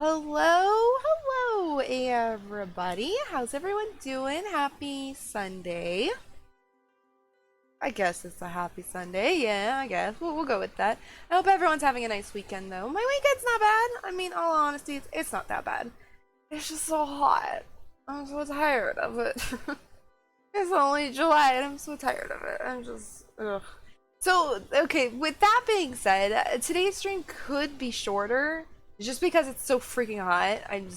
Hello, everybody. How's everyone doing? Happy Sunday. I guess it's a happy Sunday. Yeah, I guess. We'll go with that. I hope everyone's having a nice weekend, though. My weekend's not bad. I mean, all honesty, it's not that bad. It's just so hot. I'm so tired of it. It's only July and I'm so tired of it. I'm just, ugh. So, okay, with that being said, today's stream could be shorter just because it's so freaking hot. I'm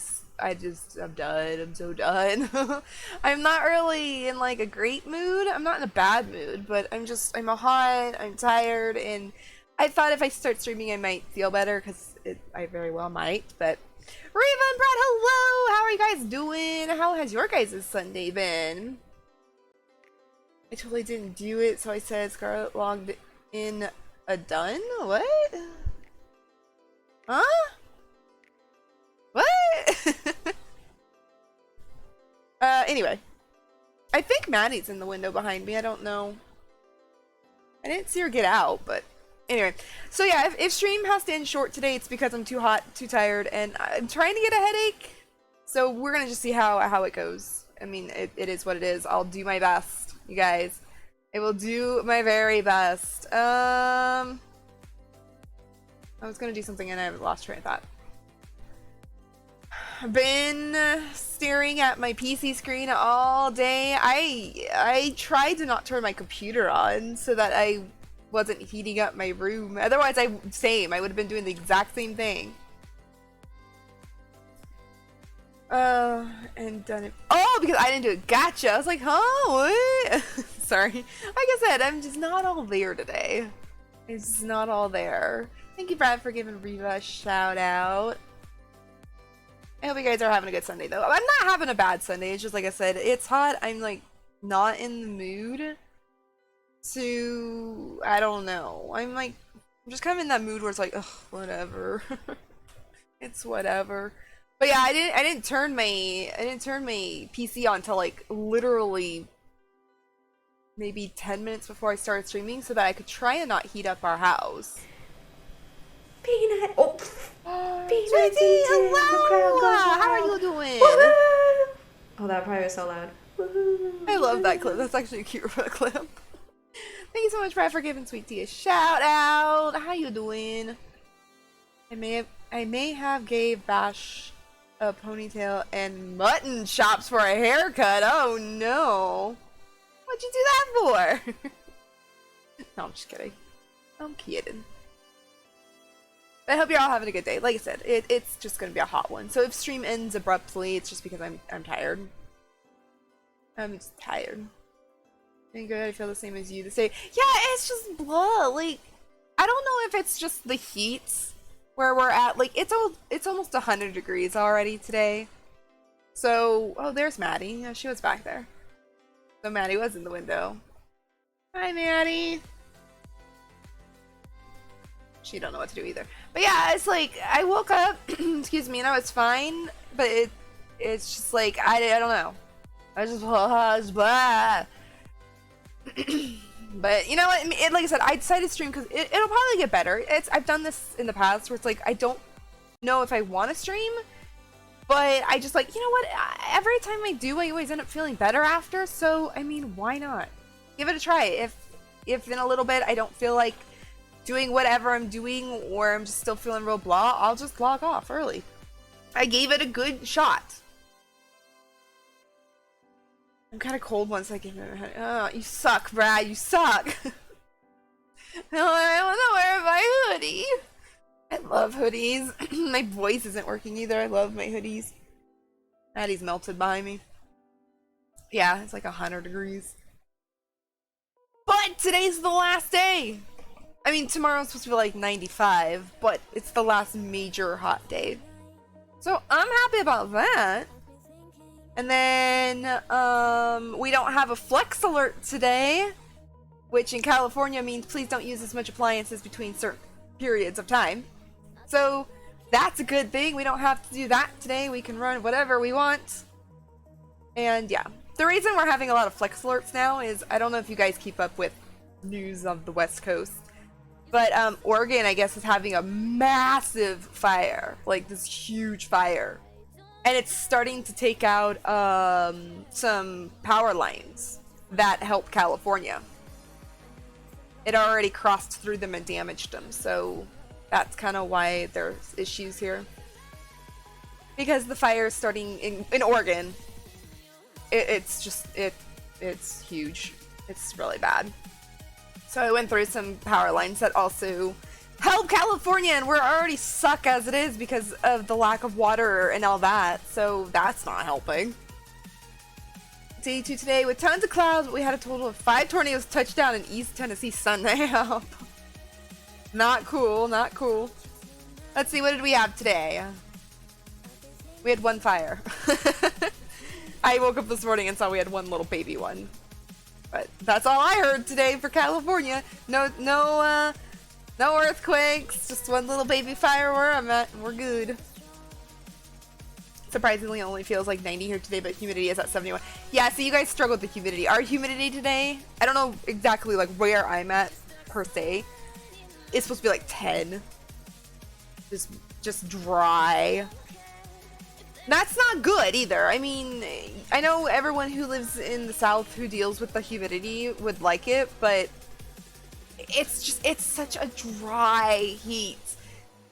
done. I'm so done. I'm not really in like a great mood. I'm not in a bad mood, but I'm hot, I'm tired, and I thought if I start streaming I might feel better because I very well might, but Reva and Brad, hello! How are you guys doing? How has your guys' Sunday been? I totally didn't do it, so I said Scarlet logged in a done? What? Huh? What? Anyway. I think Maddie's in the window behind me, I don't know. I didn't see her get out, but anyway. So yeah, if stream has to end short today, it's because I'm too hot, too tired, and I'm trying to get a headache. So we're gonna just see how it goes. I mean, it is what it is. I'll do my best, you guys. I will do my very best. I was gonna do something and I lost train of thought. I've been staring at my PC screen all day. I tried to not turn my computer on so that I wasn't heating up my room. Otherwise, I would have been doing the exact same thing. And done it. Oh, because I didn't do it. Gotcha. I was like, huh? What? Sorry. Like I said, I'm just not all there today. It's just not all there. Thank you, Brad, for giving Reva a shout out. I hope you guys are having a good Sunday, though. I'm not having a bad Sunday. It's just like I said, it's hot. I'm like not in the mood to. I don't know. I'm just kind of in that mood where it's like, ugh, whatever. It's whatever. But yeah, I didn't turn my PC on till like literally maybe 10 minutes before I started streaming so that I could try and not heat up our house. Peanut! Oh! Peanut! Hello! How are you doing? Oh, that probably was so loud. I love that clip. That's actually a cute clip. Thank you so much, Brad, for giving Sweet Tea a shout out. How you doing? I may have gave Bash a ponytail and mutton chops for a haircut. Oh no! What'd you do that for? No, I'm just kidding. I'm kidding. I hope you're all having a good day. Like I said, it's just gonna be a hot one. So if stream ends abruptly, it's just because I'm tired. I'm just tired. Doing good. I feel the same as you. Yeah, it's just blah. Like, I don't know if it's just the heat where we're at. Like, it's almost 100 degrees already today. So, oh, there's Maddie. Yeah, she was back there. So Maddie was in the window. Hi, Maddie. She don't know what to do either. But yeah, it's like I woke up, excuse me, and I was fine. But it's just like I don't know. I just blah. But you know what? Like I said, I decided to stream because it'll probably get better. I've done this in the past where it's like I don't know if I want to stream, but I just like, you know what? Every time I do, I always end up feeling better after. So I mean, why not? Give it a try. If in a little bit I don't feel like doing whatever I'm doing or I'm just still feeling real blah, I'll just log off early. I gave it a good shot. I'm kind of cold once I give it a head. Oh, you suck, Brad. You suck. No, I want to wear my hoodie. I love hoodies. My voice isn't working either. I love my hoodies. Maddie's melted behind me. Yeah, it's like 100 degrees. But today's the last day. I mean, tomorrow's supposed to be like 95, but it's the last major hot day. So I'm happy about that. And then, we don't have a flex alert today, which in California means please don't use as much appliances between certain periods of time. So that's a good thing. We don't have to do that today. We can run whatever we want. And yeah, the reason we're having a lot of flex alerts now is I don't know if you guys keep up with news of the West Coast, But Oregon, I guess, is having a massive fire, like this huge fire, and it's starting to take out some power lines that help California. It already crossed through them and damaged them, so that's kind of why there's issues here. Because the fire is starting in Oregon. It's huge. It's really bad. So I went through some power lines that also help California, and we're already suck as it is because of the lack of water and all that, so that's not helping. Day 2 today with tons of clouds, but we had a total of 5 tornadoes touch down in East Tennessee Sunday. Not cool, not cool. Let's see, what did we have today? We had 1 fire. I woke up this morning and saw we had 1 little baby one. But that's all I heard today for California. No earthquakes, just 1 little baby fire where I'm at. We're good. Surprisingly, it only feels like 90 here today, but humidity is at 71. Yeah, so you guys struggle with the humidity. Our humidity today, I don't know exactly like where I'm at per se. It's supposed to be like 10. Just dry. That's not good either. I mean, I know everyone who lives in the South who deals with the humidity would like it, but it's such a dry heat.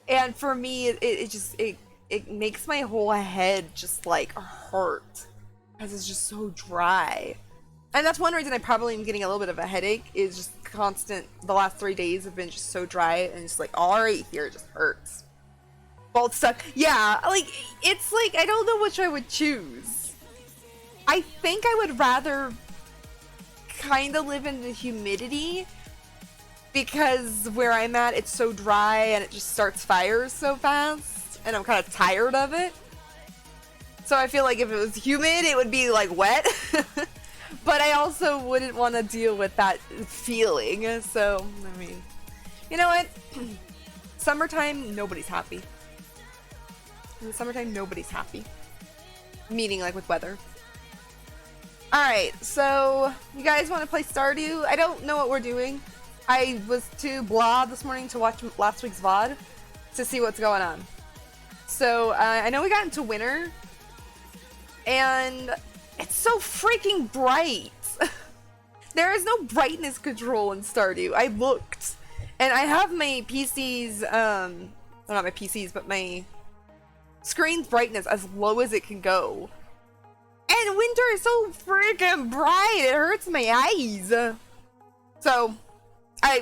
And for me, it makes my whole head just like hurt because it's just so dry. And that's one reason I probably am getting a little bit of a headache, is just constant. The last 3 days have been just so dry and just like all right here, it just hurts. Both stuck. Yeah, like it's like I don't know which I would choose. I think I would rather kind of live in the humidity, because where I'm at, it's so dry and it just starts fires so fast, and I'm kind of tired of it. So I feel like if it was humid, it would be like wet. But I also wouldn't want to deal with that feeling. So, I mean, you know what? Summertime, nobody's happy. In the summertime, nobody's happy. Meaning like with weather. Alright, so you guys want to play Stardew? I don't know what we're doing. I was too blah this morning to watch last week's VOD to see what's going on. So I know we got into winter, and it's so freaking bright. There is no brightness control in Stardew. I looked, and I have my PC's, well, not my PC's, but my screen's brightness as low as it can go. And winter is so freaking bright, it hurts my eyes. So,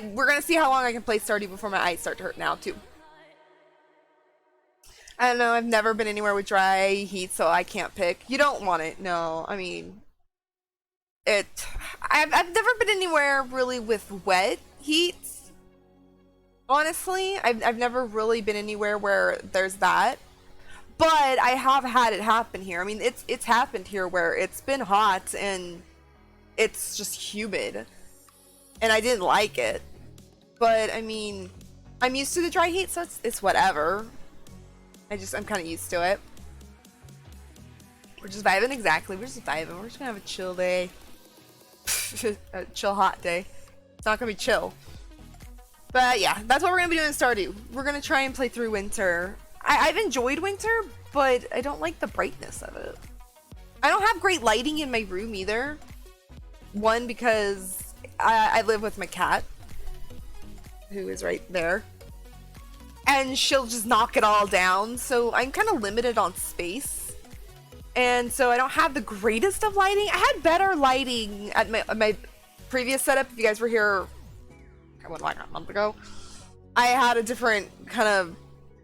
we're gonna see how long I can play Stardew before my eyes start to hurt now, too. I don't know, I've never been anywhere with dry heat, so I can't pick. You don't want it, no. I mean, I've never been anywhere really with wet heat. Honestly, I've never really been anywhere where there's that. But I have had it happen here. I mean, it's happened here where it's been hot and it's just humid. And I didn't like it. But, I mean, I'm used to the dry heat, so it's whatever. I'm kind of used to it. We're just vibing, exactly. We're just vibing. We're just gonna have a chill day. A chill hot day. It's not gonna be chill. But yeah, that's what we're gonna be doing in Stardew. We're gonna try and play through winter. I've enjoyed winter, but I don't like the brightness of it. I don't have great lighting in my room either. One, because I live with my cat, who is right there. And she'll just knock it all down, so I'm kind of limited on space. And so I don't have the greatest of lighting. I had better lighting at my previous setup. If you guys were here, like a month ago, I had a different kind of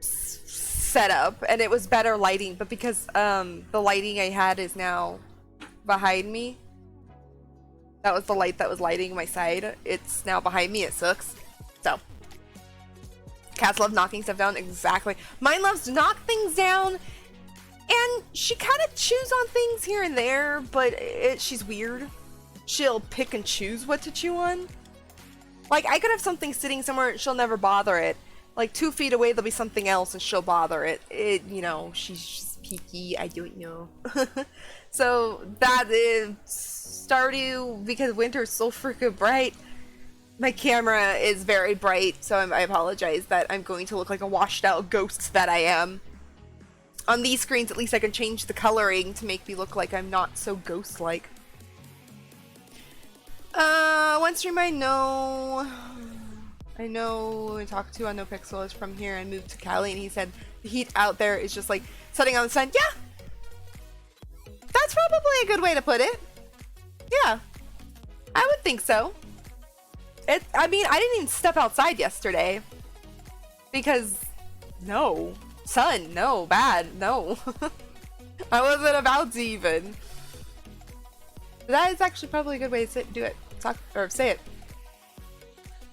setup, and it was better lighting. But because the lighting I had is now behind me, that was the light that was lighting my side. It's now behind me. It sucks. So. Cats love knocking stuff down, exactly. Mine loves to knock things down, and she kind of chews on things here and there, but she's weird. She'll pick and choose what to chew on. Like, I could have something sitting somewhere and she'll never bother it. Like, 2 feet away, there'll be something else and she'll bother it. You know, she's just picky, I don't know. So, that is Stardew, because winter's so freaking bright. My camera is very bright, so I apologize that I'm going to look like a washed out ghost that I am. On these screens, at least I can change the coloring to make me look like I'm not so ghost-like. One stream I know I talked to on No Pixel is from here and moved to Cali, and he said the heat out there is just like setting on the sun. Yeah! That's probably a good way to put it. Yeah. I would think so. I mean, I didn't even step outside yesterday. Because, no. Sun, no. Bad, no. I wasn't about to even. That is actually probably a good way to do it. Say it.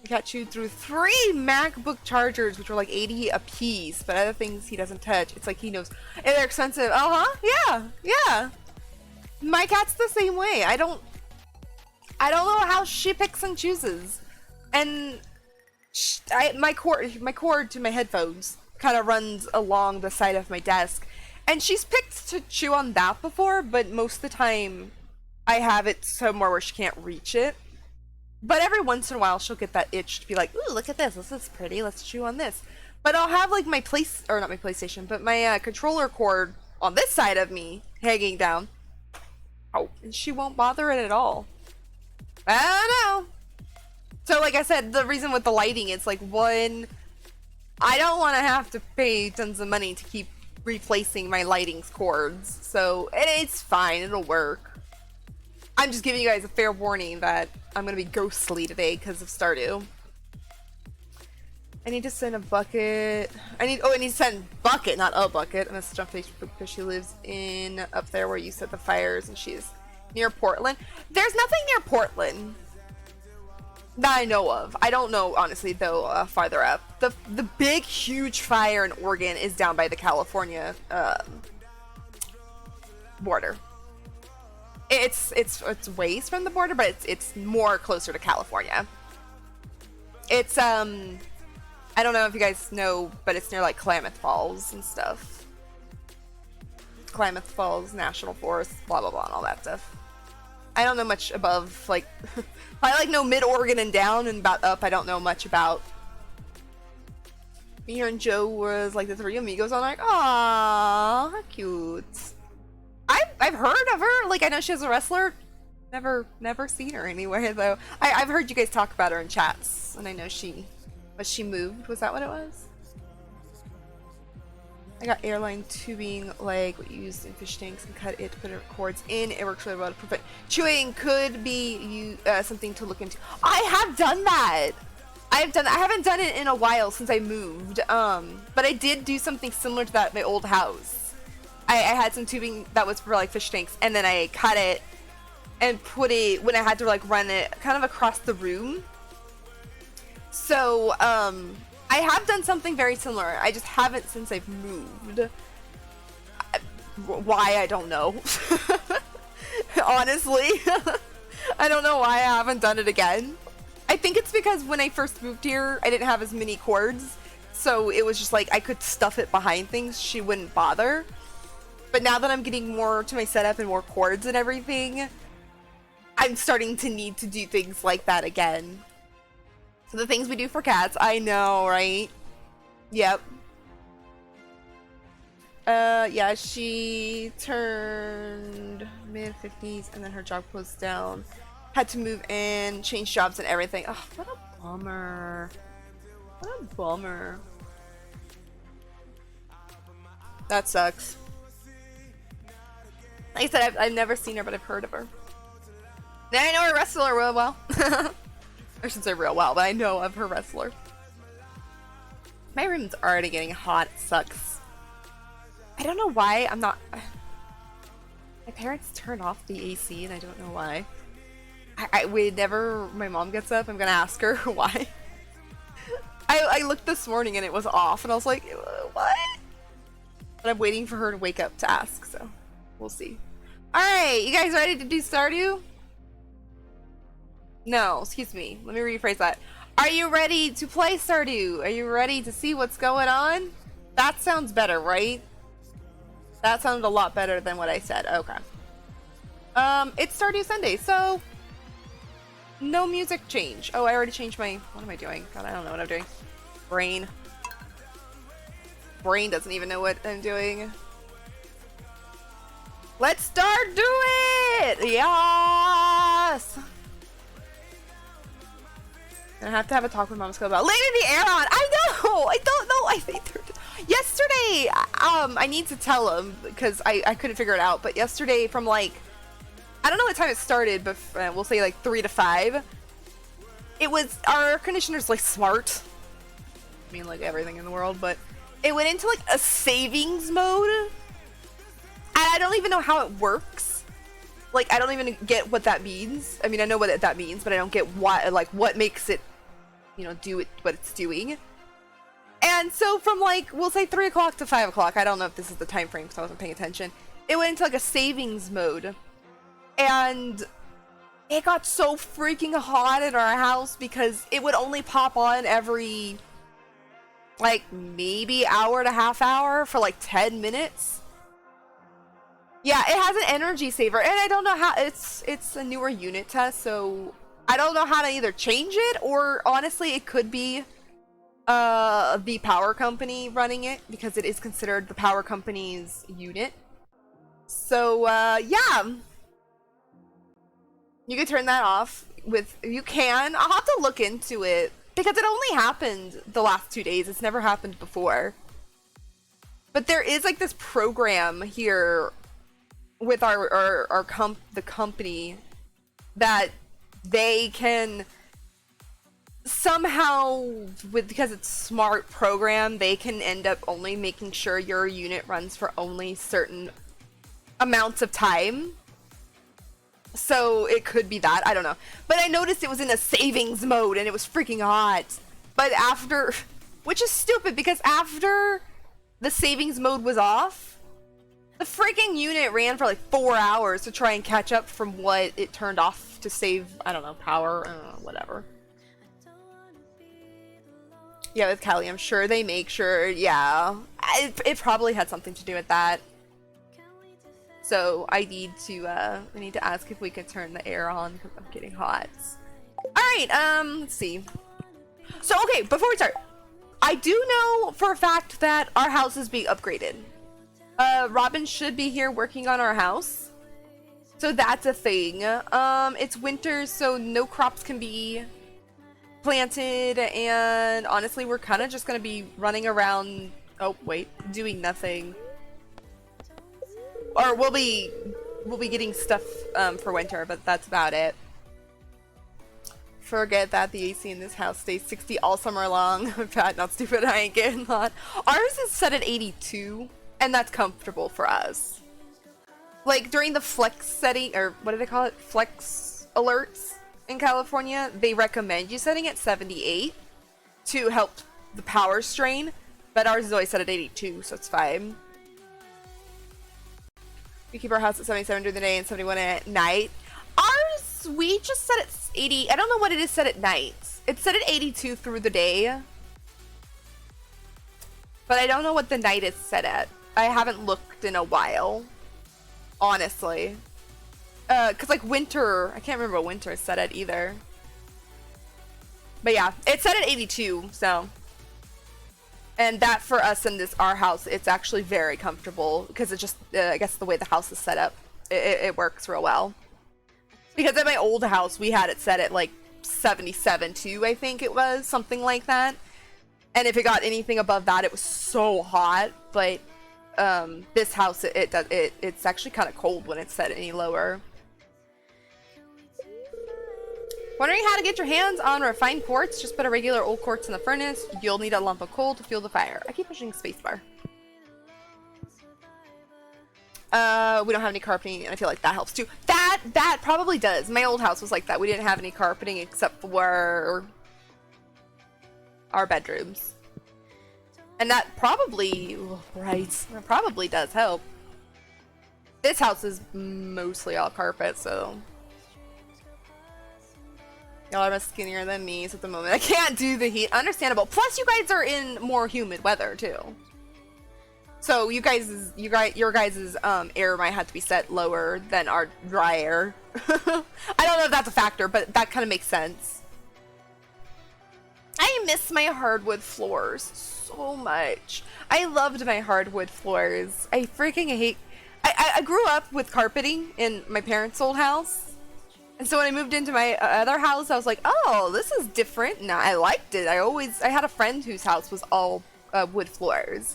I got chewed through 3 MacBook chargers, which were like 80 a piece, but other things he doesn't touch. It's like he knows. And they're expensive. Yeah. Yeah. My cat's the same way. I don't know how she picks and chooses. And my cord to my headphones kind of runs along the side of my desk. And she's picked to chew on that before, but most of the time I have it somewhere where she can't reach it. But every once in a while she'll get that itch to be like, ooh, look at this. This is pretty. Let's chew on this. But I'll have like my not my PlayStation, but my controller cord on this side of me hanging down. Oh, and she won't bother it at all. I don't know. So like I said, the reason with the lighting, it's like, one, I don't want to have to pay tons of money to keep replacing my lighting cords. So it's fine. It'll work. I'm just giving you guys a fair warning that I'm going to be ghostly today because of Stardew. I need to send a bucket. I need to send bucket, not a bucket. I must jump Facebook because she lives up there where you said the fires, and she's near Portland. There's nothing near Portland that I know of. I don't know, honestly, though, farther up. The big, huge fire in Oregon is down by the California border. It's ways from the border, but it's more closer to California. It's I don't know if you guys know, but it's near like Klamath Falls and stuff. Klamath Falls National Forest, blah blah blah, and all that stuff. I don't know much above, like, I like know mid-Oregon and down, and about up I don't know much about. Me and Joe was like the 3 amigos. I'm like, aww, how cute. I've heard of her. Like, I know she's a wrestler. Never seen her anywhere though. I've heard you guys talk about her in chats, and I know she moved. Was that what it was? I got airline tubing, like what you used in fish tanks, and cut it to put cords in. It works really well to prevent chewing. Could be something to look into. I have done that. I haven't done it in a while since I moved. But I did do something similar to that at my old house. I had some tubing that was for like fish tanks, and then I cut it and put it when I had to like run it kind of across the room. So I have done something very similar. I just haven't since I've moved. Why, I don't know. Honestly. I don't know why I haven't done it again. I think it's because when I first moved here, I didn't have as many cords. So it was just like I could stuff it behind things. She wouldn't bother. But now that I'm getting more to my setup and more cords and everything, I'm starting to need to do things like that again. So the things we do for cats, I know, right? Yep. Yeah, she turned mid-50s and then her job closed down. Had to move in, change jobs and everything. Oh, what a bummer. What a bummer. That sucks. Like I said, I've never seen her, but I've heard of her. And I know her wrestler real well. I shouldn't say real well, but I know of her wrestler. My room's already getting hot. It sucks. I don't know why I'm not... My parents turned off the AC, and I don't know why. Whenever my mom gets up, I'm gonna ask her why. I looked this morning, and it was off, and I was like, what? But I'm waiting for her to wake up to ask, so we'll see. Alright, you guys ready to do Stardew? No, excuse me. Let me rephrase that. Are you ready to play Stardew? Are you ready to see what's going on? That sounds better, right? That sounded a lot better than what I said. Okay. It's Stardew Sunday, so No music change. Oh, I already changed my... What am I doing? God, I don't know what I'm doing. Brain. Brain doesn't even know what I'm doing. Let's start doing it! Yes! I have to have a talk with Mom Skill about Lady the Aeron. I know! I don't know. I think yesterday, I need to tell him because I couldn't figure it out. But yesterday from like, I don't know what time it started, but we'll say like 3 to 5. It was, our air conditioner's like smart. I mean like everything in the world, but it went into like a savings mode. And I don't even know how it works. Like, I don't even get what that means. I mean, I know what that means, but I don't get what makes it, you know, do it, what it's doing. And so from like, we'll say 3 o'clock to 5 o'clock, I don't know if this is the time frame because I wasn't paying attention. It went into like a savings mode. And it got so freaking hot in our house because it would only pop on every, like, maybe hour and a half hour for like 10 minutes. Yeah, it has an energy saver, and I don't know how, it's a newer unit test, so I don't know how to either change it, or honestly, it could be the power company running it, because it is considered the power company's unit. So, yeah. You can turn that off you can. I'll have to look into it, because it only happened the last 2 days. It's never happened before. But there is, like, this program here with the company that they can somehow, because it's smart program, they can end up only making sure your unit runs for only certain amounts of time. So it could be that, I don't know. But I noticed it was in a savings mode and it was freaking hot. But after, which is stupid because after the savings mode was off, the freaking unit ran for like 4 hours to try and catch up from what it turned off to save, I don't know, power, whatever. Yeah, with Callie, I'm sure they make sure, yeah. It probably had something to do with that. So I need to ask if we could turn the air on because I'm getting hot. Alright, let's see. So, okay, before we start, I do know for a fact that our house is being upgraded. Robin should be here working on our house. So that's a thing. It's winter, so no crops can be planted, and honestly, we're kind of just gonna be running around, doing nothing. Or we'll be getting stuff, for winter, but that's about it. Forget that the AC in this house stays 60 all summer long. Fat, not stupid, I ain't getting hot. Ours is set at 82. And that's comfortable for us. Like, during the flex setting, or what do they call it? Flex alerts in California, they recommend you setting at 78 to help the power strain, but ours is always set at 82, so it's fine. We keep our house at 77 during the day and 71 at night. Ours, we just set at 80. I don't know what it is set at night. It's set at 82 through the day. But I don't know what the night is set at. I haven't looked in a while, honestly. Cause like winter, I can't remember what winter is set at either. But yeah, it's set at 82, so. And that for us in our house, it's actually very comfortable because it just, I guess the way the house is set up, it works real well. Because at my old house, we had it set at like 77 too, I think it was, something like that. And if it got anything above that, it was so hot, but this house, it's actually kind of cold when it's set any lower. Wondering how to get your hands on refined quartz? Just put a regular old quartz in the furnace. You'll need a lump of coal to fuel the fire. I keep pushing spacebar. We don't have any carpeting, and I feel like that helps too. That probably does. My old house was like that. We didn't have any carpeting except for our bedrooms. And that probably, right, that probably does help. This house is mostly all carpet, so. Y'all are much skinnier than me, so at the moment I can't do the heat. Understandable. Plus, you guys are in more humid weather, too. So your guys' air might have to be set lower than our dry air. I don't know if that's a factor, but that kind of makes sense. I miss my hardwood floors so much. I loved my hardwood floors. I freaking hate... I grew up with carpeting in my parents' old house. And so when I moved into my other house, I was like, oh, this is different. And I liked it. I had a friend whose house was all wood floors.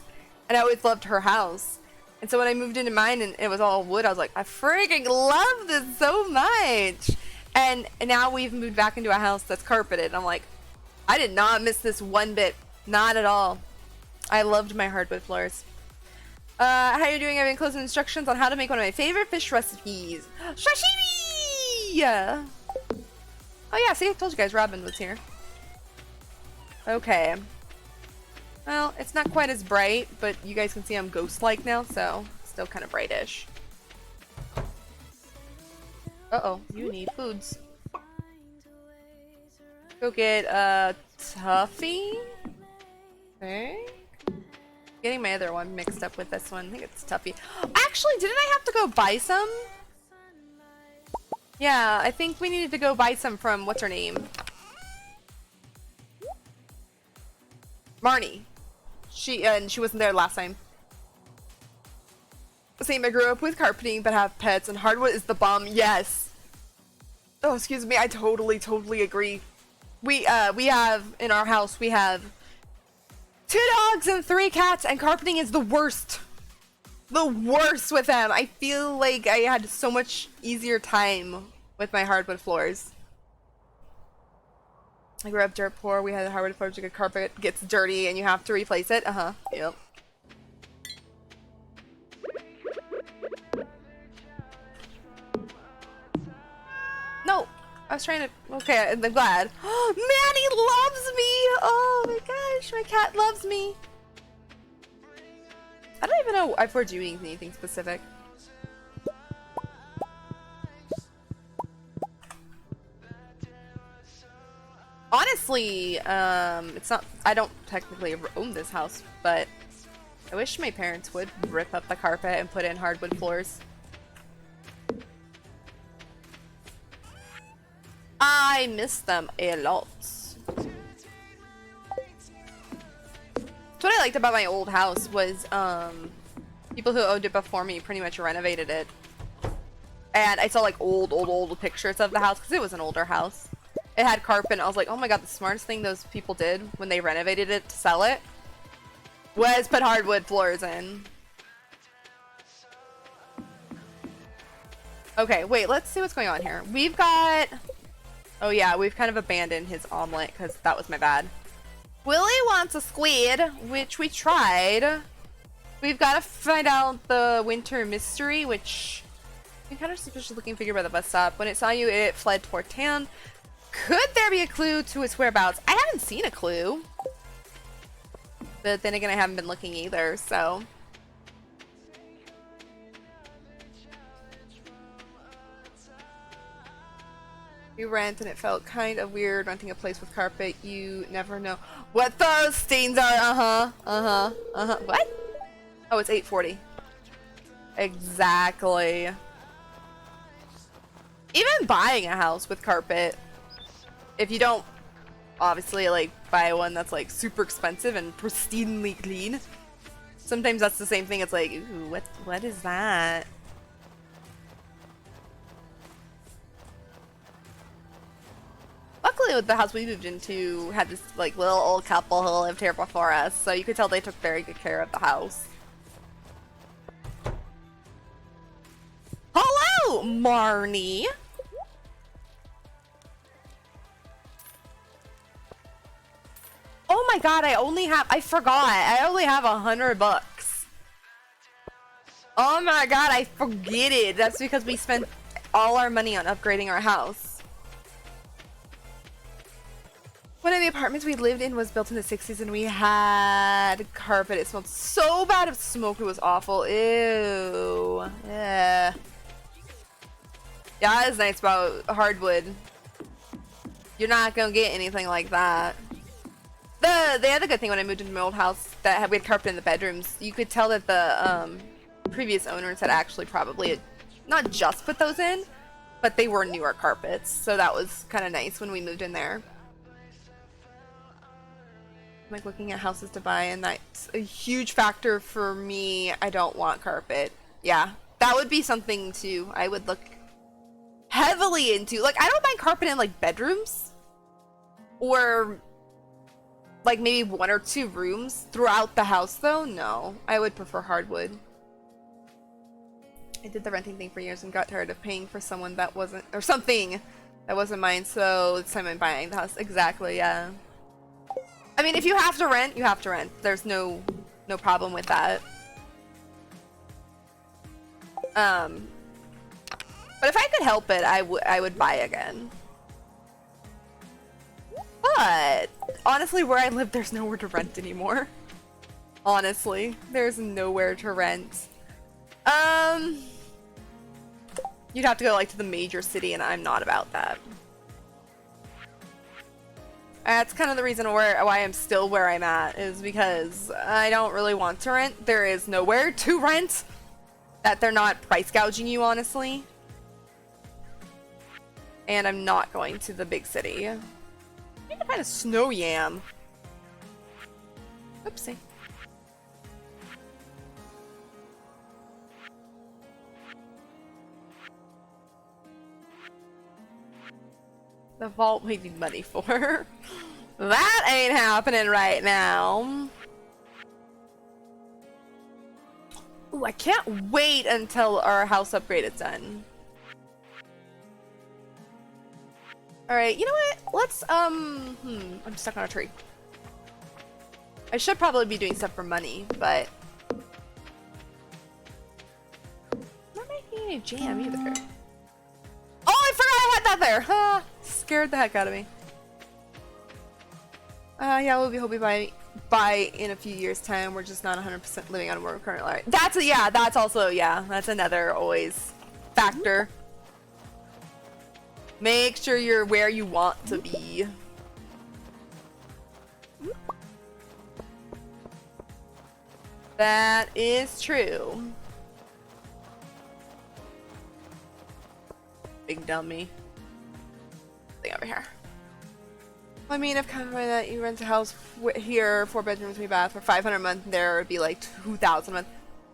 And I always loved her house. And so when I moved into mine and it was all wood, I was like, I freaking love this so much. And now we've moved back into a house that's carpeted. And I'm like, I did not miss this one bit. Not at all. I loved my hardwood floors. How are you doing? I've enclosed instructions on how to make one of my favorite fish recipes. Sashimi! Yeah. Oh yeah, see, I told you guys Robin was here. Okay. Well, it's not quite as bright, but you guys can see I'm ghost-like now, so still kind of brightish. Uh-oh, you need foods. Go get Tuffy. Okay. Getting my other one mixed up with this one. I think it's Tuffy. Actually, didn't I have to go buy some? Yeah, I think we needed to go buy some from what's her name? Marnie. She wasn't there last time. Same, I grew up with carpeting but have pets and hardwood is the bomb. Yes. Oh, excuse me. I totally agree. We have in our house we have 2 dogs and 3 cats, and carpeting is the worst. The worst with them. I feel like I had so much easier time with my hardwood floors. I grew up dirt poor. We had a hardwood floors. Like a carpet gets dirty and you have to replace it. Yep. No, I was trying to. Okay, I'm glad. Manny loves me. Oh my gosh, my cat loves me. I don't even know if we're doing anything specific. Honestly, it's not. I don't technically own this house, but I wish my parents would rip up the carpet and put in hardwood floors. I miss them a lot. What I liked about my old house was people who owned it before me pretty much renovated it. And I saw like old pictures of the house because it was an older house. It had carpet and I was like, oh my god, the smartest thing those people did when they renovated it to sell it was put hardwood floors in. Okay, wait, let's see what's going on here. We've got... Oh yeah, we've kind of abandoned his omelet because that was my bad. Willie wants a squid, which we tried. We've got to find out the winter mystery, which... You kind of suspicious looking figure by the bus stop. When it saw you, it fled toward town. Could there be a clue to its whereabouts? I haven't seen a clue. But then again, I haven't been looking either, so... We rent and it felt kind of weird renting a place with carpet. You never know what those stains are. What? Oh, it's 8:40. Exactly. Even buying a house with carpet, if you don't obviously like buy one that's like super expensive and pristinely clean, sometimes that's the same thing. It's like, ooh, what is that? Luckily, with the house we moved into, had this like little old couple who lived here before us, so you could tell they took very good care of the house. Hello, Marnie. Oh my god, I forgot. I only have $100. Oh my god, I forget it. That's because we spent all our money on upgrading our house. One of the apartments we lived in was built in the 60s and we had carpet. It smelled so bad of smoke, it was awful. Ew. Yeah. Yeah, that is nice about hardwood. You're not gonna get anything like that. The other good thing when I moved into my old house that we had carpet in the bedrooms, you could tell that the previous owners had actually probably not just put those in, but they were newer carpets, so that was kind of nice when we moved in there. I'm like looking at houses to buy, and that's a huge factor for me. I don't want carpet. Yeah, that would be something too I would look heavily into. Like, I don't mind carpet in like bedrooms or like maybe 1 or 2 rooms throughout the house though. No, I would prefer hardwood. I did the renting thing for years and got tired of paying for someone that wasn't, or something that wasn't mine, so it's time I'm buying the house. Exactly, yeah. I mean, if you have to rent, you have to rent. There's no problem with that. But if I could help it, I would buy again. But honestly, where I live, there's nowhere to rent anymore. Honestly, there's nowhere to rent. You'd have to go like to the major city, and I'm not about that. That's kind of the reason why I'm still where I'm at, is because I don't really want to rent. There is nowhere to rent that they're not price gouging you, honestly. And I'm not going to the big city. I need to find a snow yam. Oopsie. The vault we need money for. That ain't happening right now. Ooh, I can't wait until our house upgrade is done. Alright, you know what? Let's, I'm stuck on a tree. I should probably be doing stuff for money, but I'm not making any jam either. Oh, I forgot I had that there! Huh. Scared the heck out of me. Yeah, we'll be hoping by in a few years' time. We're just not 100% living on where we're currently are. That's also, yeah, that's another always factor. Make sure you're where you want to be. That is true. Big dummy. Thing over here. I mean, if kind of that you rent a house here, 4 bedrooms, 3 bath for $500 a month, there would be like $2,000 a month.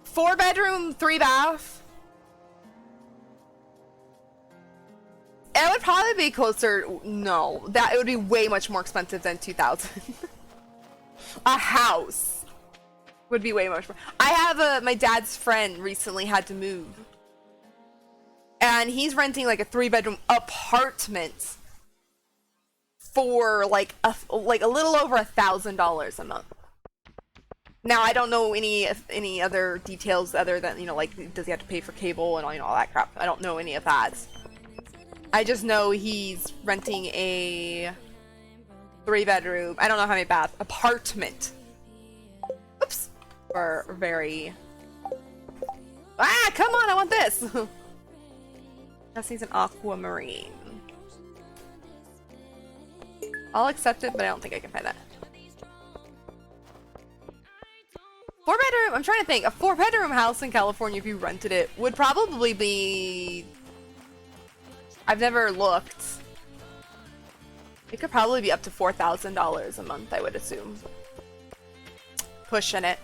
4 bedroom, 3 bath. It would probably be closer. No, that it would be way much more expensive than 2,000. A house would be way much more. I have my dad's friend recently had to move, and he's renting like a 3-bedroom apartment for like a little over $1,000 a month. Now I don't know any other details other than, you know, like does he have to pay for cable and all that crap. I don't know any of that. I just know he's renting a 3-bedroom, I don't know how many bath, apartment. Oops. For very... Ah, come on, I want this! That needs an aquamarine. I'll accept it, but I don't think I can find that. 4-bedroom, I'm trying to think. A 4-bedroom house in California, if you rented it, would probably be... I've never looked. It could probably be up to $4,000 a month, I would assume. Pushing it.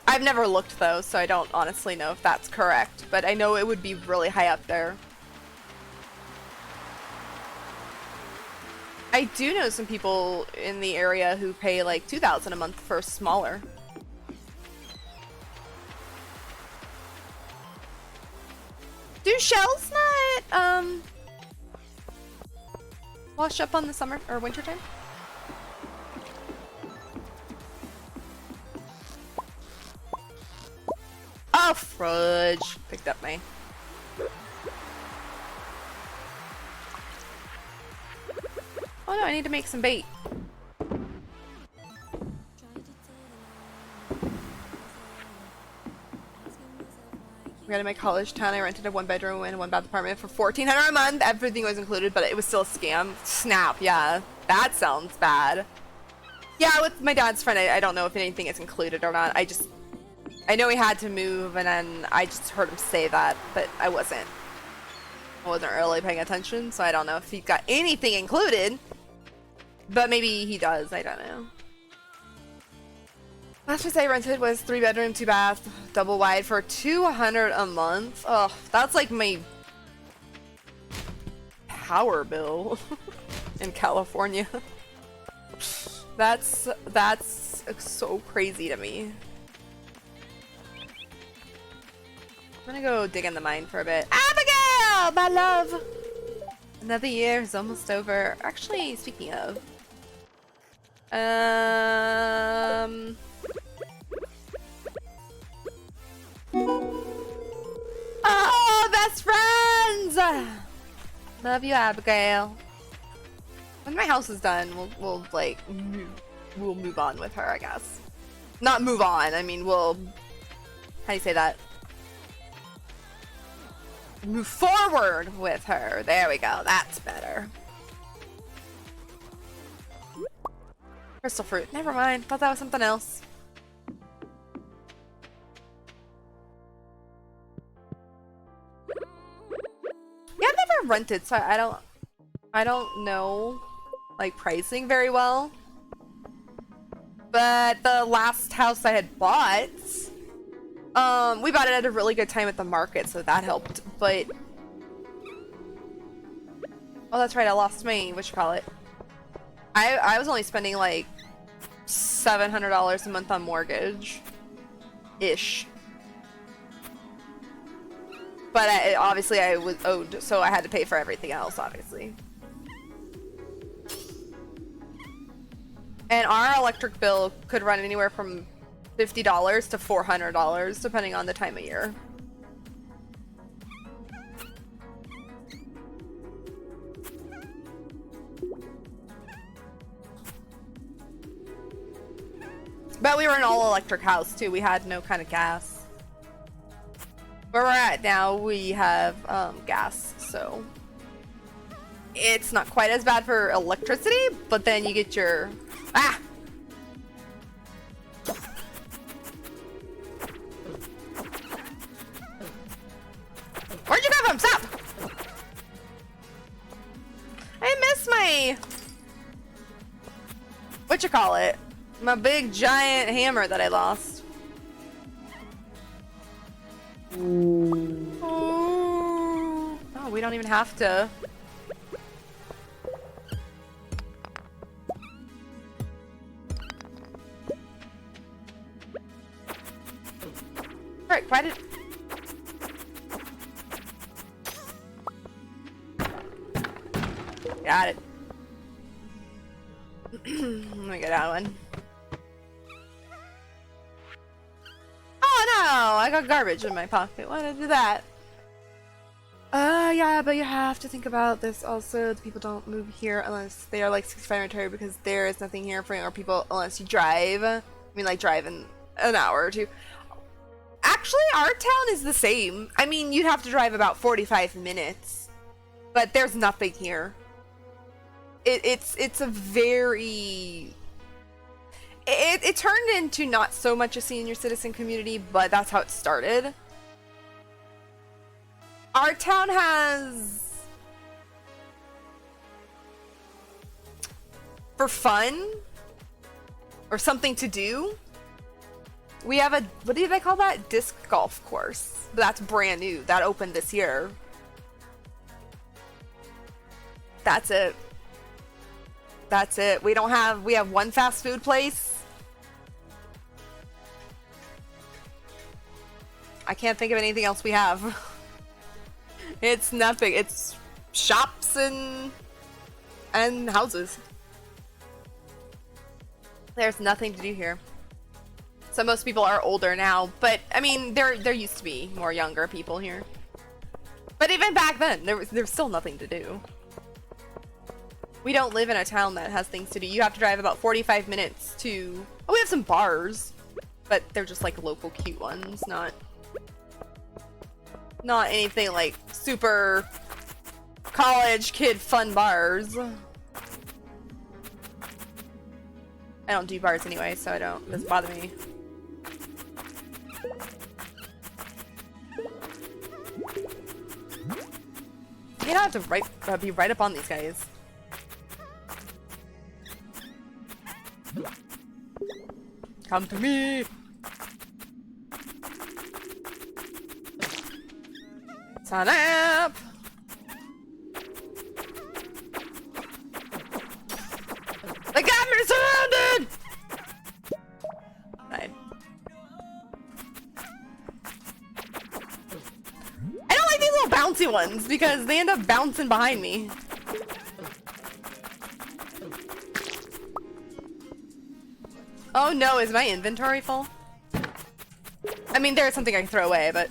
I've never looked though, so I don't honestly know if that's correct, but I know it would be really high up there. I do know some people in the area who pay like $2,000 a month for smaller. Do shells not wash up on the summer or winter time? Oh, fudge. Picked up my... Oh no, I need to make some bait. We got in my college town. I rented a 1-bedroom and a 1-bath apartment for $1,400 a month. Everything was included, but it was still a scam. Snap, yeah. That sounds bad. Yeah, with my dad's friend, I don't know if anything is included or not. I know he had to move, and then I just heard him say that, but I wasn't really paying attention, so I don't know if he got anything included. But maybe he does, I don't know. Last place I rented was 3-bedroom, 2-bath, double wide for $200 a month. Oh, that's like my power bill in California. That's so crazy to me. I'm gonna go dig in the mine for a bit. Abigail, my love! Another year is almost over. Actually, speaking of, oh, best friends! Love you, Abigail. When my house is done, we'll move on with her, I guess. Not move on. I mean, how do you say that? Move forward with her. There we go. That's better. Crystal fruit. Never mind. Thought that was something else. Yeah, I've never rented, so I don't know like pricing very well. But the last house I had bought, we bought it at a really good time at the market, so that helped. But oh, that's right, I lost my whatchamacallit. I was only spending like $700 a month on mortgage ish. But obviously I was owed, so I had to pay for everything else, obviously. And our electric bill could run anywhere from $50 to $400, depending on the time of year. But we were an all-electric house, too. We had no kind of gas. Where we're at now, we have gas, so it's not quite as bad for electricity, but then you get your... Ah! Where'd you come from? Stop! I miss my... whatchamacallit? My big giant hammer that I lost. Oh, we don't even have to. Alright, why did... Got it. Let me get that one. Oh no! I got garbage in my pocket. Why did I do that? Yeah, but you have to think about this also. The people don't move here unless they are like 65 and retired, because there is nothing here for younger people unless you drive. I mean, like drive in an hour or two. Actually, our town is the same. I mean, you'd have to drive about 45 minutes, but there's nothing here. It's a very... It turned into not so much a senior citizen community, but that's how it started. Our town has... for fun, or something to do, we have a... what did I call that? Disc golf course. That's brand new. That opened this year. That's it. That's it. We don't have... we have one fast food place. I can't think of anything else we have. It's nothing. It's shops and houses. There's nothing to do here. So most people are older now, but I mean, there used to be more younger people here. But even back then, there's still nothing to do. We don't live in a town that has things to do. You have to drive about 45 minutes to... oh, we have some bars, but they're just like local cute ones, not... Not anything like super college kid fun bars. I don't do bars anyway, so it doesn't bother me. You don't have to be right up on these guys. Come to me! Sign up! They got me surrounded! Fine. I don't like these little bouncy ones because they end up bouncing behind me. Oh no, is my inventory full? I mean, there's something I can throw away, but...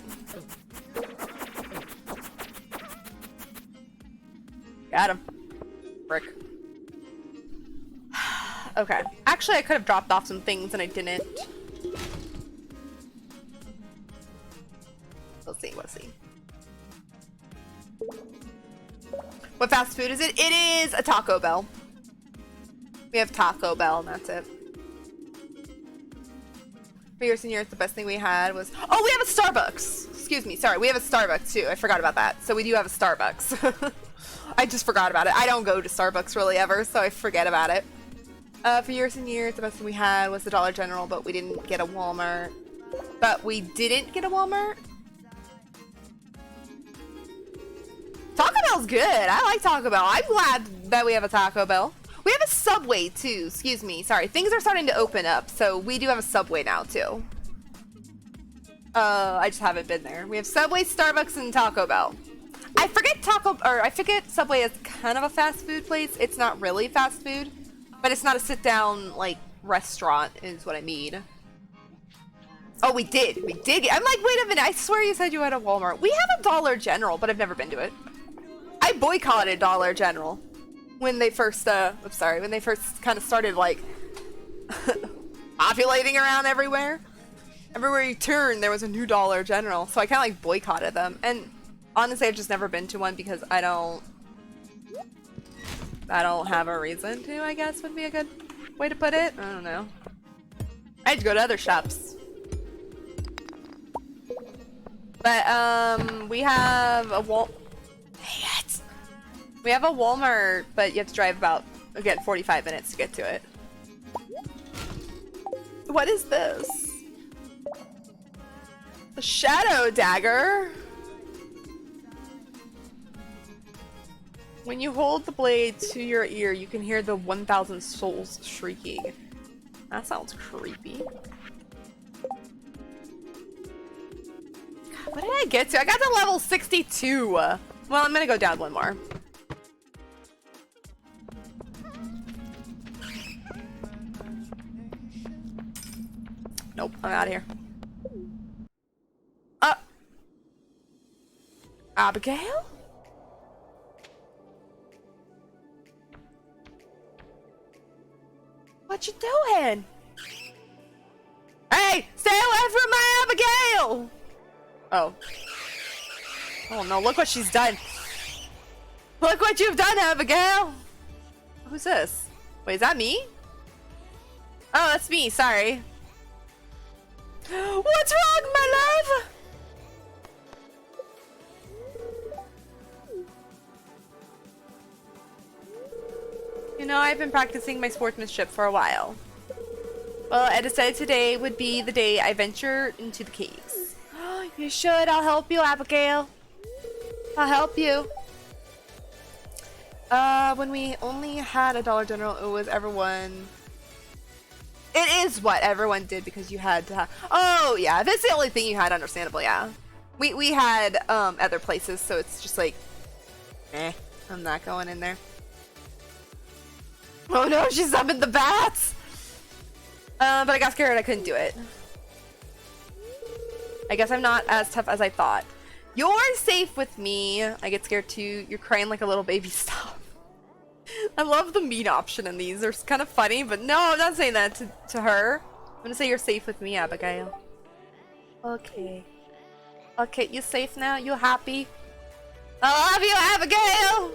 Got him. Frick. Okay. Actually, I could have dropped off some things and I didn't. We'll see, we'll see. What fast food is it? It is a Taco Bell. We have Taco Bell and that's it. For years and years, the best thing we had was... Oh, we have a Starbucks! Excuse me, sorry. We have a Starbucks, too. I forgot about that. So we do have a Starbucks. I just forgot about it. I don't go to Starbucks really ever, so I forget about it. For years and years, the best thing we had was the Dollar General, but we didn't get a Walmart. But we didn't get a Walmart? Taco Bell's good. I like Taco Bell. I'm glad that we have a Taco Bell. We have a Subway too, excuse me. Sorry, things are starting to open up, so we do have a Subway now too. I just haven't been there. We have Subway, Starbucks, and Taco Bell. I forget Subway is kind of a fast food place. It's not really fast food, but it's not a sit-down, like, restaurant is what I mean. Oh, we did. We did. I'm like, wait a minute. I swear you said you had a Walmart. We have a Dollar General, but I've never been to it. I boycotted Dollar General. When they first, when they first kind of started, like, populating around everywhere. Everywhere you turn, there was a new Dollar General. So I kind of, like, boycotted them. And honestly, I've just never been to one because I don't have a reason to, I guess, would be a good way to put it. I don't know. I had to go to other shops. But, we have a We have a Walmart, but you have to drive about, again, 45 minutes to get to it. What is this? A shadow dagger? When you hold the blade to your ear, you can hear the 1,000 souls shrieking. That sounds creepy. God, what did I get to? I got to level 62. Well, I'm gonna go down one more. Nope, I'm out of here. Abigail? What you doing? Hey, stay away from my Abigail! Oh. Oh no, look what she's done. Look what you've done, Abigail! Who's this? Wait, is that me? Oh, that's me, sorry. What's wrong, my love? You know, I've been practicing my sportsmanship for a while. Well, I decided today would be the day I venture into the caves. You should. I'll help you, Abigail. I'll help you. When we only had a Dollar General, it was everyone... It is what everyone did because you had to have... Oh, yeah. If it's the only thing you had, understandable, yeah. We had, other places, so it's just like... I'm not going in there. Oh no, she summoned the bats! But I got scared I couldn't do it. I guess I'm not as tough as I thought. You're safe with me. I get scared too. You're crying like a little baby. Stop. I love the mean option in these. They're kind of funny, but no, I'm not saying that to her. I'm gonna say you're safe with me, Abigail. Okay. Okay, you safe now? You happy? I love you, Abigail!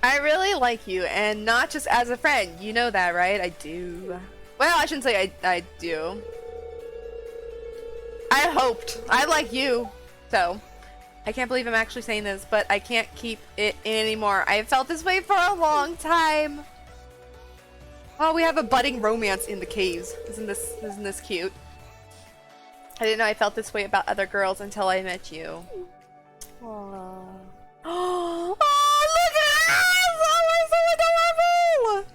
I really like you, and not just as a friend. You know that, right? I do. Well, I shouldn't say I do. I hoped. I like you. So, I can't believe I'm actually saying this, but I can't keep it in anymore. I have felt this way for a long time. Oh, we have a budding romance in the caves. Isn't this cute? I didn't know I felt this way about other girls until I met you. Aww. Oh, look at us! Oh, we're so adorable!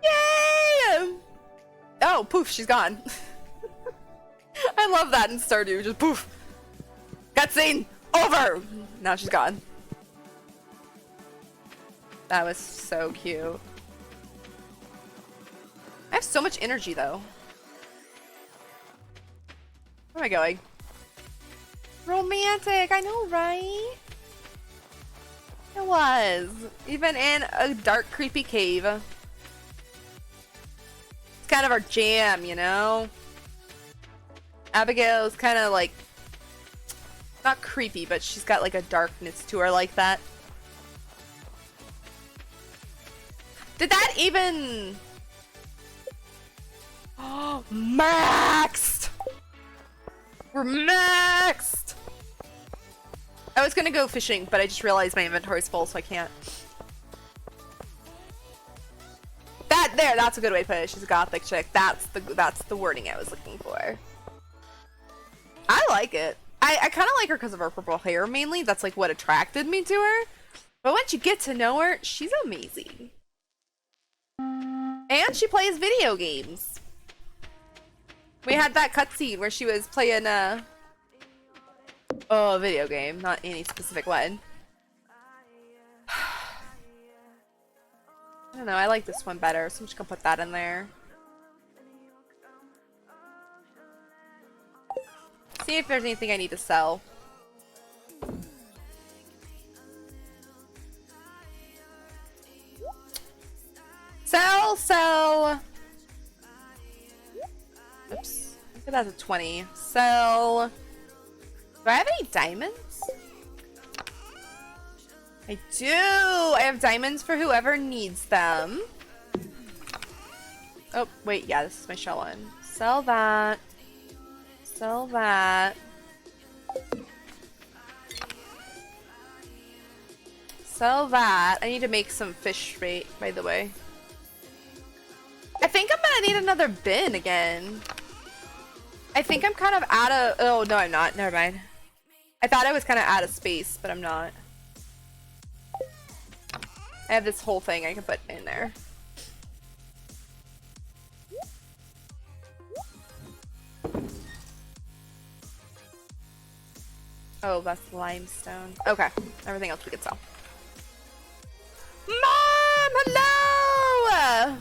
Yay! Oh, poof, she's gone. I love that in Stardew. Just poof. Cutscene over! Now she's gone. That was so cute. I have so much energy, though. Where am I going? Romantic, I know, right? It was. Even in a dark, creepy cave. It's kind of our jam, you know? Abigail's kind of like... not creepy, but she's got like a darkness to her like that. Did that even... Oh, maxed! We're maxed! I was gonna go fishing, but I just realized my inventory's full, so I can't. That's a good way to put it. She's a gothic chick. That's the wording I was looking for. I like it. I kind of like her because of her purple hair, mainly. That's like what attracted me to her. But once you get to know her, she's amazing. And she plays video games. We had that cutscene where she was playing a video game, not any specific one. I don't know, I like this one better, so I'm just gonna put that in there. See if there's anything I need to sell. Sell! Oops. I think that's a 20. Sell. Do I have any diamonds? I do! I have diamonds for whoever needs them. Oh, wait, yeah, this is my shell one. Sell that. Sell that. Sell that. I need to make some fish bait, by the way. I think I'm gonna need another bin again. I think I'm kind of out of... Oh, no, I'm not. Never mind. I thought I was kind of out of space, but I'm not. I have this whole thing I can put in there. Oh, that's limestone. Okay. Everything else we could sell. Mom! Hello!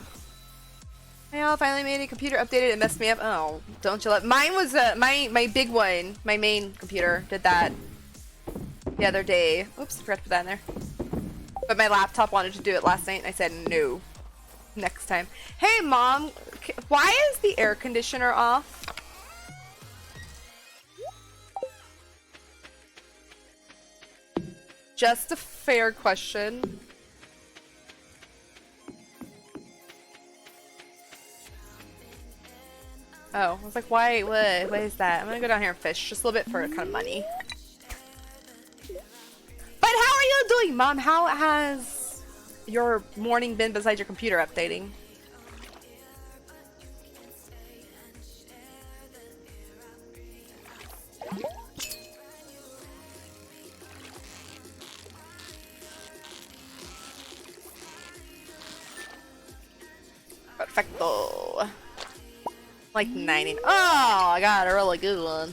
I finally made a computer updated. It messed me up. Oh, don't you let... Mine was my big one. My main computer did that the other day. Oops, I forgot to put that in there. But my laptop wanted to do it last night, and I said no. Next time. Hey, Mom. Why is the air conditioner off? Just a fair question. Oh, I was like, why? What is that? I'm gonna go down here and fish just a little bit for kind of money. But how are you doing, Mom? How has your morning been besides your computer updating? Perfecto. Like 90. Oh, I got a really good one.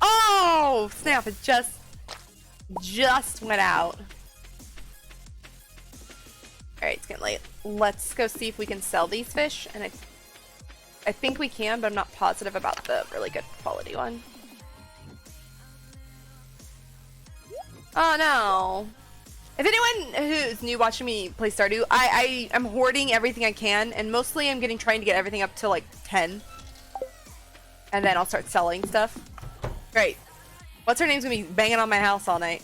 Oh, snap, it just went out. Alright, it's getting late. Let's go see if we can sell these fish, and I think we can, but I'm not positive about the really good quality one. Oh no. If anyone who's new watching me play Stardew, I'm hoarding everything I can, and mostly I'm trying to get everything up to like 10. And then I'll start selling stuff. Great. What's her name's gonna be banging on my house all night?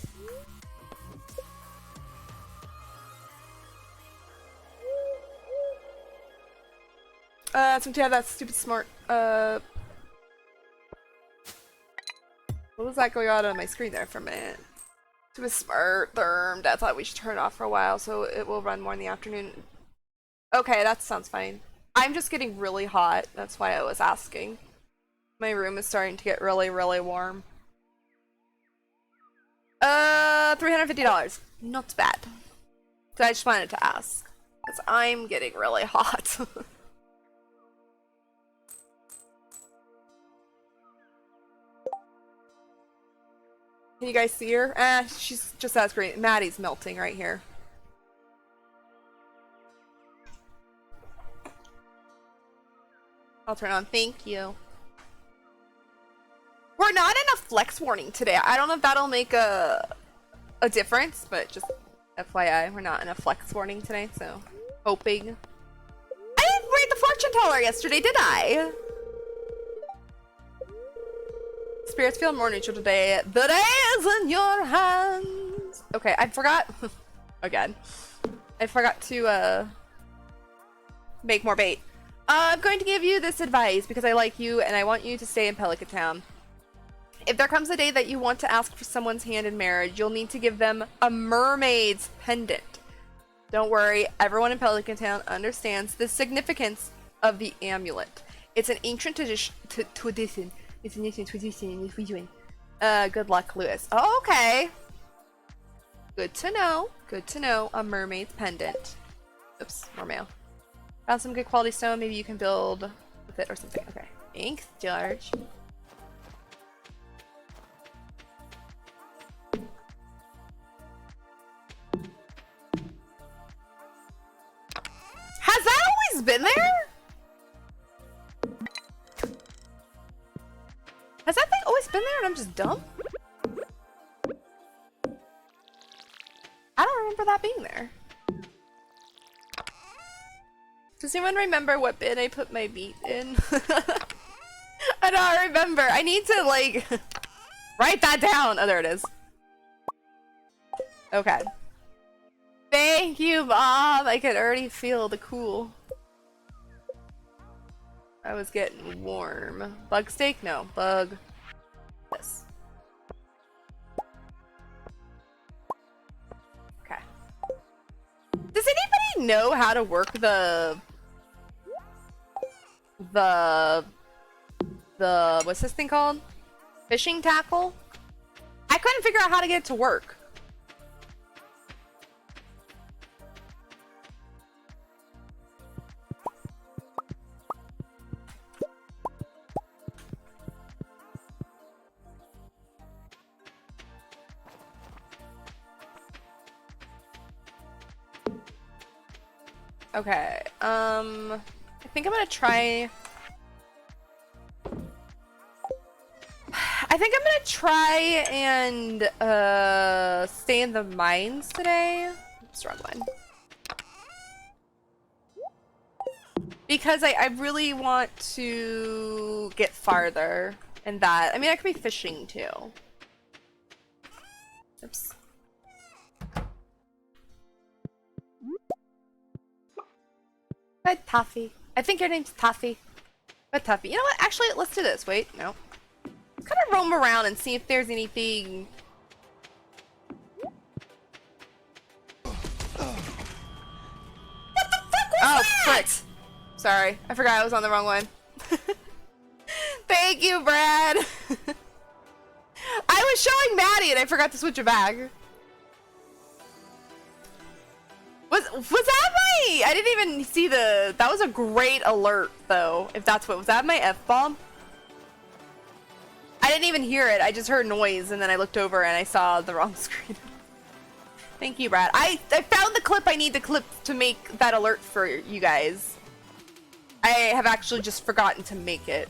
Since you have that stupid smart, what was that going on my screen there for a minute? Stupid smart therm. I thought we should turn it off for a while so it will run more in the afternoon. Okay, that sounds fine. I'm just getting really hot. That's why I was asking. My room is starting to get really, really warm. $350. Not bad. So I just wanted to ask. Because I'm getting really hot. Can you guys see her? She's just as great. Maddie's melting right here. I'll turn on. Thank you. We're not in a flex warning today. I don't know if that'll make a difference, but just FYI, we're not in a flex warning today, so hoping. I didn't read the fortune teller yesterday, did I? Spirits feel more neutral today. The day is in your hands. Okay, I forgot. Again. I forgot to make more bait. I'm going to give you this advice because I like you and I want you to stay in Pelican Town. If there comes a day that you want to ask for someone's hand in marriage, you'll need to give them a mermaid's pendant. Don't worry, everyone in Pelican Town understands the significance of the amulet. It's an ancient tradition. It's an ancient tradition in this region. Good luck, Lewis. Oh, okay. Good to know. Good to know. A mermaid's pendant. Oops, more mail. Found some good quality stone. Maybe you can build with it or something. Okay. Thanks, George. Has that always been there? Has that thing always been there and I'm just dumb? I don't remember that being there. Does anyone remember what bin I put my meat in? I don't remember. I need to, like, write that down. Oh, there it is. Okay. Thank you, Bob. I could already feel the cool. I was getting warm. Bug steak? No. Bug. This. Okay. Does anybody know how to work the what's this thing called? Fishing tackle? I couldn't figure out how to get it to work. Okay, I think I'm gonna try... I think I'm gonna try and, stay in the mines today. Strong one. Because I really want to get farther in that. I mean, I could be fishing too. Oops. Good, Toffee. I think your name's Toffee. Good, Toffee. You know what? Actually, let's do this. Wait, no. Let's kind of roam around and see if there's anything... What the fuck was that? Frick. Sorry. I forgot I was on the wrong one. Thank you, Brad. I was showing Maddie and I forgot to switch it back. Was that my... I didn't even see the... That was a great alert, though. If that's what... Was that my F-bomb? I didn't even hear it. I just heard noise, and then I looked over and I saw the wrong screen. Thank you, Brad. I found the clip I need to clip to make that alert for you guys. I have actually just forgotten to make it.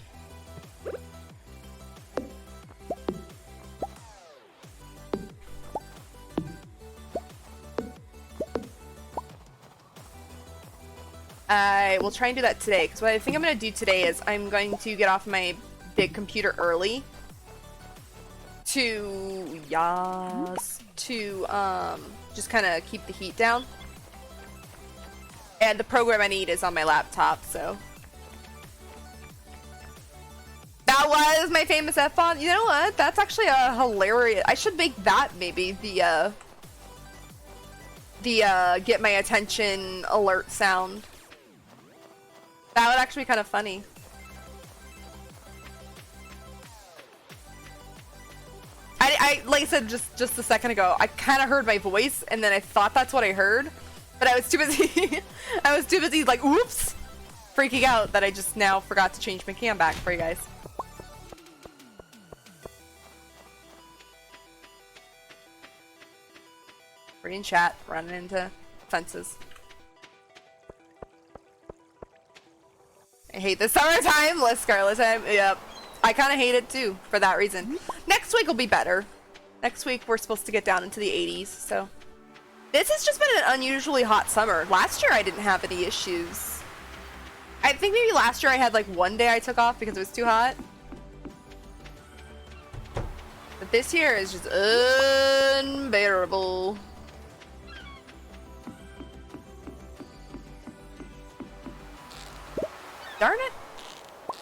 I will try and do that today, because what I think I'm going to do today is I'm going to get off my big computer early to, just kind of keep the heat down. And the program I need is on my laptop, so. That was my famous F-bomb. You know what? That's actually a hilarious. I should make that maybe the get my attention alert sound. That would actually be kind of funny. I like I said just a second ago, I kind of heard my voice and then I thought that's what I heard, but I was too busy. I was too busy like, oops, freaking out that I just now forgot to change my cam back for you guys. Reading chat, running into fences. I hate the summertime, less Scarlet time. Yep. I kind of hate it too, for that reason. Next week will be better. Next week we're supposed to get down into the 80s, so. This has just been an unusually hot summer. Last year I didn't have any issues. I think maybe last year I had like one day I took off because it was too hot. But this year is just unbearable. Darn it. I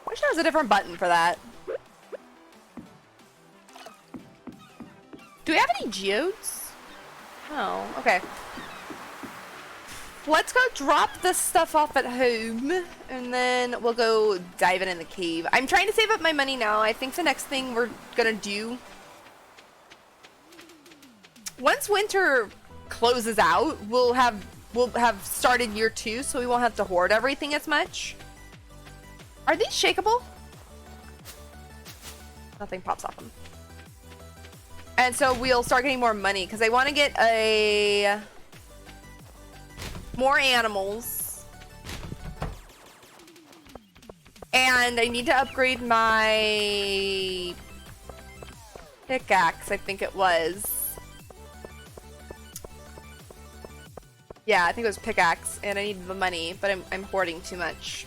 wish there was a different button for that. Do we have any geodes? Oh, okay. Let's go drop this stuff off at home, and then we'll go dive in the cave. I'm trying to save up my money now. I think the next thing we're gonna do... Once winter closes out, we'll have started year 2, so we won't have to hoard everything as much. Are these shakeable? Nothing pops off them. And so we'll start getting more money, because I want to get more animals. And I need to upgrade my pickaxe, I think it was. Yeah, I think it was pickaxe, and I need the money, but I'm hoarding too much.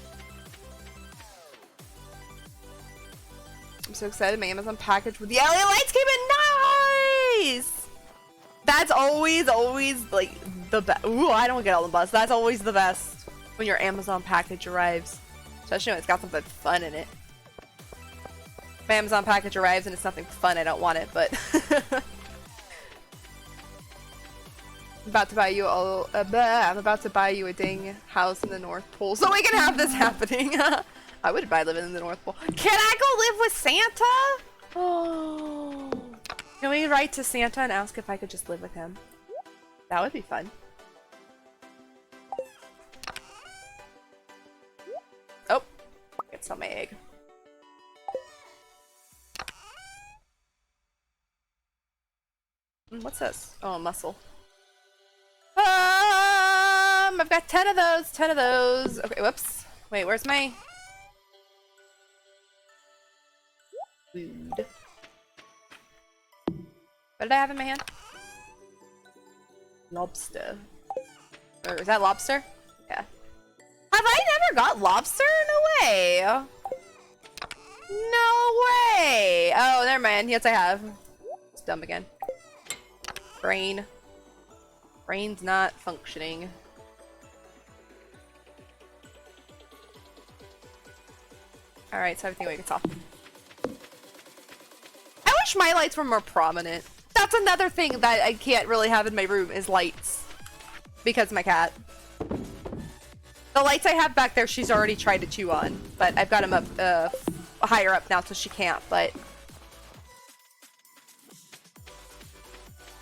I'm so excited. My Amazon package with the LA lights came in. Nice! That's always, like, the best. Ooh, I don't get all the buzz. That's always the best when your Amazon package arrives. Especially when it's got something fun in it. My Amazon package arrives and it's nothing fun, I don't want it, but... I'm about to buy you I'm about to buy you a dang house in the North Pole so we can have this happening. I would buy living in the North Pole. Can I go live with Santa? Oh. Can we write to Santa and ask if I could just live with him? That would be fun. Oh, it's on my egg. What's this? Oh, a mussel. I've got 10 of those, 10 of those. Okay, whoops. Wait, where's my food? What did I have in my hand? Lobster. Or is that lobster? Yeah. Have I never got lobster? No way. No way. Oh, never mind. Yes, I have. It's dumb again. Brain. Brain's not functioning. Alright, so everything gets off. I wish my lights were more prominent. That's another thing that I can't really have in my room is lights. Because of my cat. The lights I have back there, she's already tried to chew on. But I've got them up, higher up now so she can't, but...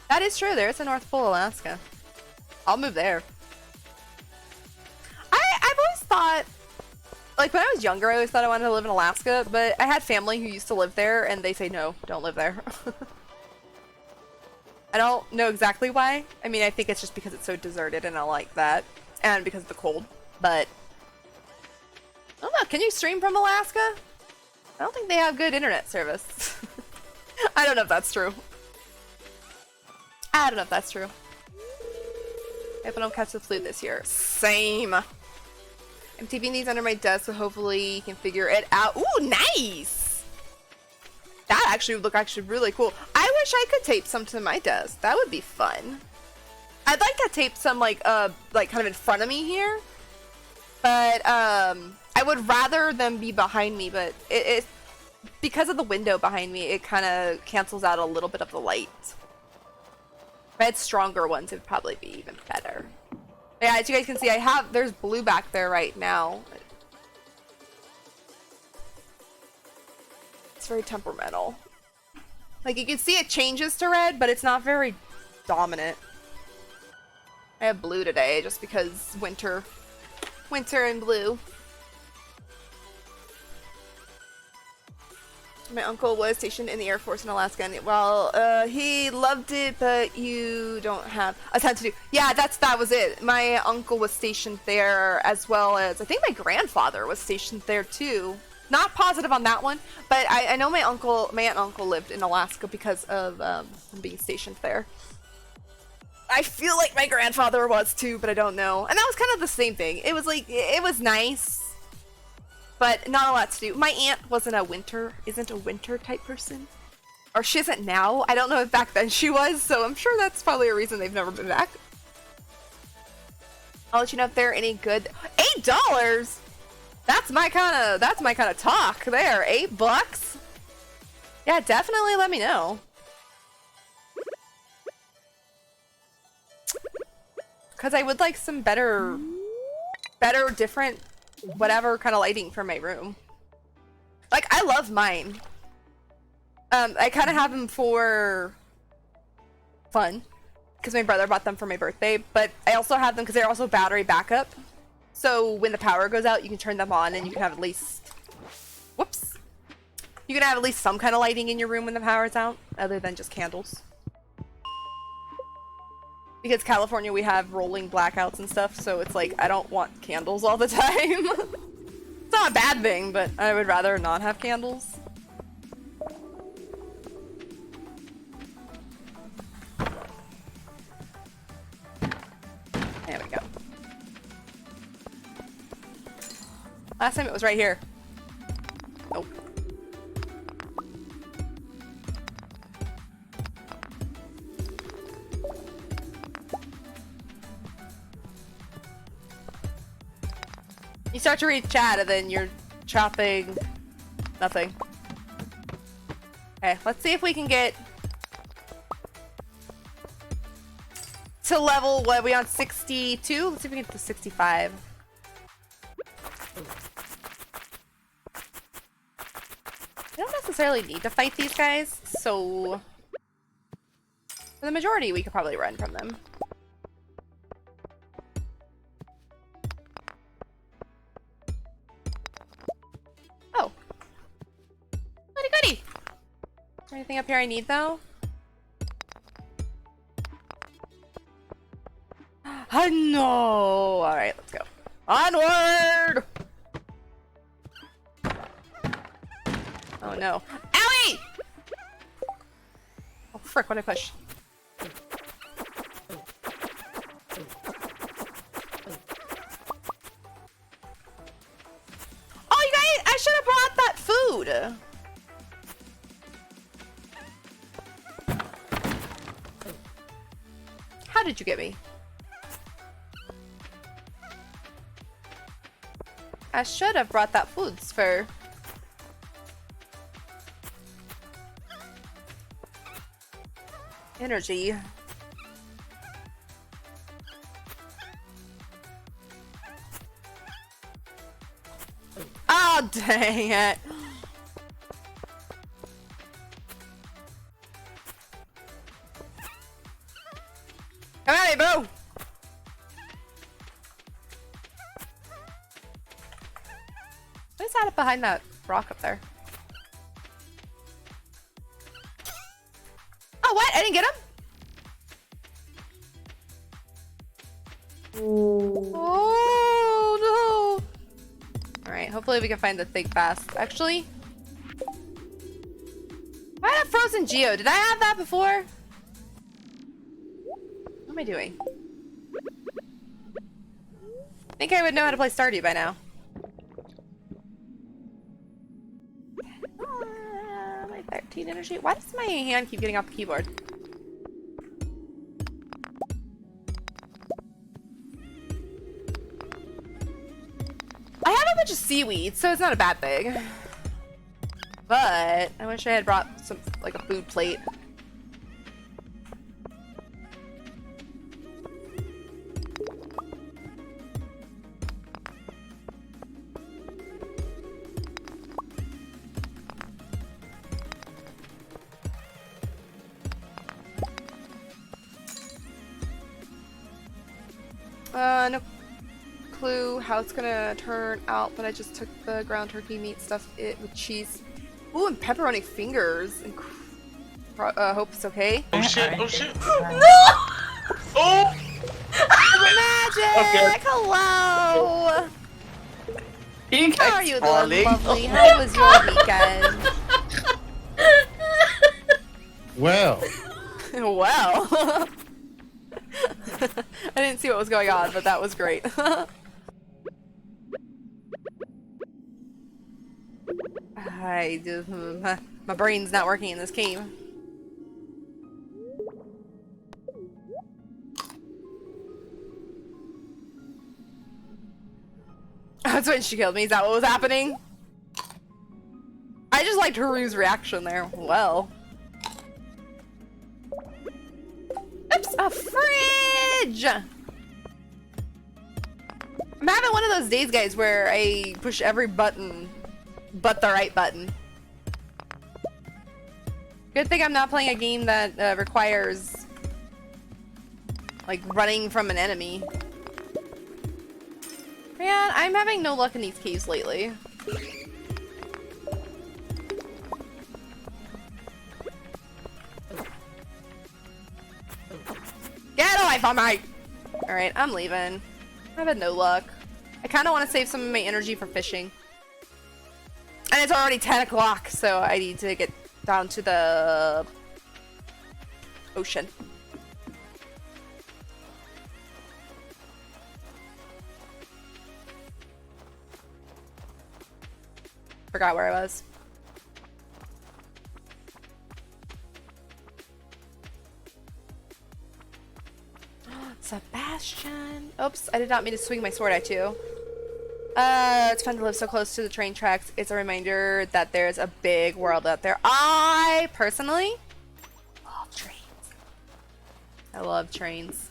That is true, there's a North Pole, Alaska. I'll move there. I've always thought... Like, when I was younger, I always thought I wanted to live in Alaska, but I had family who used to live there, and they say, no, don't live there. I don't know exactly why. I mean, I think it's just because it's so deserted, and I like that. And because of the cold, but... Can you stream from Alaska? I don't think they have good internet service. I don't know if that's true. I don't know if that's true. I hope I don't catch the flu this year. Same. I'm taping these under my desk, so hopefully you can figure it out. Ooh, nice! That actually would look really cool. I wish I could tape some to my desk. That would be fun. I'd like to tape some like kind of in front of me here. But I would rather them be behind me, but it because of the window behind me, it kind of cancels out a little bit of the light. If I had stronger ones, it would probably be even better. But yeah, as you guys can see, there's blue back there right now. It's very temperamental. Like, you can see it changes to red, but it's not very dominant. I have blue today just because winter and blue. My uncle was stationed in the Air Force in Alaska, and well, he loved it, but you don't have a ton to do. Yeah, that was it. My uncle was stationed there, as well as I think my grandfather was stationed there too. Not positive on that one, but I know my aunt and uncle lived in Alaska because of him being stationed there. I feel like my grandfather was too, but I don't know. And that was kind of the same thing. It was like, it was nice, but not a lot to do. My aunt isn't a winter type person. Or she isn't now. I don't know if back then she was, so I'm sure that's probably a reason they've never been back. I'll let you know if they're any good. $8? That's my kind of talk there. $8? Yeah, definitely let me know. Because I would like some better, different, whatever kind of lighting for my room. Like, I love mine. I kind of have them for fun. Because my brother bought them for my birthday. But I also have them because they're also battery backup. So when the power goes out, you can turn them on and you can have at least... Whoops. You can have at least some kind of lighting in your room when the power's out. Other than just candles. Because California, we have rolling blackouts and stuff, so it's like, I don't want candles all the time. It's not a bad thing, but I would rather not have candles. There we go. Last time it was right here. Nope. You start to read chat and then you're chopping nothing. Okay, let's see if we can get to level, what are we on, 62? Let's see if we can get to 65. I don't necessarily need to fight these guys, so for the majority we could probably run from them. Oh. Goody goody! Is there anything up here I need though? No! Alright, let's go. Onward! Oh no. Owie! Oh frick, what'd I push? Oh, you guys, I should have brought that food! How did you get me? I should have brought that foods for... energy. Oh, dang it. Come at me, boo! Who's that up behind that rock up there? Oh, what? I didn't get him? Oh, no. Alright, hopefully we can find the thing fast. Actually, I had a frozen geo. Did I have that before? What am I doing? I think I would know how to play Stardew by now. My 13 energy. Why does my hand keep getting off the keyboard? I have a bunch of seaweed, so it's not a bad thing. But I wish I had brought some, like a food plate. No clue how it's gonna turn out, but I just took the ground turkey meat, stuffed it with cheese. Ooh, and pepperoni fingers. And hope it's okay. Oh shit, oh shit. No! Oh! Magic! Okay. Hello! You How are you doing, falling. lovely? How was your weekend? Well, Well. I didn't see what was going on, but that was great. I just, my brain's not working in this cave. That's when she killed me. Is that what was happening? I just liked Haru's reaction there. Well. Oops, a fridge! I'm having one of those days, guys, where I push every button but the right button. Good thing I'm not playing a game that requires like running from an enemy. Man, I'm having no luck in these caves lately. Get away from me! Alright, I'm leaving. I've had no luck. I kind of want to save some of my energy for fishing. And it's already 10 o'clock, so I need to get down to the ocean. Forgot where I was. Sebastian. Oops, I did not mean to swing my sword at you. It's fun to live so close to the train tracks. It's a reminder that there's a big world out there. I personally love trains. I love trains.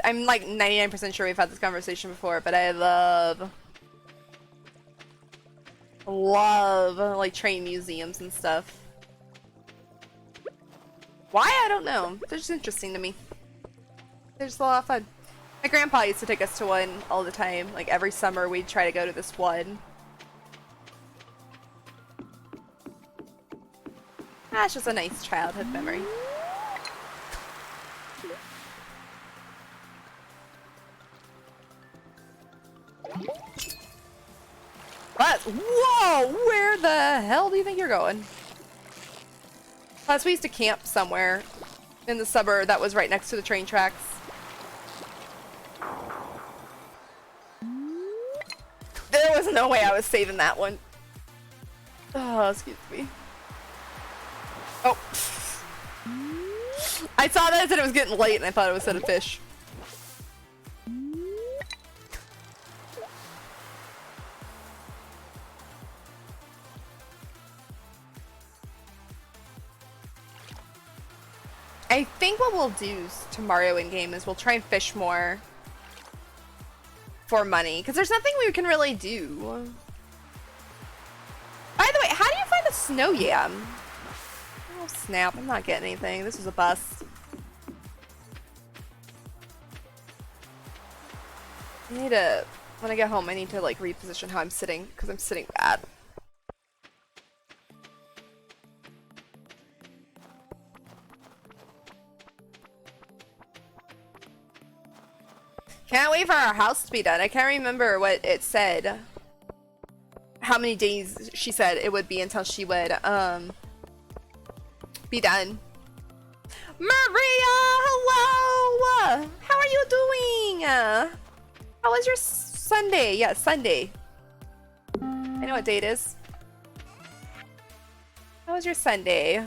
I'm like 99% sure we've had this conversation before, but I love like train museums and stuff. Why? I don't know. They're just interesting to me. They're just a lot of fun. My grandpa used to take us to one all the time. Like every summer we'd try to go to this one. That's just a nice childhood memory. But, whoa! Where the hell do you think you're going? Plus, we used to camp somewhere in the suburb that was right next to the train tracks. There was no way I was saving that one. Oh, excuse me. Oh. I saw that it said it was getting late and I thought it was set a fish. I think what we'll do tomorrow in game is we'll try and fish more for money, because there's nothing we can really do. By the way, how do you find a snow yam? Oh snap, I'm not getting anything. This was a bust. I need to, when I get home, I need to like reposition how I'm sitting, because I'm sitting bad. Can't wait for our house to be done. I can't remember what it said. How many days she said it would be until she would, be done. Maria, hello! How are you doing? How was your Sunday? Yeah, Sunday. I know what day it is. How was your Sunday?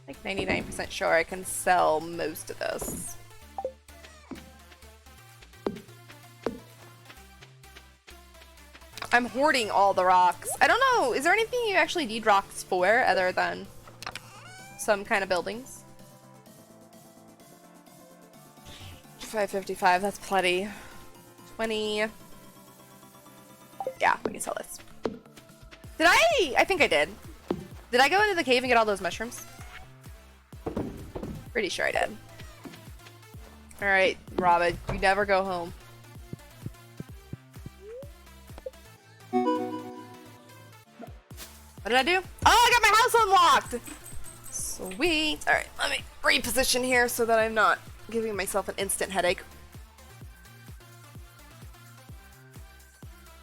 Like 99% sure I can sell most of this. I'm hoarding all the rocks. I don't know, is there anything you actually need rocks for other than some kind of buildings? 555, that's plenty. 20. Yeah, we can sell this. Did I think I did. Did I go into the cave and get all those mushrooms? Pretty sure I did. Alright, Robin, you never go home. What did I do? Oh, I got my house unlocked! Sweet. Alright, let me reposition here so that I'm not giving myself an instant headache.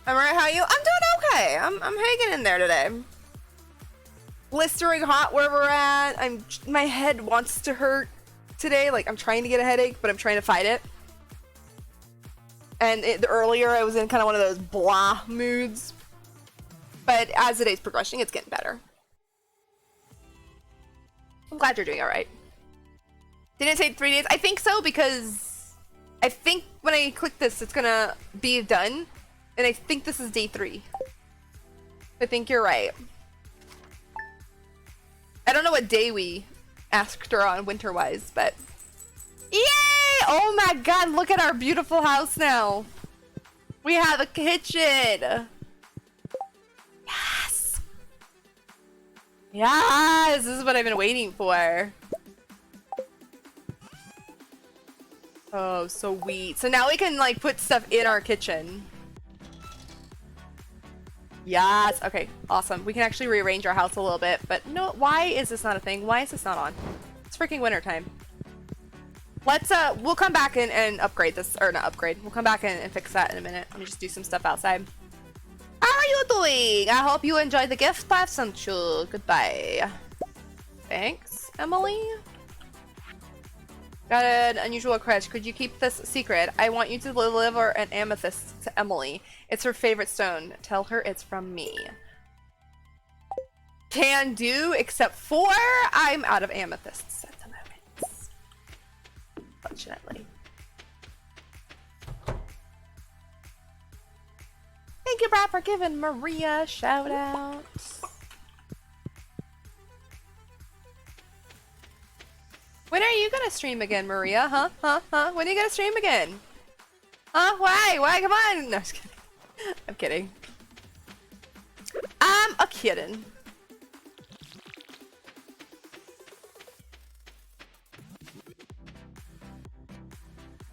Alright, how are you? I'm doing okay. I'm hanging in there today. Blistering hot where we're at. My head wants to hurt today. Like, I'm trying to get a headache, but I'm trying to fight it. And earlier I was in kind of one of those blah moods. But as the day's progressing, it's getting better. I'm glad you're doing alright. Didn't it say 3 days? I think so, because I think when I click this, it's gonna be done. And I think this is day 3. I think you're right. I don't know what day we asked her on winter-wise, but... Yay! Oh my god, look at our beautiful house now. We have a kitchen. Yes! Yes! This is what I've been waiting for. Oh, sweet. So now we can, like, put stuff in our kitchen. Yes! Okay, awesome. We can actually rearrange our house a little bit, but no, why is this not a thing? Why is this not on? It's freaking winter time. Let's, we'll come back and upgrade this, or not upgrade. We'll come back and fix that in a minute. Let me just do some stuff outside. How are you doing? I hope you enjoyed the gift I've sent you. Goodbye. Thanks, Emily. Got an unusual request. Could you keep this secret? I want you to deliver an amethyst to Emily. It's her favorite stone. Tell her it's from me. Can do, except for I'm out of amethysts at the moment. Unfortunately. Thank you, Brad, for giving Maria a shout out. When are you gonna stream again, Maria? Huh? When are you gonna stream again? Huh? Why? Come on! No, just kidding. I'm kidding. I'm a kidding.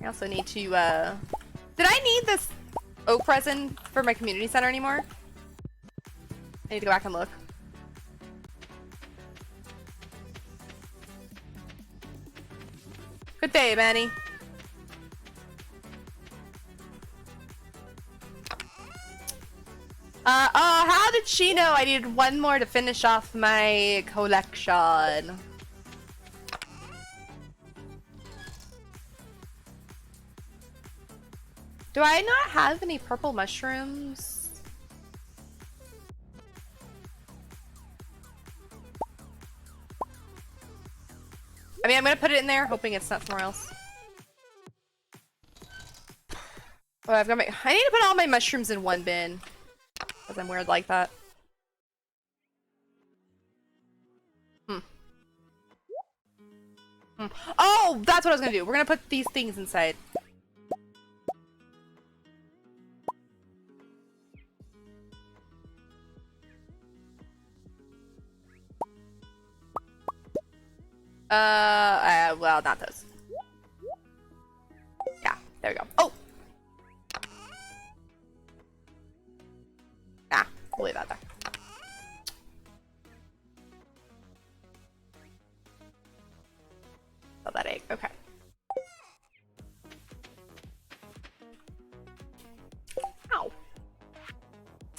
I also need to, did I need this oak resin for my community center anymore? I need to go back and look. Good day, Manny. Oh, how did she know I needed one more to finish off my collection? Do I not have any purple mushrooms? I mean, I'm gonna put it in there, hoping it's not somewhere else. Oh, I've got I need to put all my mushrooms in one bin. Because I'm weird like that. Oh, that's what I was gonna do. We're gonna put these things inside. Well, not those. Yeah, there we go. Oh! Ah, we'll leave that there. Oh, that egg. Okay.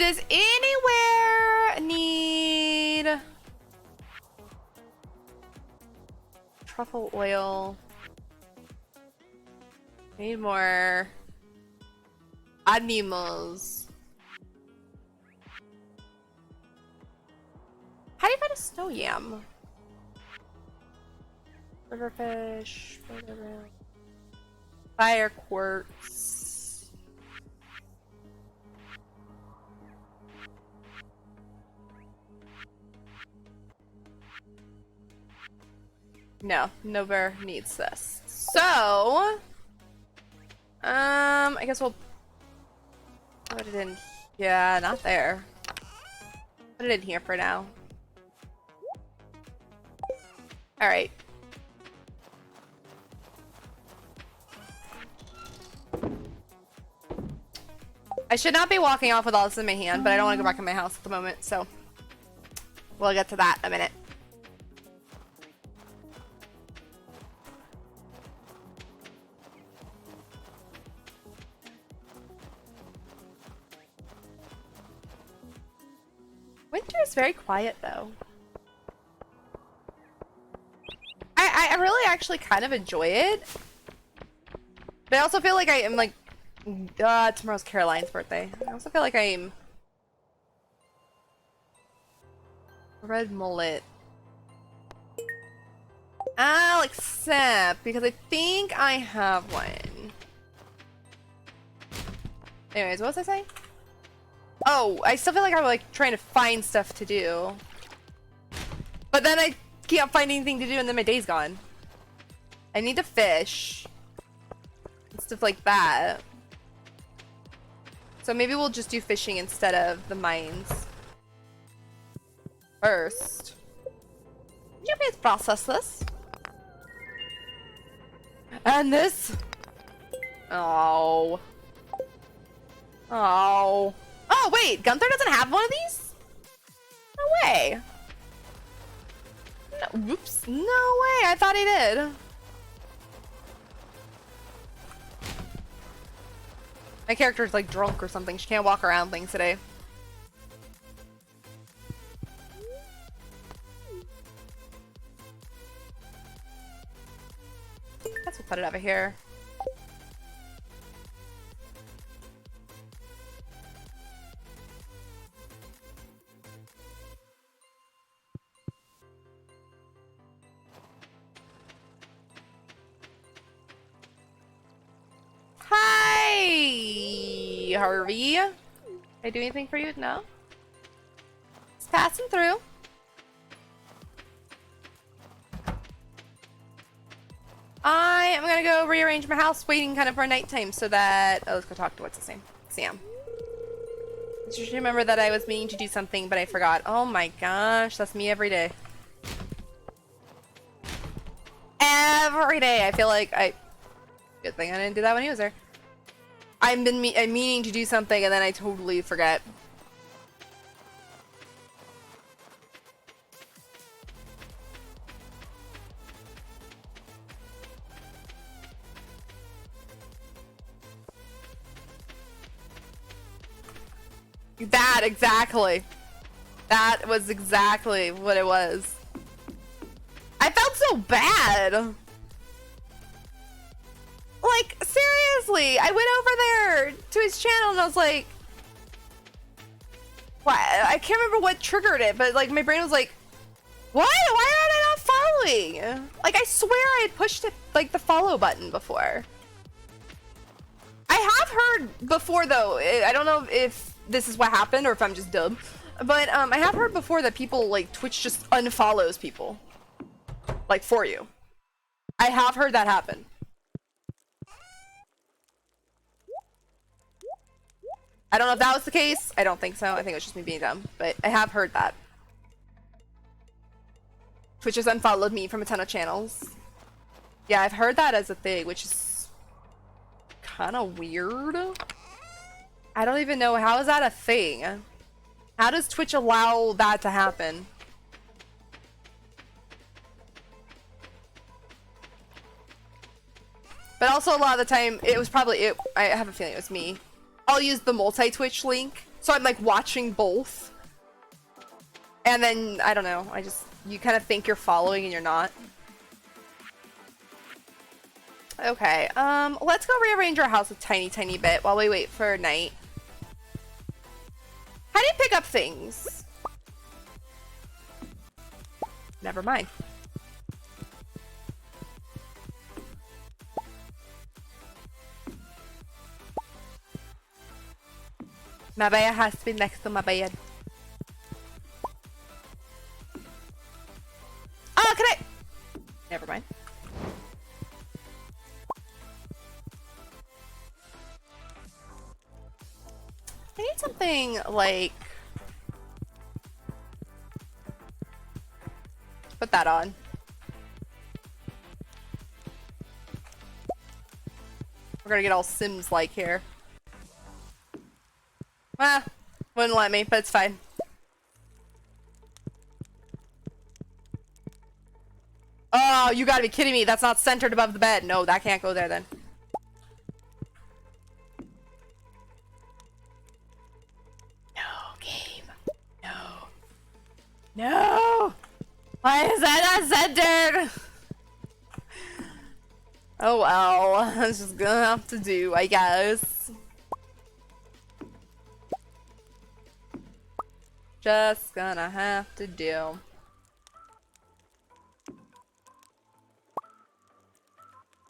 Does anywhere need truffle oil? Need more animals. How do you find a snow yam? Riverfish, fire quartz. No, no bear needs this. So, I guess we'll put it in. Yeah, not there. Put it in here for now. All right. I should not be walking off with all this in my hand, but I don't want to go back in my house at the moment, so we'll get to that in a minute. Winter is very quiet, though. I really actually kind of enjoy it. But I also feel like I am like... tomorrow's Caroline's birthday. I also feel like I'm... Red mullet. I'll accept, because I think I have one. Anyways, what was I saying? Oh, I still feel like I'm like trying to find stuff to do. But then I can't find anything to do and then my day's gone. I need to fish. And stuff like that. So maybe we'll just do fishing instead of the mines. First. Would you please process this? And this? Oh. Oh. Oh, wait! Gunther doesn't have one of these? No way. No, whoops. No way. I thought he did. My character's like drunk or something. She can't walk around things today. Guess we'll put it over here. Hi, Harvey. Can I do anything for you? No? Just passing through. I am gonna go rearrange my house, waiting kind of for nighttime so that... Oh, let's go talk to what's his name? Sam. Just remember that I was meaning to do something, but I forgot. Oh my gosh, that's me every day. Every day, I feel like I... Good thing I didn't do that when he was there. I'm meaning to do something and then I totally forget. That, exactly. That was exactly what it was. I felt so bad. Like, seriously, I went over there to his channel and I was like, why? I can't remember what triggered it, but like my brain was like, what? Why am I not following? Like, I swear I had pushed it, like the follow button before. I have heard before though, I don't know if this is what happened or if I'm just dumb, but I have heard before that people, like, Twitch just unfollows people. Like, for you. I have heard that happen. I don't know if that was the case. I don't think so. I think it was just me being dumb. But I have heard that. Twitch has unfollowed me from a ton of channels. Yeah, I've heard that as a thing, which is kind of weird. I don't even know. How is that a thing? How does Twitch allow that to happen? But also a lot of the time, it was probably it. I have a feeling it was me. I'll use the multi-Twitch link So I'm like watching both. And then, I don't know, you kind of think you're following and you're not. Okay, let's go rearrange our house a tiny bit while we wait for night. How do you pick up things? Never mind. My bed has to be next to my bed. Oh, can I? Never mind. I need something like... Put that on. We're gonna get all Sims-like here. Ah, wouldn't let me, but it's fine. Oh, you gotta be kidding me. That's not centered above the bed. No, that can't go there then. No, game. No. No! Why is that not centered? Oh well, I'm just gonna have to do, I guess. Just gonna have to do.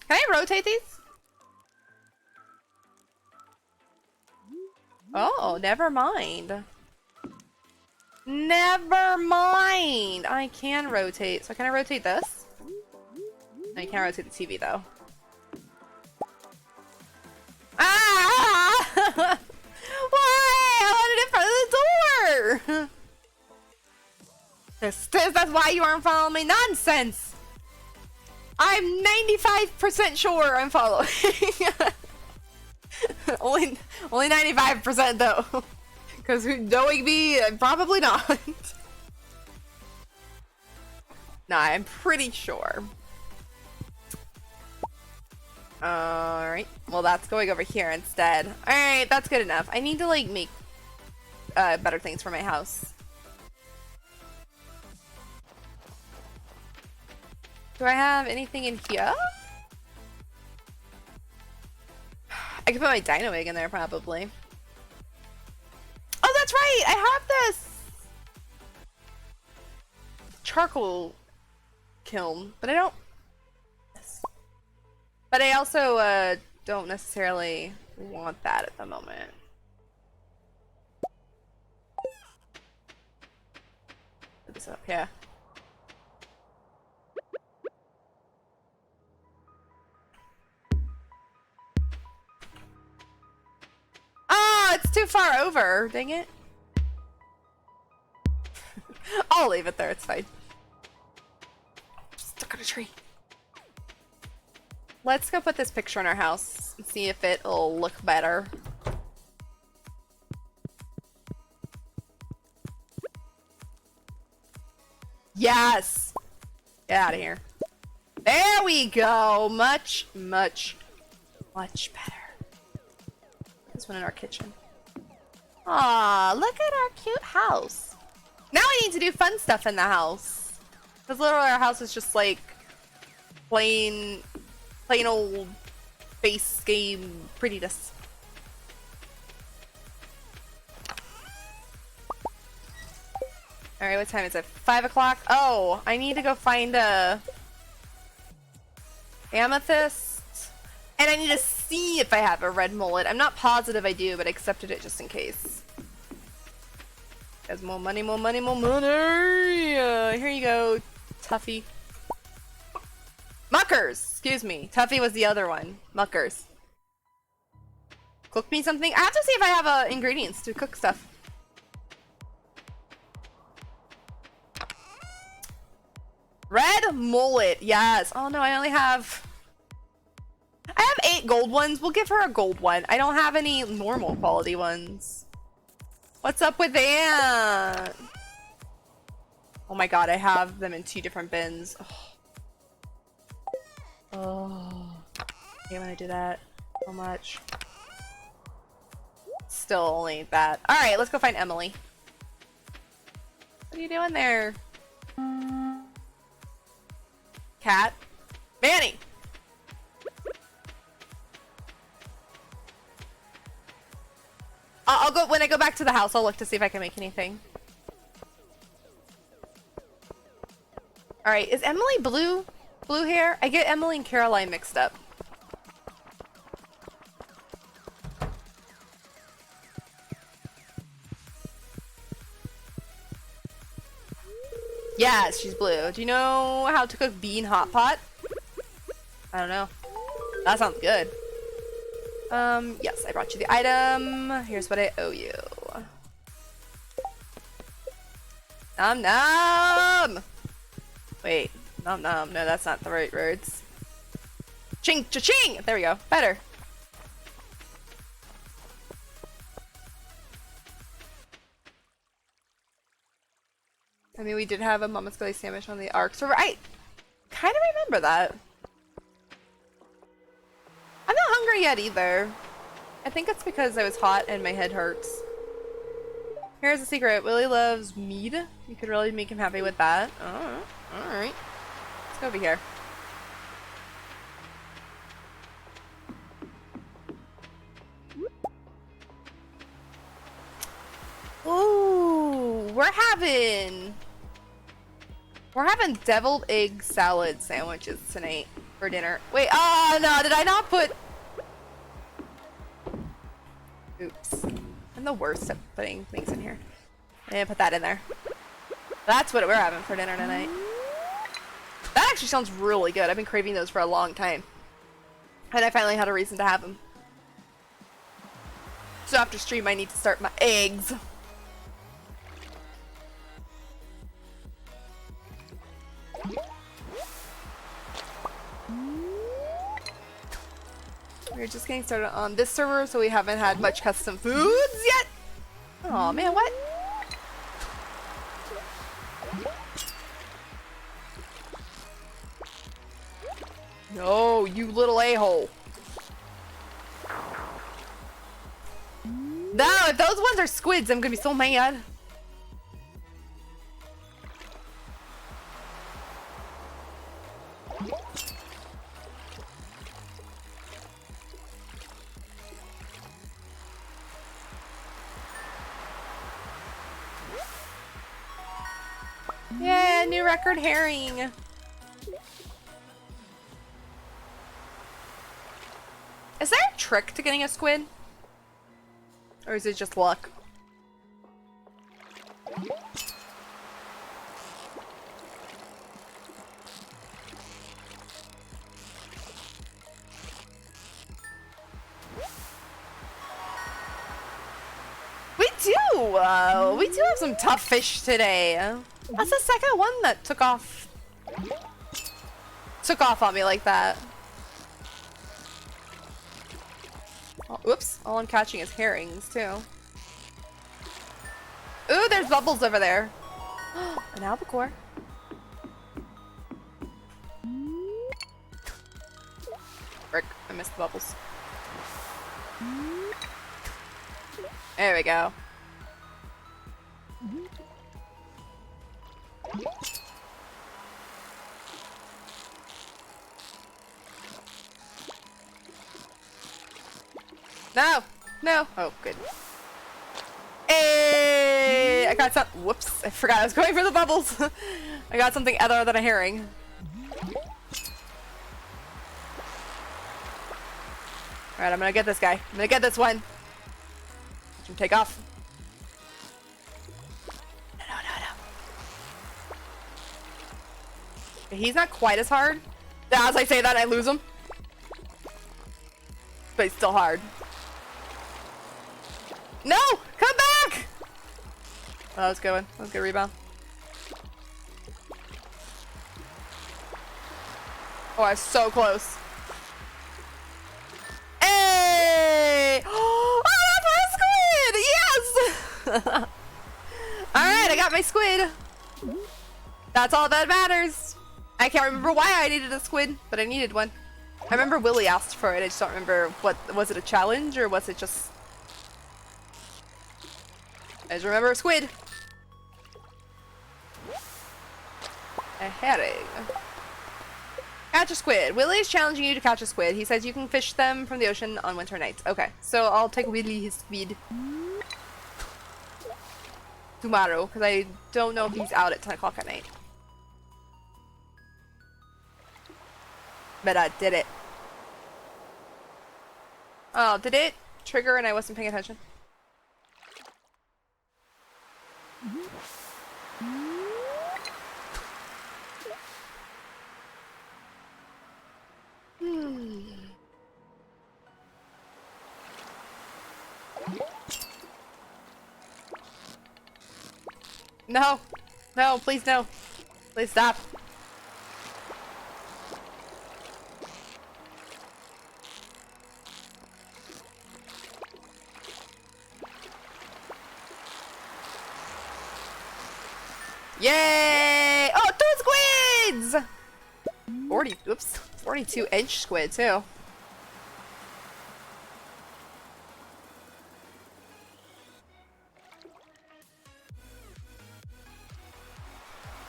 Can I rotate these? Oh, never mind. Never mind! I can rotate. So can I rotate this? No, you can't rotate the TV though. Ah! Why? I wanted it in front of the door! That's why you aren't following me. Nonsense! I'm 95% sure I'm following. only 95% though. Because knowing me, probably not. Nah, I'm pretty sure. Alright. Well, that's going over here instead. Alright, that's good enough. I need to, like, make better things for my house. Do I have anything in here? I could put my dino egg in there, probably. Oh, that's right! I have this! Charcoal kiln, but I don't... But I also, don't necessarily want that at the moment. Put this up, yeah. Oh, it's too far over. Dang it. I'll leave it there. It's fine. Stuck on a tree. Let's go put this picture in our house and see if it'll look better. Yes! Get out of here. There we go. Much better. This one in our kitchen. Aw, look at our cute house. Now I need to do fun stuff in the house. Because literally our house is just like plain old base game prettiness. Alright, what time is it? 5 o'clock? Oh, I need to go find a amethyst. And I need to see if I have a red mullet. I'm not positive I do, but I accepted it just in case. There's more money, more money, more money! Here you go, Tuffy. Muckers! Excuse me. Tuffy was the other one. Muckers. Cook me something? I have to see if I have ingredients to cook stuff. Red mullet, yes. Oh no, I only have... I have 8 gold ones. We'll give her a gold one. I don't have any normal quality ones. What's up with that? Oh my god, I have them in 2 different bins. Oh. I hate when I do that so much. Still only that. Alright, let's go find Emily. What are you doing there? Cat? Manny! I'll go, when I go back to the house, I'll look to see if I can make anything. Alright, is Emily blue? Blue hair? I get Emily and Caroline mixed up. Yes, she's blue. Do you know how to cook bean hot pot? I don't know. That sounds good. Yes, I brought you the item. Here's what I owe you. Nom nom! Wait, nom nom. No, that's not the right words. Ching cha-ching! There we go. Better. I mean, we did have a Mama's Gully sandwich on the Ark server. I kind of remember that. I'm not hungry yet either. I think it's because I was hot and my head hurts. Here's a secret. Willie loves mead. You could really make him happy with that. Alright. Let's go over here. Ooh, we're having deviled egg salad sandwiches tonight for dinner. Wait, oh no, did I not put... Oops. I'm the worst at putting things in here. I didn't put that in there. That's what we're having for dinner tonight. That actually sounds really good. I've been craving those for a long time. And I finally had a reason to have them. So after stream, I need to start my eggs. We're just getting started on this server, so we haven't had much custom foods yet. Oh man, what? No, you little a-hole. No, if those ones are squids, I'm gonna be so mad. Yeah, new record herring. Is there a trick to getting a squid? Or is it just luck? We do have some tough fish today. That's the second one that took off on me like that. Oh, oops, all I'm catching is herrings too. Ooh, there's bubbles over there. An albacore. Frick, I missed the bubbles. There we go. No! No! Oh, good. Hey! I got some- whoops, I forgot I was going for the bubbles. I got something other than a herring. Alright, I'm gonna get this guy. I'm gonna get this one. Watch him take off. No. He's not quite as hard. As I say that, I lose him. But he's still hard. No! Come back! Oh, that was a good one. That was a good rebound. Oh, I was so close. Hey! Oh, that's my squid! Yes! Alright, I got my squid. That's all that matters. I can't remember why I needed a squid, but I needed one. I remember Willie asked for it. I just don't remember what was it, a challenge or was it just I just remember a squid. A herring. Catch a squid. Willie is challenging you to catch a squid. He says you can fish them from the ocean on winter nights. Okay, so I'll take Willie his squid tomorrow, because I don't know if he's out at 10 o'clock at night. But I did it. Oh, did it trigger and I wasn't paying attention? No. No, please no. Please stop. Yay! Oh, 2 squids! 42-inch squid too.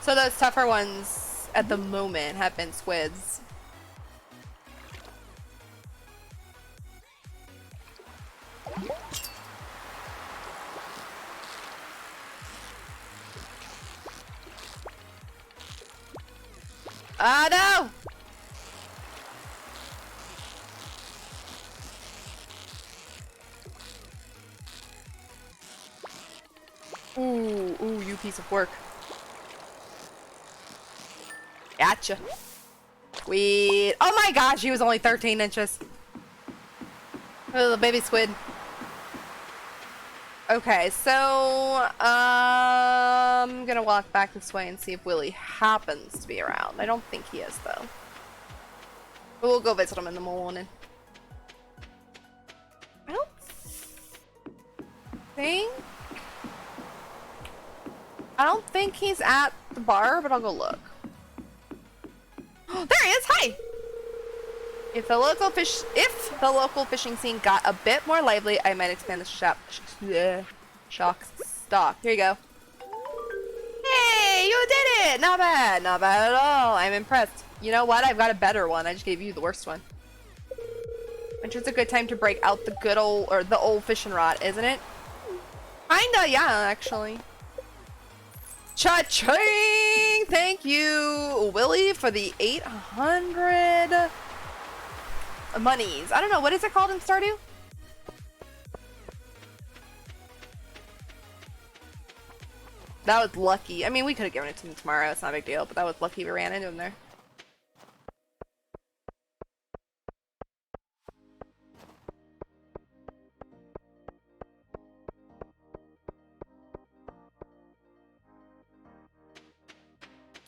So those tougher ones at the moment have been squids. Ah, no! Ooh, you piece of work. Gotcha. Sweet. Oh my gosh, he was only 13 inches. Oh, little baby squid. Okay, so I'm gonna walk back this way and see if Willie happens to be around. I don't think he is though. But we'll go visit him in the morning. I don't think he's at the bar, but I'll go look. There he is! Hi! If the local fishing scene got a bit more lively, I might expand the shock stock. Here you go. Hey, you did it! Not bad, not bad at all. I'm impressed. You know what? I've got a better one. I just gave you the worst one. Winter's a good time to break out the old fishing rod, isn't it? Kinda, yeah, actually. Cha-ching! Thank you, Willie, for the 800 monies. I don't know, what is it called in Stardew? That was lucky. I mean, we could have given it to him tomorrow. It's not a big deal, but that was lucky we ran into him there.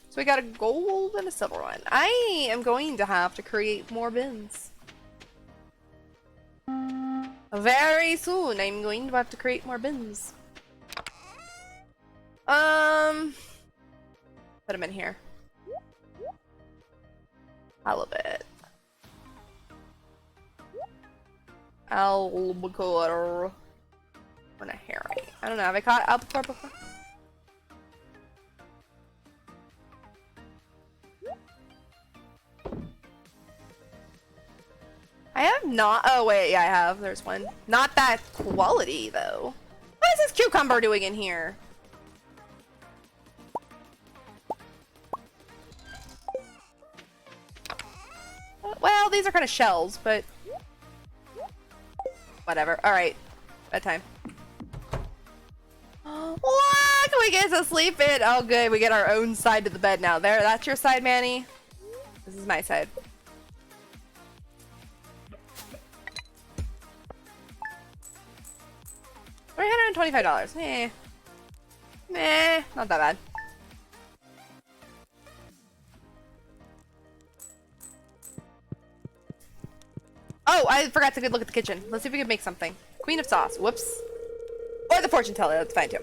So we got a gold and a silver one. I am going to have to create more bins. Very soon, I'm going to have to create more bins. Put them in here. Halibut. Albacore. And a herring. I don't know, have I caught albacore before? I have not. Oh, wait, yeah, I have. There's one. Not that quality, though. What is this cucumber doing in here? Well, these are kind of shells, but whatever. Alright. Bedtime. What? Can we get to sleep in? Oh, good. We get our own side to the bed now. There, that's your side, Manny. This is my side. $325. Eh. Meh. Not that bad. Oh, I forgot to look at the kitchen. Let's see if we can make something. Queen of sauce. Whoops. Or the fortune teller. That's fine too.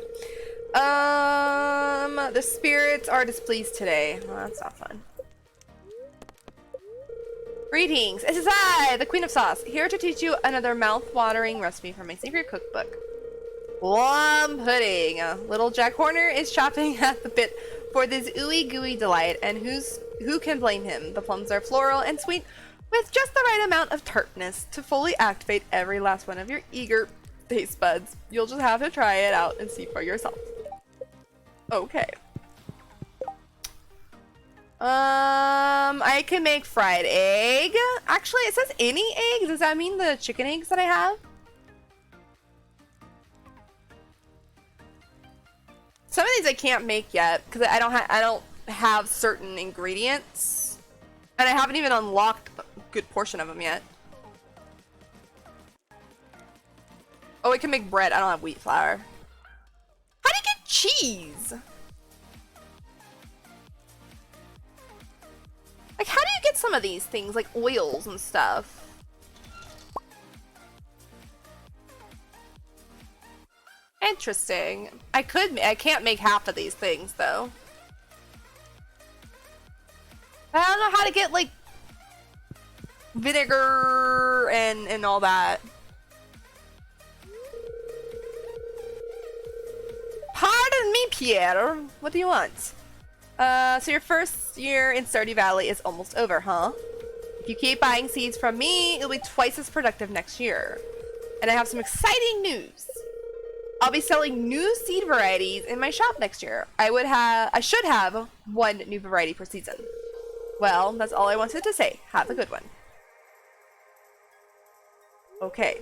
The spirits are displeased today. Well, that's not fun. Greetings. This is I, the Queen of Sauce, here to teach you another mouth-watering recipe from my secret cookbook. Plum pudding. Little Jack Horner is chopping at the bit for this ooey gooey delight, and who can blame him? The plums are floral and sweet, with just the right amount of tartness to fully activate every last one of your eager taste buds. You'll just have to try it out and see for yourself. Okay. I can make fried egg. Actually, it says any egg. Does that mean the chicken eggs that I have? Some of these I can't make yet because I don't have certain ingredients, and I haven't even unlocked a good portion of them yet. Oh, I can make bread. I don't have wheat flour. How do you get cheese? Like, how do you get some of these things, like oils and stuff? Interesting. I can't make half of these things, though. I don't know how to get, like, vinegar and all that. Pardon me, Pierre. What do you want? So your first year in Stardew Valley is almost over, huh? If you keep buying seeds from me, it'll be twice as productive next year. And I have some exciting news. I'll be selling new seed varieties in my shop next year. I should have one new variety per season. Well, that's all I wanted to say. Have a good one. Okay.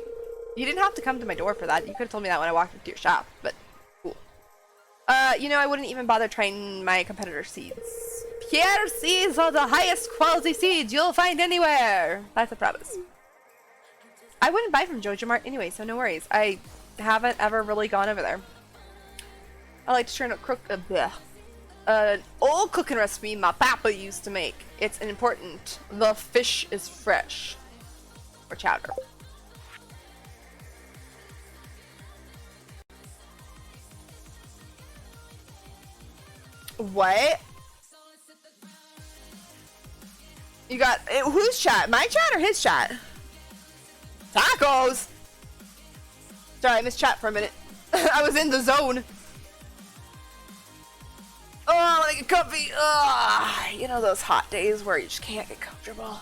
You didn't have to come to my door for that. You could have told me that when I walked into your shop, but cool. You know, I wouldn't even bother trying my competitor seeds. Pierre seeds are the highest quality seeds you'll find anywhere. That's a promise. I wouldn't buy from Jojo Mart anyway, so no worries. I haven't ever really gone over there. I like to turn up an old cooking recipe my papa used to make. It's important. The fish is fresh. Or chowder. What? You got whose chat? My chat or his chat? Tacos. Sorry, I missed chat for a minute. I was in the zone. Oh, let me get comfy. You know those hot days where you just can't get comfortable.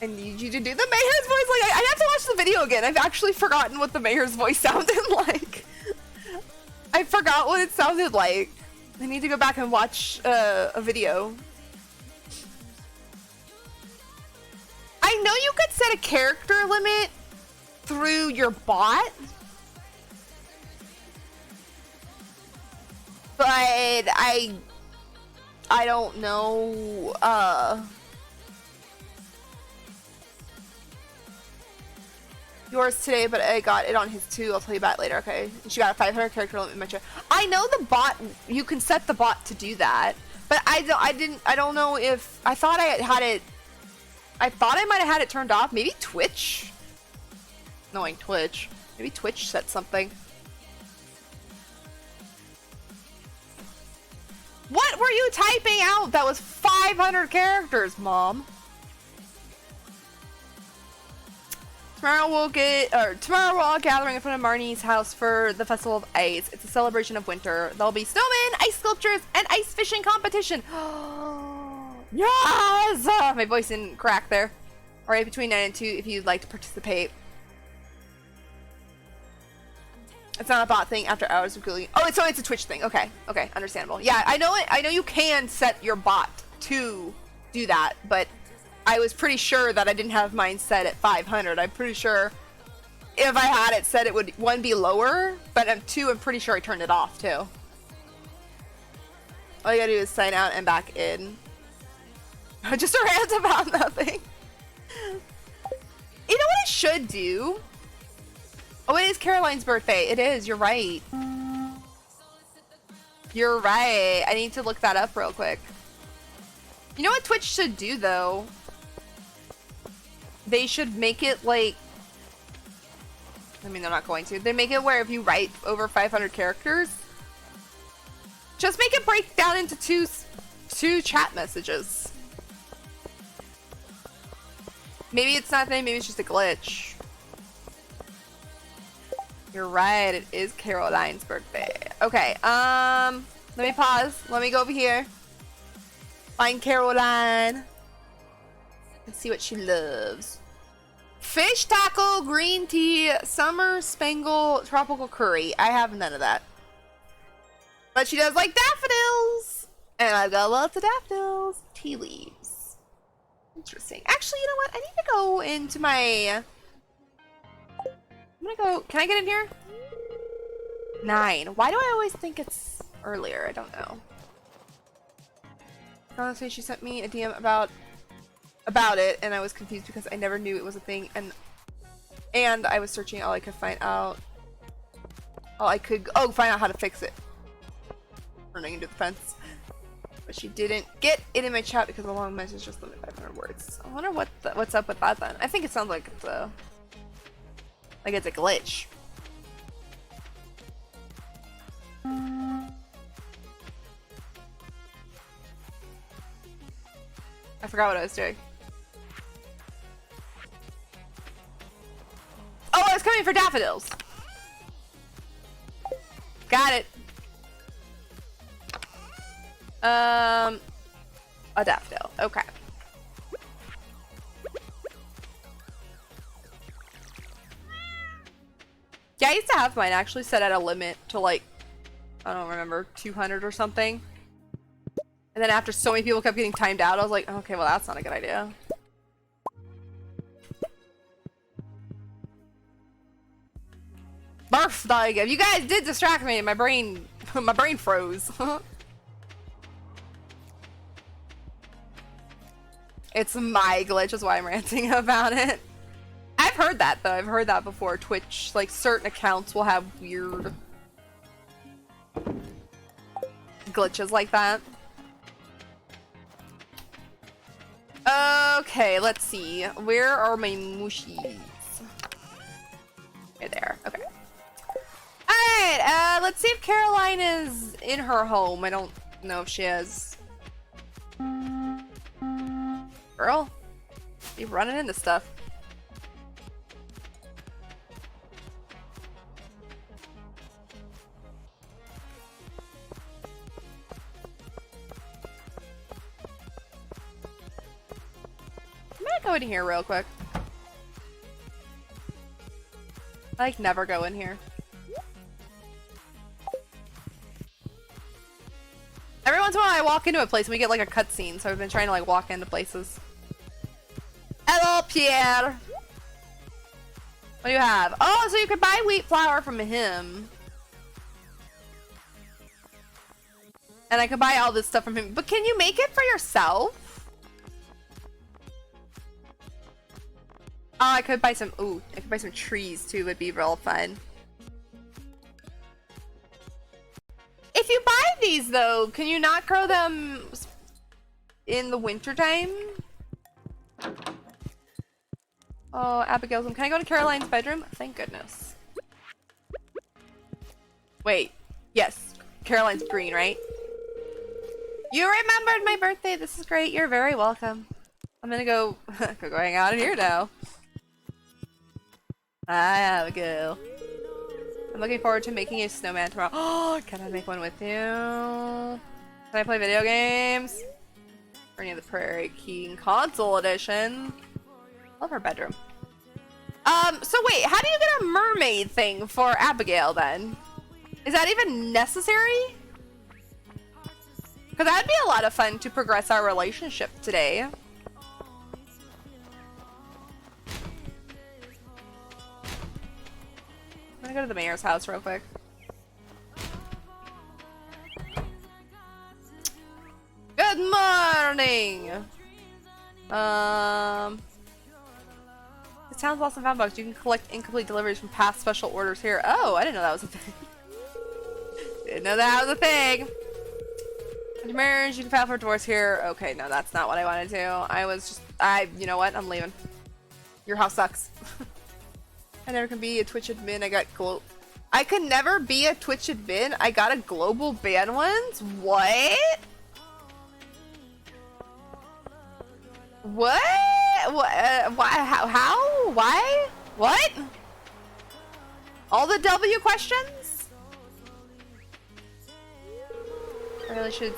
I need you to do the mayor's voice. Like, I have to watch the video again. I've actually forgotten what the mayor's voice sounded like. I forgot what it sounded like. I need to go back and watch a video. I know you could set a character limit through your bot, but I don't know. Yours today, but I got it on his too. I'll tell you about it later. Okay, she got a 500 character limit in my chat. I know the bot. You can set the bot to do that, but I don't know if I thought I had it. I thought I might have had it turned off. Maybe Twitch. Knowing Twitch, maybe Twitch set something. What were you typing out? That was 500 characters, Mom. Tomorrow we're all gathering in front of Marnie's house for the Festival of Ice. It's a celebration of winter. There'll be snowmen, ice sculptures, and ice fishing competition. Yes! My voice didn't crack there. Alright, between 9 and 2 if you'd like to participate. It's not a bot thing after hours of cooling. Oh, it's a Twitch thing. Okay, okay, understandable. Yeah, I know you can set your bot to do that, but I was pretty sure that I didn't have mine set at 500. I'm pretty sure if I had it set, it would, one, be lower, but two, I'm pretty sure I turned it off too. All you gotta do is sign out and back in. Just a rant about nothing. You know what I should do? Oh, it is Caroline's birthday. It is. You're right. You're right. I need to look that up real quick. You know what Twitch should do, though? They should make it like... I mean, they're not going to. They make it where if you write over 500 characters, just make it break down into two chat messages. Maybe it's not a thing. Maybe it's just a glitch. You're right, it is Caroline's birthday. Okay, let me pause. Let me go over here. Find Caroline. And see what she loves. Fish taco, green tea, summer spangle, tropical curry. I have none of that. But she does like daffodils. And I've got lots of daffodils. Tea leaves. Interesting. Actually, you know what? I need to go into my... I'm gonna go... Can I get in here? 9. Why do I always think it's earlier? I don't know. Honestly, she sent me a DM about it, and I was confused because I never knew it was a thing, and I was searching all I could find out. Find out how to fix it. Running into the fence. But she didn't get it in my chat because the long message just limited 500 words. I wonder what's up with that then. I think it sounds like it's a glitch. I forgot what I was doing. Oh, I was coming for daffodils. Got it. A daffodil. Okay. Yeah, I used to have mine actually set at a limit to like, I don't remember, 200 or something. And then after so many people kept getting timed out, I was like, okay, well that's not a good idea. Birthday gift. You guys did distract me. My brain froze. It's my glitch is why I'm ranting about it. I've heard that though. I've heard that before. Twitch, like certain accounts will have weird glitches like that. Okay, let's see. Where are my mushies? Right there. Okay. Alright, let's see if Caroline is in her home. I don't know if she is. Girl, you running into stuff. I'm gonna go in here real quick. I like never go in here. Every once in a while I walk into a place and we get like a cutscene, so I've been trying to like walk into places. Hello, Pierre! What do you have? Oh, so you could buy wheat flour from him. And I could buy all this stuff from him. But can you make it for yourself? Oh, I could buy some, ooh, I could buy some trees too, would be real fun. If you buy these though, can you not grow them in the wintertime? Oh, Abigail's home. Can I go to Caroline's bedroom? Thank goodness. Wait. Yes. Caroline's green, right? You remembered my birthday. This is great. You're very welcome. I'm gonna go hang out in here now. Hi, Abigail. I'm looking forward to making a snowman tomorrow. Oh, can I make one with you? Can I play video games? Journey of the Prairie King Console Edition. Love her bedroom. So wait, how do you get a mermaid thing for Abigail then? Is that even necessary? Because that'd be a lot of fun to progress our relationship today. I'm gonna go to the mayor's house real quick. Good morning! The town's lost and found box. You can collect incomplete deliveries from past special orders here. Oh, I didn't know that was a thing. Didn't know that was a thing. Under marriage, you can file for divorce here. Okay, no, that's not what I wanted to. You know what? I'm leaving. Your house sucks. I never can be a Twitch admin. I could never be a Twitch admin. I got a global ban once? What? What? What? Why? How? Why? What? All the W questions? I really should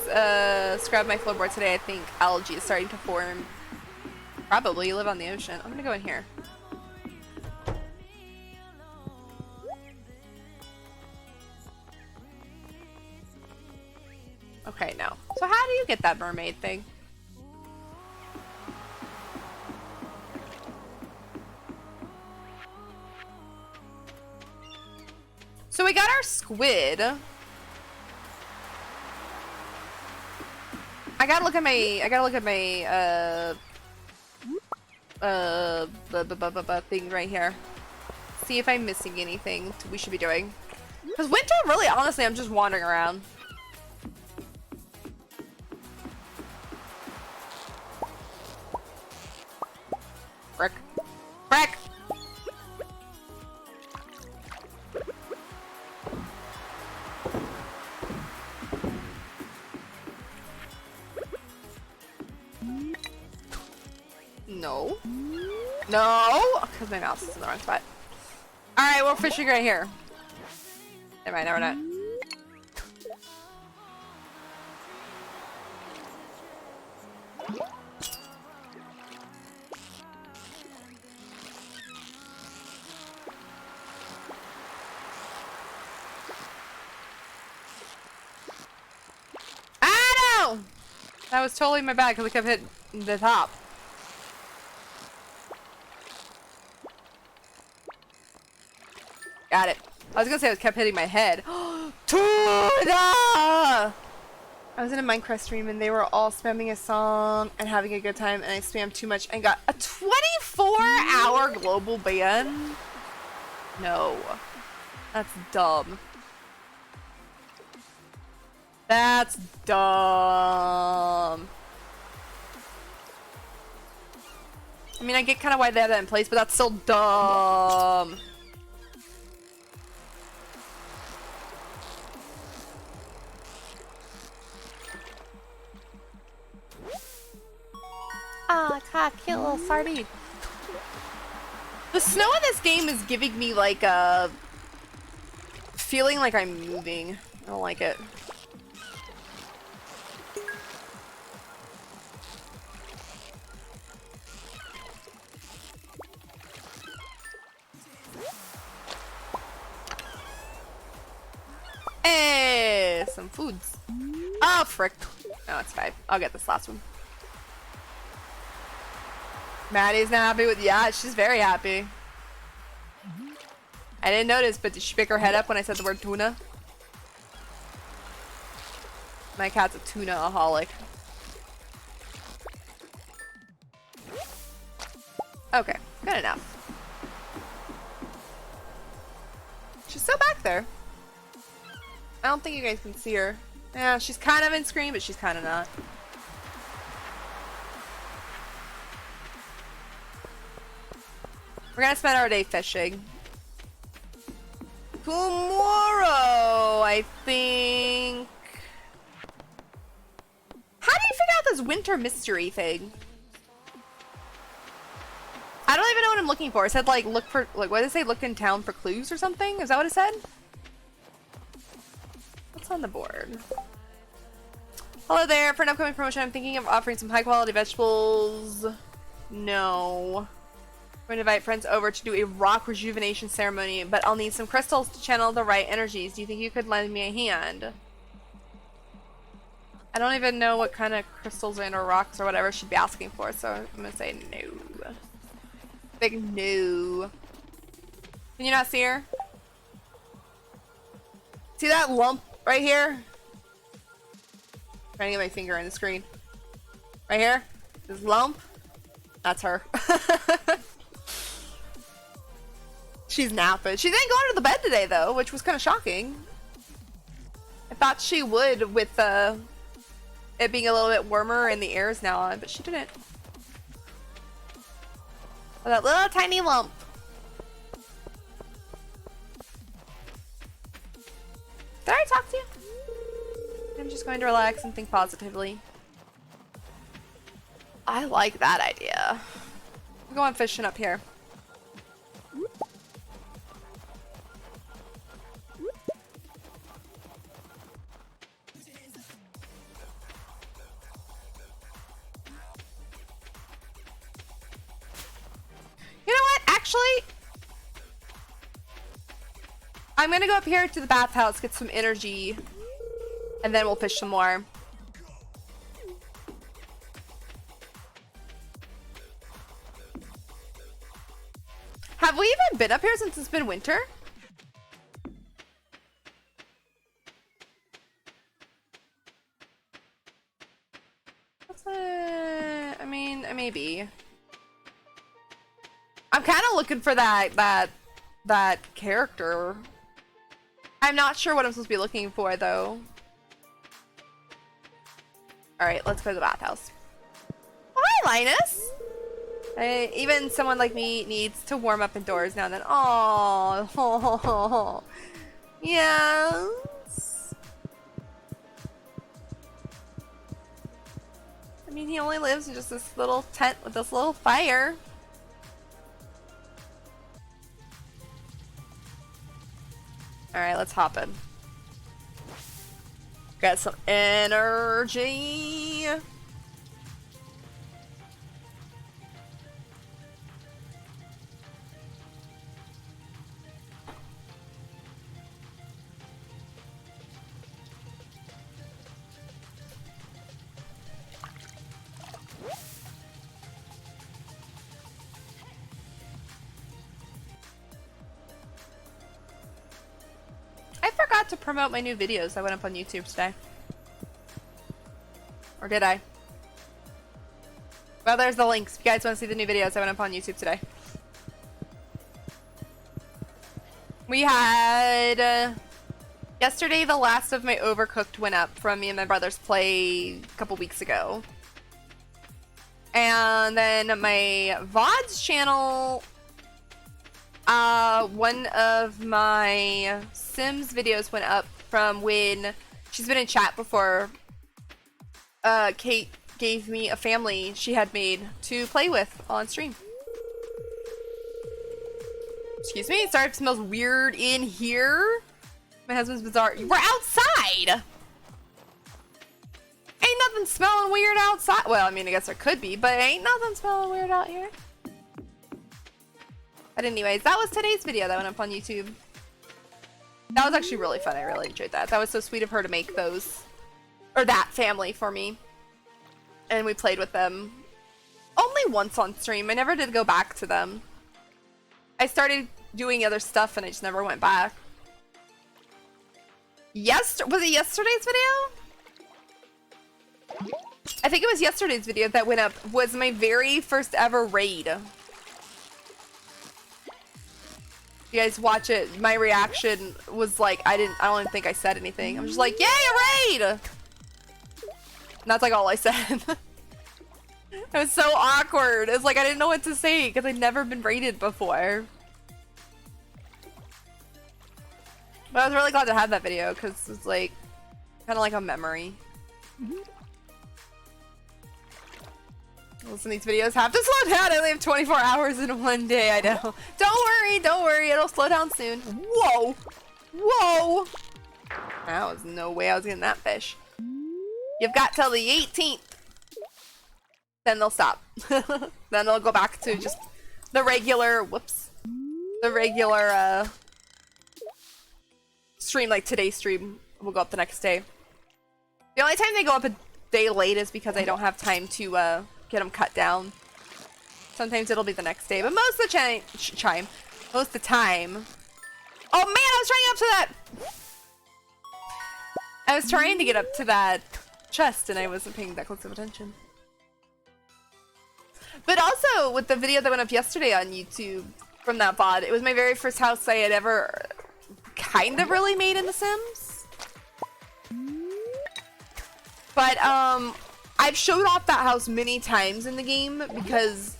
scrub my floorboard today. I think algae is starting to form. Probably. You live on the ocean. I'm gonna go in here. Okay, no. So how do you get that mermaid thing? So we got our squid. I gotta look at my thing right here. See if I'm missing anything we should be doing. Because winter, really, honestly, I'm just wandering around. Frick. Frick! No. No! Because my mouse is in the wrong spot. Alright, we're fishing right here. Never mind, never mind. Ah, no! That was totally my bad because I kept hitting the top. Got it. I was gonna say I kept hitting my head. Tuna! I was in a Minecraft stream and they were all spamming a song and having a good time, and I spammed too much and got a 24-hour global ban. No. That's dumb. That's dumb. I mean, I get kind of why they have that in place, but that's still dumb. Ah, oh, cute little sardine. The snow in this game is giving me like a feeling like I'm moving. I don't like it. Hey, some foods. Oh, frick. No, it's fine. I'll get this last one. Maddie's not happy with, yeah, she's very happy. I didn't notice, but did she pick her head up when I said the word tuna? My cat's a tuna-aholic. Okay, good enough. She's still back there. I don't think you guys can see her. Yeah, she's kind of in screen, but she's kind of not. We're gonna spend our day fishing. Tomorrow, I think. How do you figure out this winter mystery thing? I don't even know what I'm looking for. It said like look for, like, what did it say? Look in town for clues or something? Is that what it said? What's on the board? Hello there. For an upcoming promotion, I'm thinking of offering some high quality vegetables. No. I'm going to invite friends over to do a rock rejuvenation ceremony, but I'll need some crystals to channel the right energies. Do you think you could lend me a hand? I don't even know what kind of crystals or rocks or whatever she'd be asking for, so I'm going to say no. Big no. Can you not see her? See that lump right here? I'm trying to get my finger in the screen. Right here? This lump? That's her. She's napping. She didn't go under the bed today, though, which was kind of shocking. I thought she would with it being a little bit warmer and the air is now on, but she didn't. Oh, that little tiny lump. Did I talk to you? I'm just going to relax and think positively. I like that idea. I'm going fishing up here. Actually, I'm gonna go up here to the bathhouse, get some energy, and then we'll fish some more. Have we even been up here since it's been winter? I mean, maybe. I'm kind of looking for that character. I'm not sure what I'm supposed to be looking for though. All right, let's go to the bathhouse. Oh, hi, Linus. Even someone like me needs to warm up indoors now and then. Oh, yes. I mean, he only lives in just this little tent with this little fire. Alright, let's hop in. Got some energy. I forgot to promote my new videos that went up on YouTube today. Or did I? Well, there's the links. If you guys want to see the new videos that went up on YouTube today. We had... yesterday, the last of my Overcooked went up from me and my brother's play a couple weeks ago. And then my VODs channel... one of my Sims videos went up from when she's been in chat before. Kate gave me a family she had made to play with on stream. Excuse me, sorry if it smells weird in here. My husband's bizarre. We're outside! Ain't nothing smelling weird outside. Well, I mean, I guess there could be, but ain't nothing smelling weird out here. But anyways, that was today's video that went up on YouTube. That was actually really fun. I really enjoyed that. That was so sweet of her to make those, or that family for me. And we played with them only once on stream. I never did go back to them. I started doing other stuff and I just never went back. Was it yesterday's video? I think it was yesterday's video that went up. Was my very first ever raid. You guys watch it, my reaction was like, I don't even think I said anything. I'm just like, yay, a raid! And that's like all I said. It was so awkward. It's like I didn't know what to say because I'd never been raided before. But I was really glad to have that video because it's like, kind of like a memory. Listen, these videos have to slow down. I only have 24 hours in one day. I know. Don't worry. It'll slow down soon. Whoa. Whoa. That was no way I was getting that fish. You've got till the 18th. Then they'll stop. Then they'll go back to just the regular, the regular stream, like today's stream will go up the next day. The only time they go up a day late is because I don't have time to get them cut down. Sometimes it'll be the next day, but most of the most of the time. Oh man, I was trying to get up to that chest and I wasn't paying that close of attention. But also with the video that went up yesterday on YouTube from that VOD, it was my very first house I had ever kind of really made in The Sims. But I've showed off that house many times in the game because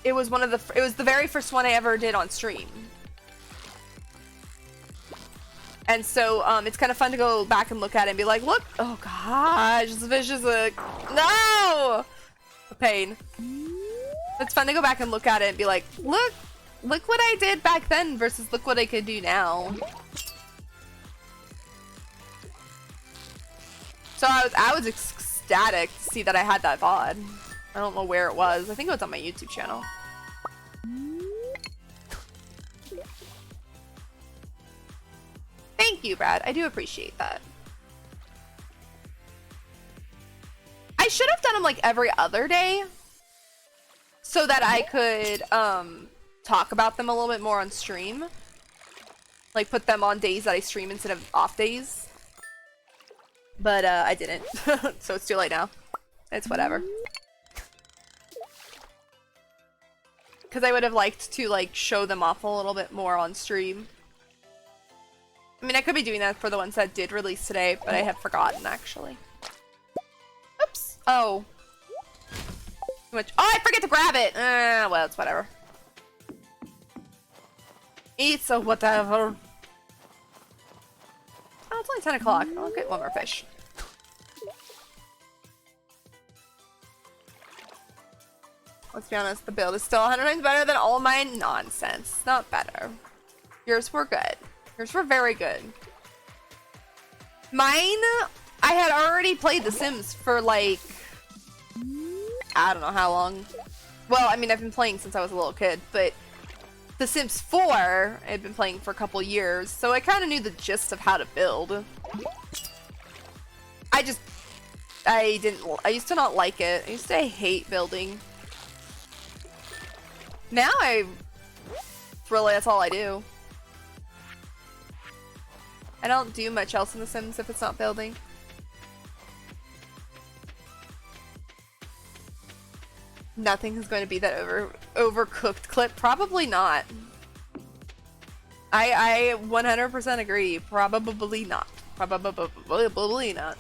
it was the very first one I ever did on stream. And so it's kind of fun to go back and look at it and be like, look, oh gosh, this fish is no! A pain. It's fun to go back and look at it and be like, look what I did back then versus look what I could do now. So I was ecstatic to see that I had that VOD. I don't know where it was. I think it was on my YouTube channel. Thank you, Brad. I do appreciate that. I should have done them like every other day so that I could talk about them a little bit more on stream. Like put them on days that I stream instead of off days. But I didn't. So it's too late now. It's whatever. Because I would have liked to like show them off a little bit more on stream. I mean, I could be doing that for the ones that did release today, but I have forgotten actually. Oops. Oh. Too much. Oh, I forget to grab it. Well, it's whatever. It's a whatever. Oh, it's only 10 o'clock. I'll get one more fish. Let's be honest, the build is still 100 times better than all my nonsense. Not better. Yours were good. Yours were very good. Mine, I had already played The Sims for like, I don't know how long. Well, I mean, I've been playing since I was a little kid, but The Sims 4, I had been playing for a couple years, so I kind of knew the gist of how to build. I used to not like it. I used to hate building. Now that's all I do. I don't do much else in The Sims if it's not building. Nothing is going to be that overcooked clip. Probably not. I 100% agree. Probably not. Probably not.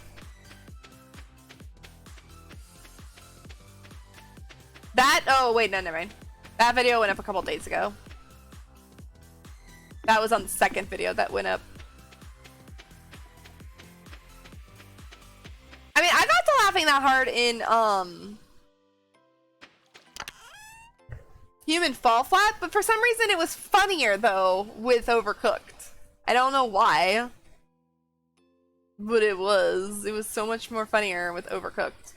That, oh wait, no, never mind. That video went up a couple days ago. That was on the second video that went up. I mean, I got to laughing that hard in, Human Fall Flat, but for some reason it was funnier, though, with Overcooked. I don't know why. But it was. It was so much more funnier with Overcooked.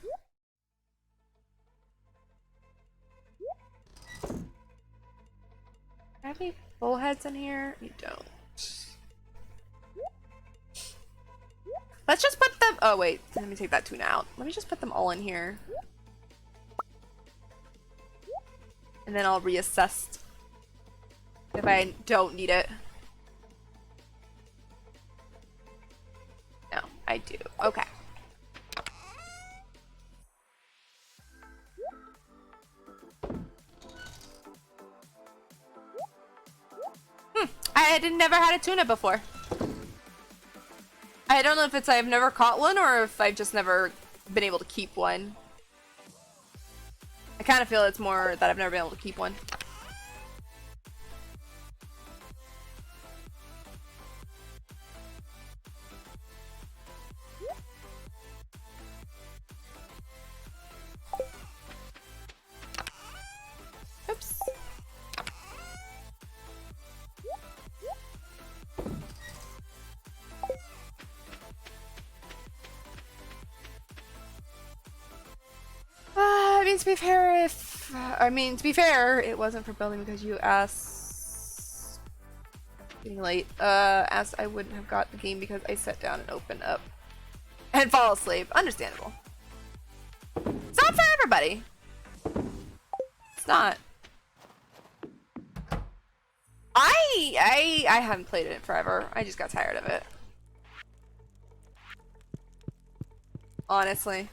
Have any bullheads in here? You don't. Let's just put them. Oh, wait. Let me take that tuna out. Let me just put them all in here. And then I'll reassess if I don't need it. No, I do. Okay. I had never had a tuna before. I don't know if it's I've never caught one or if I've just never been able to keep one. I kind of feel it's more that I've never been able to keep one. Oops. I mean, to be fair, it wasn't for building because you asked. Getting late. Asked I wouldn't have got the game because I sat down and opened up and fall asleep. Understandable. It's not for everybody. It's not. I haven't played it in forever. I just got tired of it. Honestly.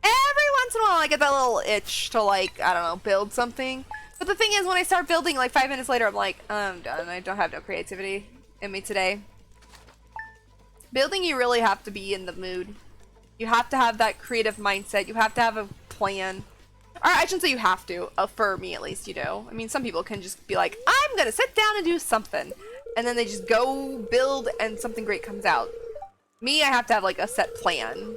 Every once in a while I get that little itch to, like, I don't know, build something. But the thing is, when I start building, like 5 minutes later, I'm like, I'm done. I don't have no creativity in me today. Building, you really have to be in the mood. You have to have that creative mindset. You have to have a plan. Or I shouldn't say you have to. For me, at least, you know. I mean, some people can just be like, I'm gonna sit down and do something. And then they just go build and something great comes out. Me, I have to have, like, a set plan.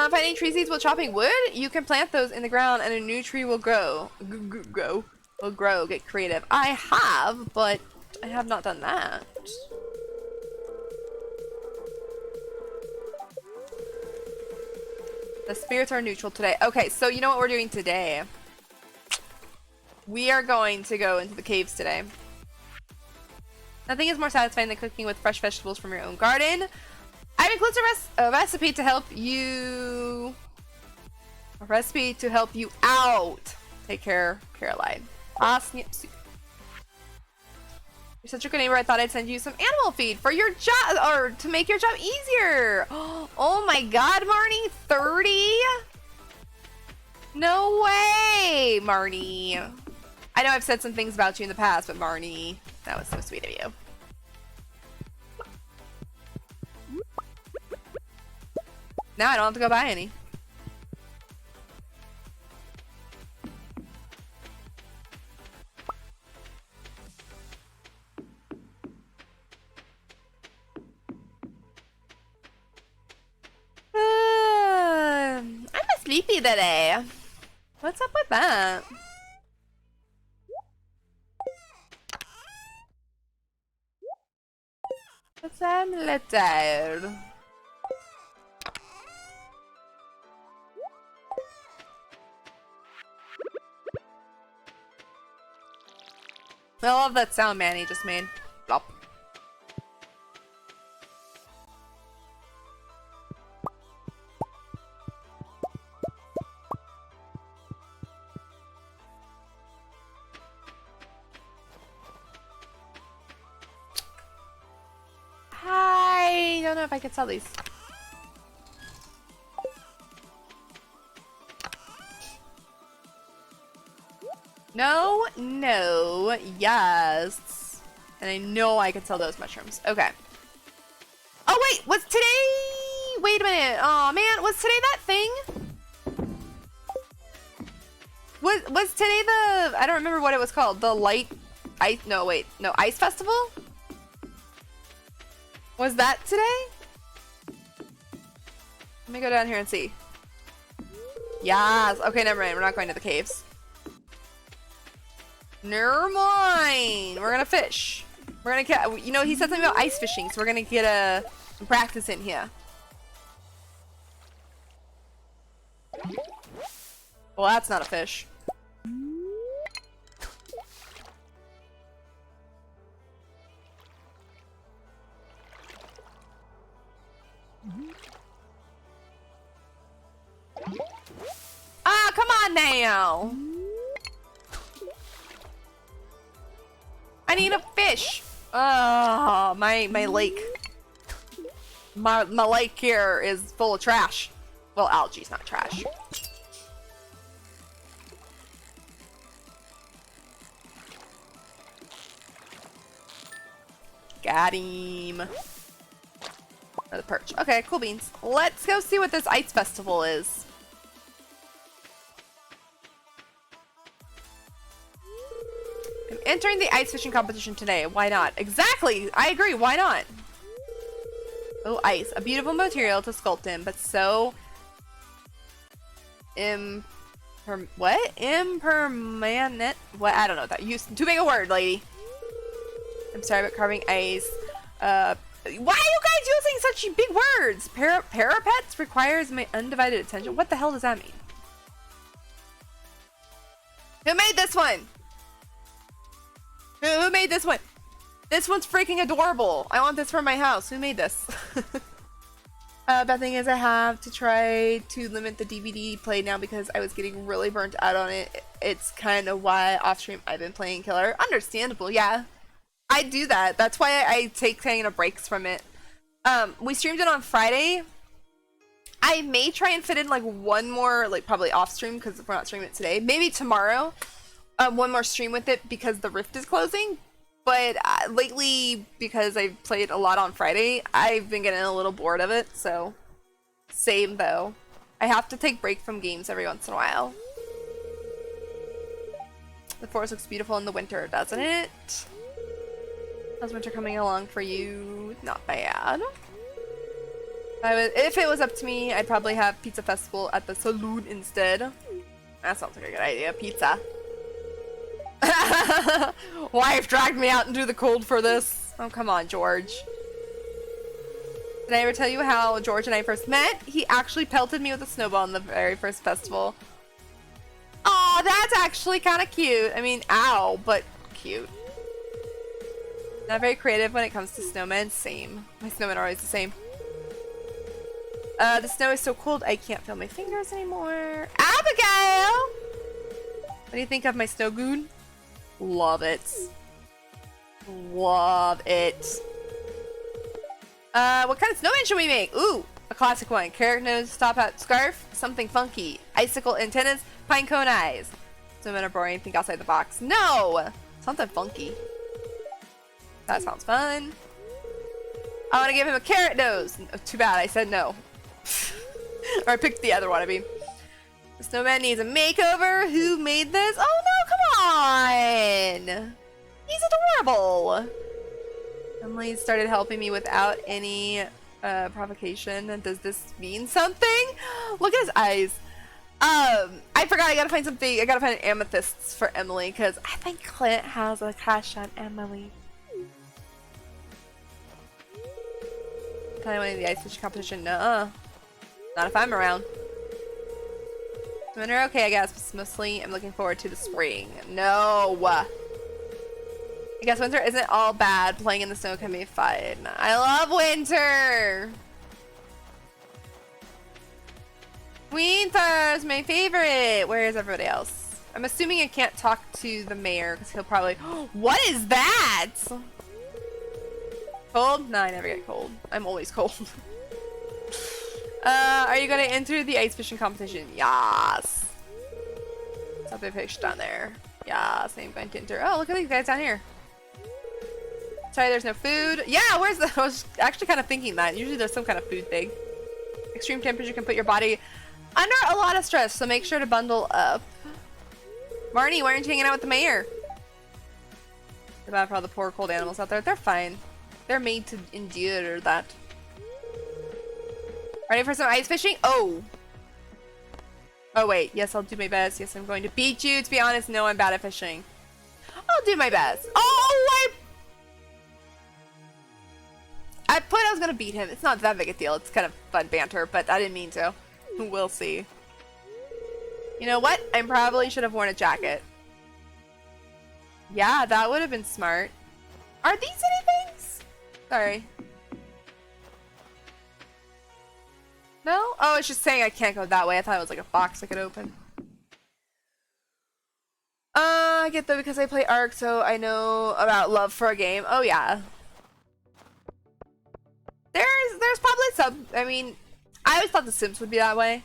Finding tree seeds while chopping wood? You can plant those in the ground and a new tree will grow. Will grow. Get creative. I have, but I have not done that. The spirits are neutral today. Okay, so you know what we're doing today? We are going to go into the caves today. Nothing is more satisfying than cooking with fresh vegetables from your own garden. I've included a recipe to help you. A recipe to help you out. Take care, Caroline. You're such a good neighbor. I thought I'd send you some animal feed for your job, or to make your job easier. Oh my God, Marnie, 30? No way, Marnie. I know I've said some things about you in the past, but Marnie, that was so sweet of you. Now I don't have to go buy any. I'm sleepy today. What's up with that? Cause I'm a little tired. I love that sound Manny just made. Blop. I don't know if I can sell these. No, no, yes. And I know I can sell those mushrooms. Okay. Oh wait, was today... Wait a minute. Oh man, was today that thing? Was today the... I don't remember what it was called. The light... Ice... No, wait. No, Ice Festival? Was that today? Let me go down here and see. Yes. Okay, never mind. We're not going to the caves. Never mind. We're gonna fish. We're gonna get... You know, he said something about ice fishing, so we're gonna get some practice in here. Well, that's not a fish. Ah, come on now! I need a fish! Oh, my lake. My lake here is full of trash. Well, algae's not trash. Got him. Or the perch. Okay, cool beans. Let's go see what this ice festival is. I'm entering the ice fishing competition today. Why not? Exactly! I agree, why not? Oh, ice. A beautiful material to sculpt in, but so... What? Impermanent? What? I don't know what that. Too big a word, lady. I'm sorry about carving ice. Why are you guys using such big words? Parapets requires my undivided attention. What the hell does that mean? Who made this one? Who made this one? This one's freaking adorable. I want this for my house. Who made this? Bad thing is I have to try to limit the DVD play now because I was getting really burnt out on it. It's kind of why off stream I've been playing Killer. Understandable, yeah. I do that. That's why I take kind of breaks from it. We streamed it on Friday. I may try and fit in like one more, like probably off stream because we're not streaming it today. Maybe tomorrow. One more stream with it because the Rift is closing. But lately, because I've played a lot on Friday, I've been getting a little bored of it. So, same though. I have to take break from games every once in a while. The forest looks beautiful in the winter, doesn't it? How's winter coming along for you? Not bad. If it was up to me, I'd probably have Pizza Festival at the saloon instead. That sounds like a good idea. Pizza. Wife dragged me out into the cold for this. Oh, come on, George. Did I ever tell you how George and I first met? He actually pelted me with a snowball in the very first festival. Aw, that's actually kind of cute. I mean, ow, but cute. Not very creative when it comes to snowmen. Same. My snowmen are always the same. The snow is so cold I can't feel my fingers anymore. Abigail! What do you think of my snow goon? Love it. Love it. What kind of snowman should we make? Ooh, a classic one. Carrot nose, stop hat scarf, something funky. Icicle antennas, pine cone eyes. Snowmen are boring, think outside the box. No! Something funky. That sounds fun. I want to give him a carrot nose. Oh, too bad, I said no. Or I picked the other one, I mean. The snowman needs a makeover. Who made this? Oh no, come on! He's adorable! Emily started helping me without any provocation. Does this mean something? Look at his eyes. I forgot, I gotta find something. I gotta find an amethysts for Emily, because I think Clint has a crush on Emily. Can I win the ice fishing competition? Nuh-uh. Not if I'm around. Winter, okay, I guess. But mostly, I'm looking forward to the spring. No! I guess winter isn't all bad. Playing in the snow can be fun. I love winter! Winter's my favorite! Where is everybody else? I'm assuming I can't talk to the mayor, because he'll probably... What is that?! Cold? No, I never get cold. I'm always cold. Are you gonna enter the ice fishing competition? Yes! Something fish down there. Yes, I'm going to enter. Oh, look at these guys down here. Sorry, there's no food. Yeah, where's the... I was actually kind of thinking that. Usually there's some kind of food thing. Extreme temperature can put your body under a lot of stress, so make sure to bundle up. Marnie, why aren't you hanging out with the mayor? Too bad for all the poor cold animals out there. They're fine. They're made to endure that. Ready for some ice fishing? Oh! Oh wait, yes, I'll do my best. Yes, I'm going to beat you. To be honest, no, I'm bad at fishing. I'll do my best. Oh, I put I was gonna beat him. It's not that big a deal. It's kind of fun banter, but I didn't mean to. We'll see. You know what? I probably should have worn a jacket. Yeah, that would have been smart. Are these anythings? Sorry. No? Oh, it's just saying I can't go that way. I thought it was like a box I could open. I get that because I play Ark, so I know about love for a game. Oh, yeah. There's probably some... I mean, I always thought The Sims would be that way.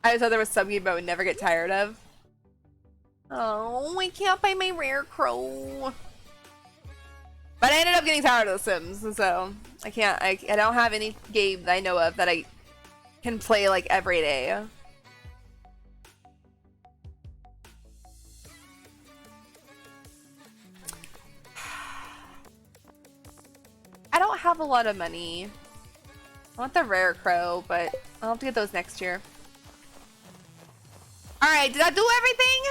I always thought there was some game I would never get tired of. Oh, I can't buy my rare crow. But I ended up getting tired of The Sims, so I can't... I don't have any game that I know of that I can play, like, every day. I don't have a lot of money. I want the rare crow, but I'll have to get those next year. Alright, did I do everything?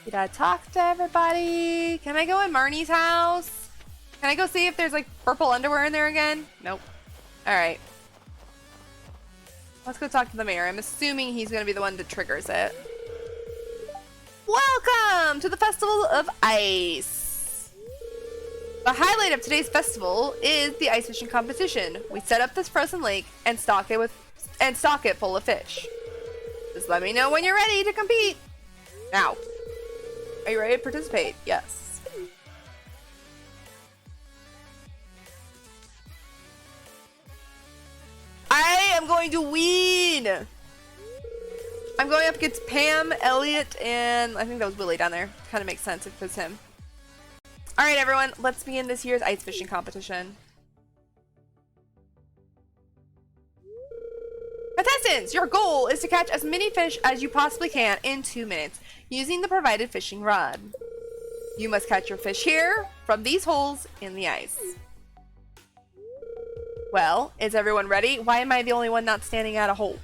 Did I talk to everybody? Can I go in Marnie's house? Can I go see if there's like purple underwear in there again? Nope. Alright. Let's go talk to the mayor. I'm assuming he's gonna be the one that triggers it. Welcome to the Festival of Ice! The highlight of today's festival is the ice fishing competition. We set up this frozen lake and stock it full of fish. Just let me know when you're ready to compete. Now. Are you ready to participate? Yes. I am going to win! I'm going up against Pam, Elliot, and I think that was Willie down there. Kind of makes sense if it's him. Alright everyone, let's begin this year's ice fishing competition. Contestants, your goal is to catch as many fish as you possibly can in 2 minutes using the provided fishing rod. You must catch your fish here from these holes in the ice. Well, is everyone ready? Why am I the only one not standing at a hole?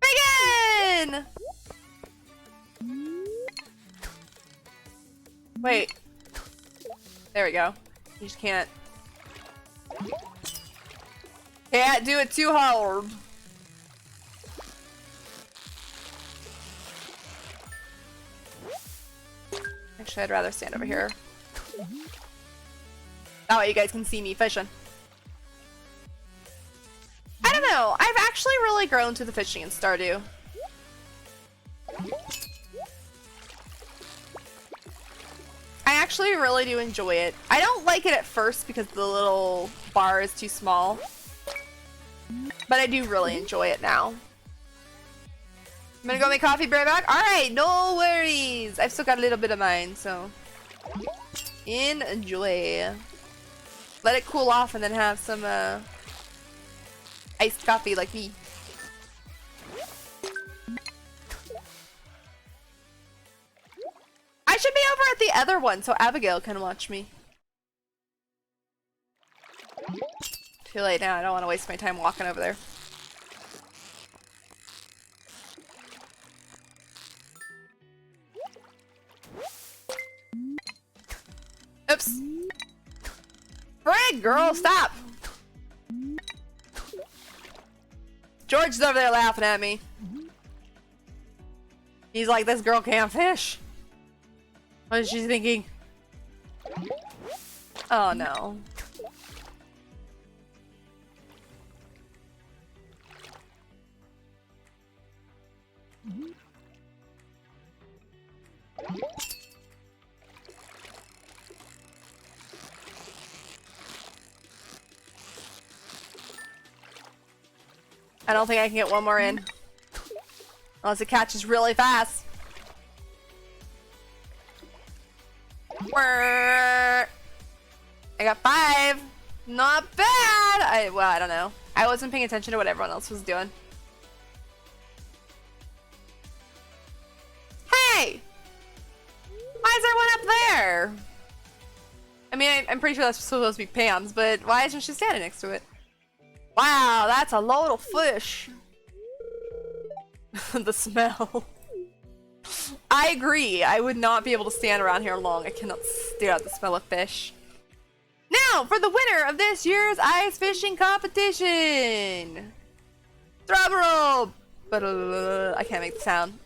Begin! Wait. There we go. You just can't do it too hard. I Actually, I'd rather stand over here. That way you guys can see me fishing. I don't know. I've actually really grown to the fishing in Stardew. I actually really do enjoy it. I don't like it at first because the little bar is too small. But I do really enjoy it now. I'm gonna go make coffee, be right back. Alright, no worries. I've still got a little bit of mine, so enjoy. Let it cool off and then have some iced coffee like me. I should be over at the other one so Abigail can watch me. Too late now, I don't want to waste my time walking over there. Oops. Frig, girl, stop! George is over there laughing at me. He's like, this girl can't fish. What is she thinking? Oh no. I don't think I can get one more in. Unless it catches really fast. I got 5. Not bad! Well, I don't know. I wasn't paying attention to what everyone else was doing. Hey! Why is there one up there? I mean, I'm pretty sure that's supposed to be Pam's, but why isn't she standing next to it? Wow, that's a load of fish. The smell. I agree. I would not be able to stand around here long. I cannot stare at the smell of fish. Now, for the winner of this year's ice fishing competition. Drum roll. I can't make the sound.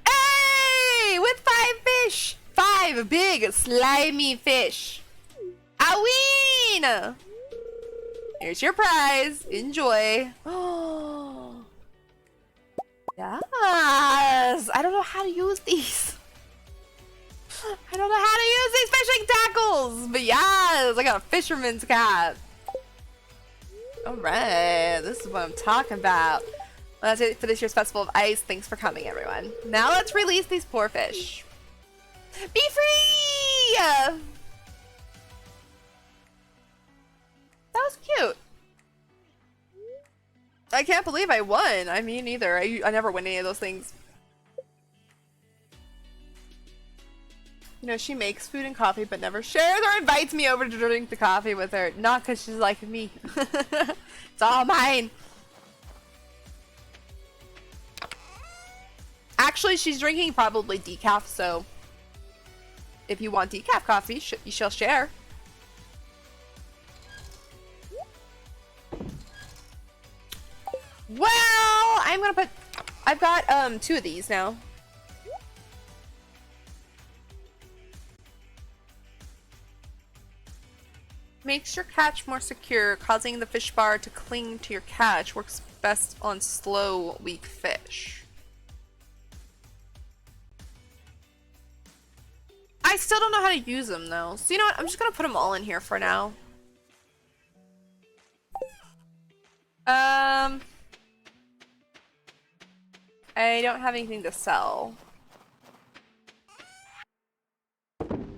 Hey! With 5 fish. 5 big, slimy fish. Aween! Here's your prize. Enjoy. Oh. Yes. I don't know how to use these. I don't know how to use these fishing tackles. But yes, I got a fisherman's cap. Alright. This is what I'm talking about. Well, that's it for this year's Festival of Ice. Thanks for coming, everyone. Now let's release these poor fish. Be free! That was cute. I can't believe I won. I mean, neither. I never win any of those things. You know, she makes food and coffee but never shares or invites me over to drink the coffee with her. Not because she's like me. It's all mine. Actually, she's drinking probably decaf, so if you want decaf coffee, you shall share. Well, I'm gonna put... I've got 2 of these now. Makes your catch more secure, causing the fish bar to cling to your catch. Works best on slow, weak fish. I still don't know how to use them though. So you know what? I'm just gonna put them all in here for now. I don't have anything to sell. I'm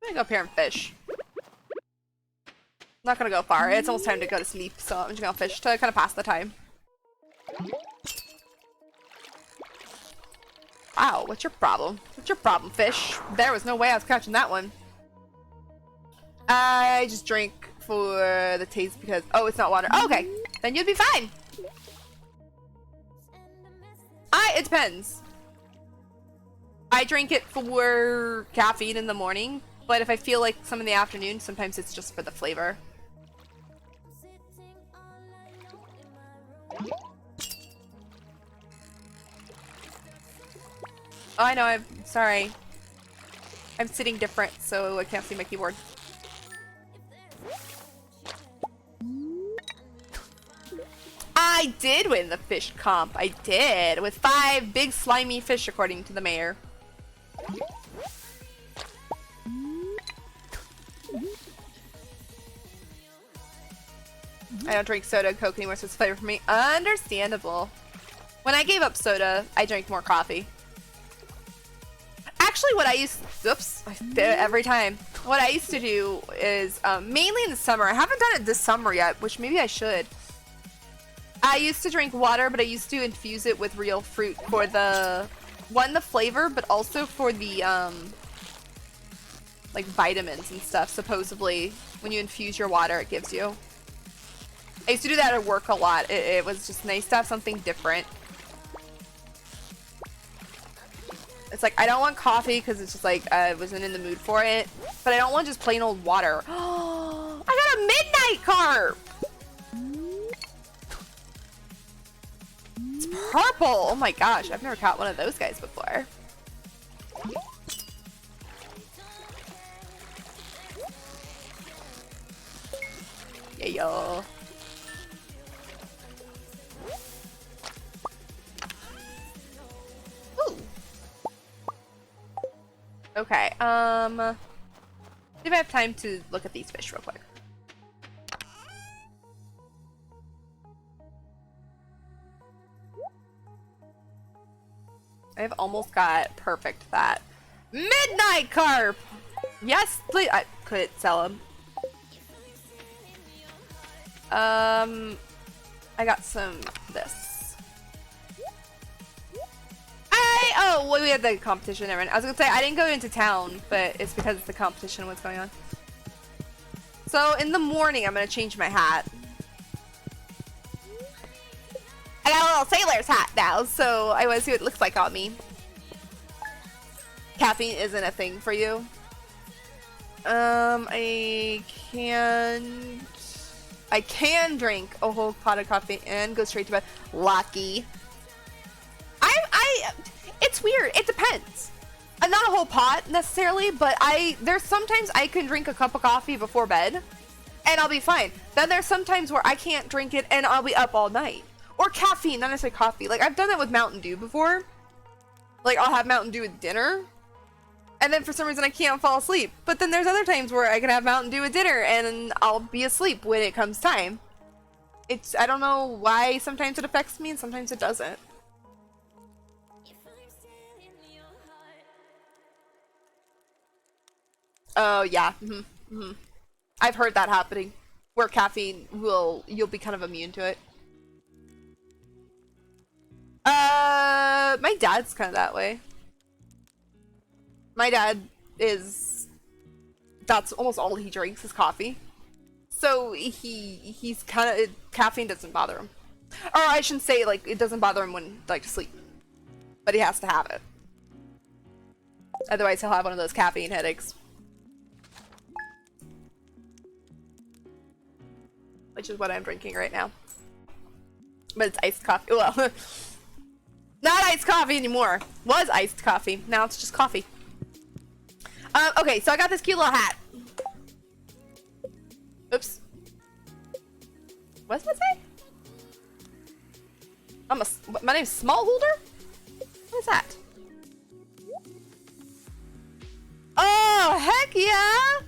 gonna go up here and fish. I'm not gonna go far. It's almost time to go to sleep, so I'm just gonna fish to kind of pass the time. Wow, what's your problem? What's your problem, fish? There was no way I was catching that one. I just drink for the taste because... Oh, it's not water. Oh, okay, then you'd be fine. It depends. I drink it for caffeine in the morning, but if I feel like some in the afternoon, sometimes it's just for the flavor. Oh, I know, I'm sorry. I'm sitting different, so I can't see my keyboard. I did win the fish comp. I did. With 5 big slimy fish, according to the mayor. I don't drink soda and Coke anymore, so it's flavor for me. Understandable. When I gave up soda, I drank more coffee. Actually, what I used... Oops. Every time. What I used to do is, mainly in the summer. I haven't done it this summer yet, which maybe I should. I used to drink water, but I used to infuse it with real fruit for the... One, the flavor, but also for the, like, vitamins and stuff, supposedly. When you infuse your water, it gives you. I used to do that at work a lot. It was just nice to have something different. It's like, I don't want coffee because it's just like, I wasn't in the mood for it. But I don't want just plain old water. I got a midnight carp! It's purple! Oh my gosh, I've never caught one of those guys before. Yeah, yo. Ooh. Okay, see if I have time to look at these fish real quick. I've almost got perfect that. Midnight carp! Yes, please. I could sell them. I got some this. Oh, well, we had the competition. I was gonna say I didn't go into town, but it's because the competition was going on. So in the morning, I'm gonna change my hat. I got a little sailor's hat now, so I want to see what it looks like on me. Caffeine isn't a thing for you. I can drink a whole pot of coffee and go straight to bed. Lucky. It's weird. It depends. Not a whole pot necessarily, but there's sometimes I can drink a cup of coffee before bed and I'll be fine. Then there's sometimes where I can't drink it and I'll be up all night. Or caffeine, not necessarily coffee. Like, I've done that with Mountain Dew before. Like, I'll have Mountain Dew with dinner. And then for some reason I can't fall asleep. But then there's other times where I can have Mountain Dew with dinner and I'll be asleep when it comes time. I don't know why sometimes it affects me and sometimes it doesn't. Oh, yeah. I've heard that happening. Where caffeine you'll be kind of immune to it. My dad's kind of that way. My dad that's almost all he drinks is coffee. So he's kind of, caffeine doesn't bother him. Or I shouldn't say, like, it doesn't bother him when, like, to sleep. But he has to have it. Otherwise he'll have one of those caffeine headaches. Which is what I'm drinking right now. But it's iced coffee. Well, not iced coffee anymore. Was iced coffee. Now it's just coffee. Okay, so I got this cute little hat. Oops. What does it say? My name's Smallholder? What is that? Oh, heck yeah!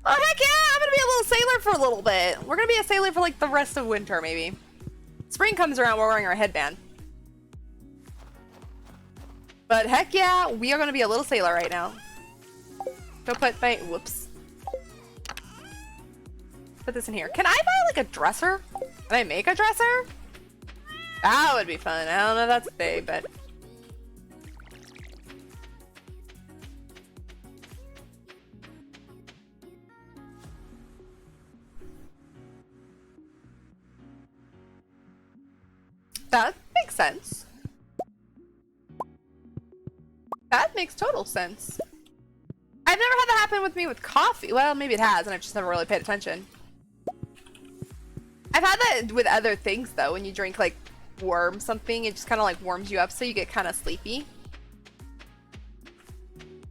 Oh, heck yeah! I'm gonna be a little sailor for a little bit. We're gonna be a sailor for like the rest of winter, maybe. Spring comes around, we're wearing our headband. But heck yeah, we are gonna be a little sailor right now. Go put my, whoops. Put this in here. Can I buy like a dresser? Can I make a dresser? That would be fun. I don't know if that's big, but. That makes sense. That makes total sense. I've never had that happen with me with coffee. Well, maybe it has, and I've just never really paid attention. I've had that with other things, though, when you drink, like, warm something, it just kind of like warms you up so you get kind of sleepy.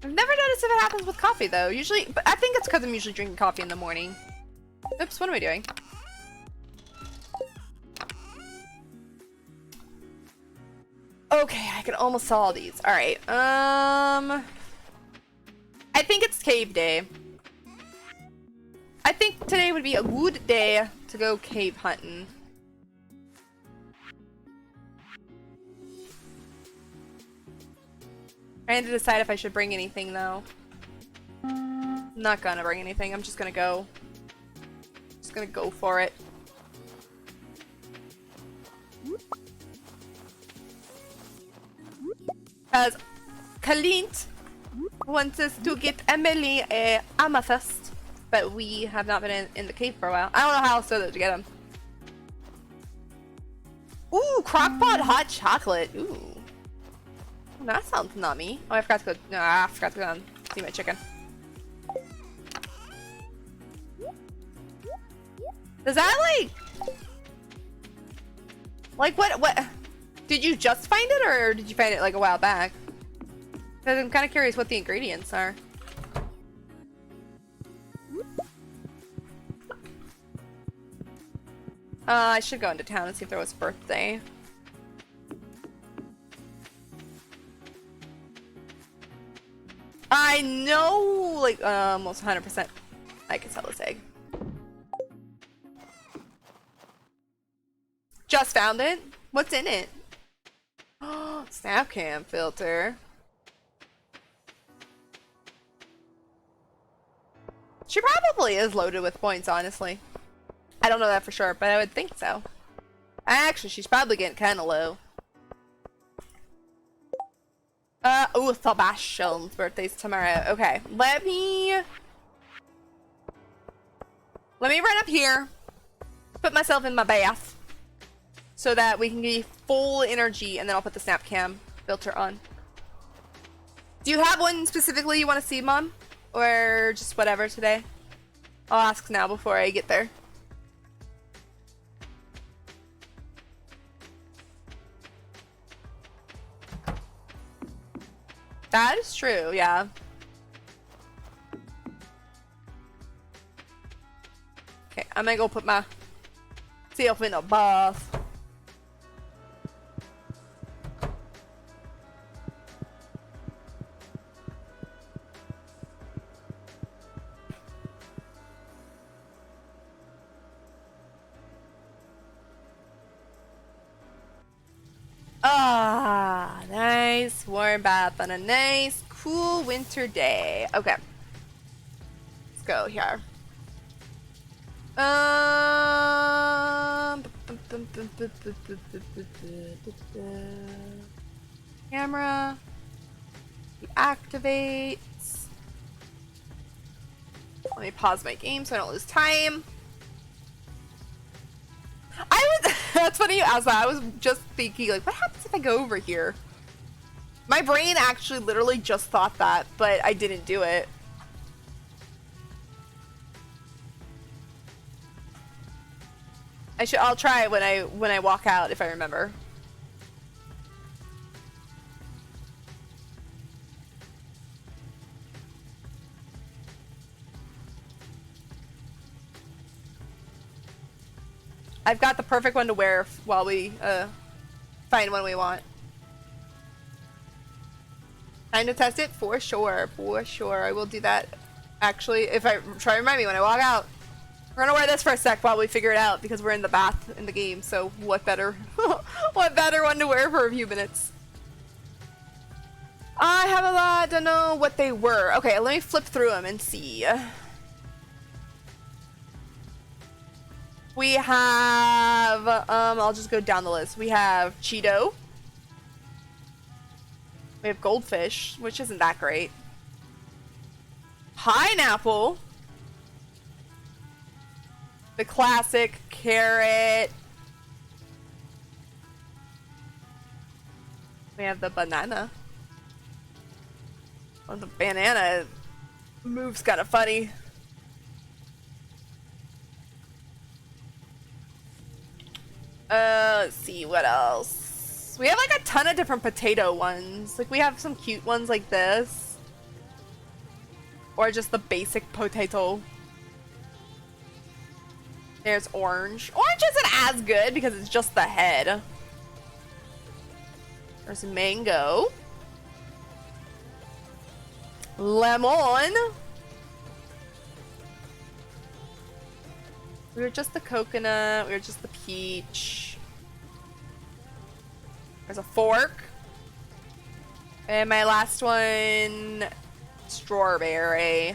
I've never noticed if it happens with coffee though. Usually, but I think it's because I'm usually drinking coffee in the morning. Oops, what am I doing? Okay, I can almost sell all these. All right. I think it's cave day. I think today would be a good day to go cave hunting. I had to decide if I should bring anything though. I'm not gonna bring anything. I'm just gonna go. Just gonna go for it. Because Kalint wants us to get Emily a amethyst, but we have not been in the cave for a while. I don't know how else to get them. Ooh, crockpot hot chocolate. Ooh. That sounds nummy. Oh, I forgot to go. No, I forgot to go and see my chicken. Does that like what? Did you just find it, or did you find it like a while back? Because I'm kind of curious what the ingredients are. I should go into town and see if there was a birthday. I know, like, almost 100% I can sell this egg. Just found it? What's in it? Oh, snap cam filter. She probably is loaded with points, honestly. I don't know that for sure, but I would think so. Actually, she's probably getting kind of low. Oh, Sebastian's birthday's tomorrow. Okay, let me run up here, put myself in my bath, so that we can get full energy, and then I'll put the snap cam filter on. Do you have one specifically you want to see, Mom? Or just whatever today? I'll ask now before I get there. That is true, yeah. Okay, I'm gonna go put myself in a bath. Ah, nice warm bath on a nice cool winter day. Okay, let's go here. Camera deactivates. Let me pause my game so I don't lose time. That's funny you asked that. I was just thinking, like, what happens if I go over here? My brain actually literally just thought that, but I didn't do it. I'll try it when I walk out if I remember. I've got the perfect one to wear while we find one we want. Time to test it? For sure, for sure. I will do that. Actually, if I try to remind me when I walk out. We're gonna wear this for a sec while we figure it out because we're in the bath in the game, so what better what better one to wear for a few minutes? I have a lot, don't know what they were. Okay, let me flip through them and see. We have, I'll just go down the list. We have Cheeto. We have Goldfish, which isn't that great. Pineapple. The classic carrot. We have the banana. Well, the banana moves kind of funny. Let's see what else. We have like a ton of different potato ones. Like we have some cute ones like this. Or just the basic potato. There's orange. Orange isn't as good because it's just the head. There's mango. Lemon. We were just the coconut. We were just the peach. There's a fork. And my last one, strawberry.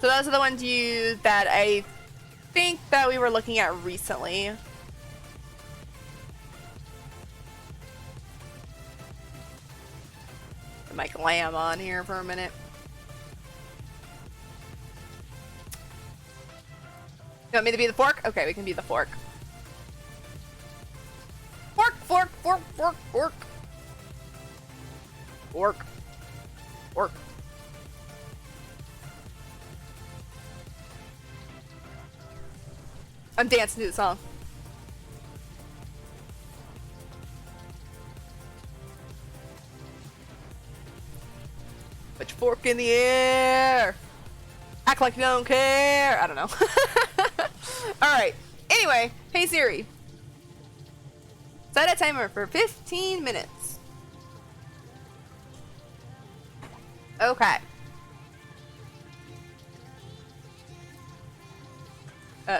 So those are the ones that I think that we were looking at recently. Put my lamb on here for a minute. You want me to be the fork? Okay, we can be the fork. Fork, fork, fork, fork, fork. Fork. Fork. I'm dancing to the song. Put your fork in the air. Act like you don't care. I don't know. Alright. Anyway, hey Siri. Set a timer for 15 minutes. Okay.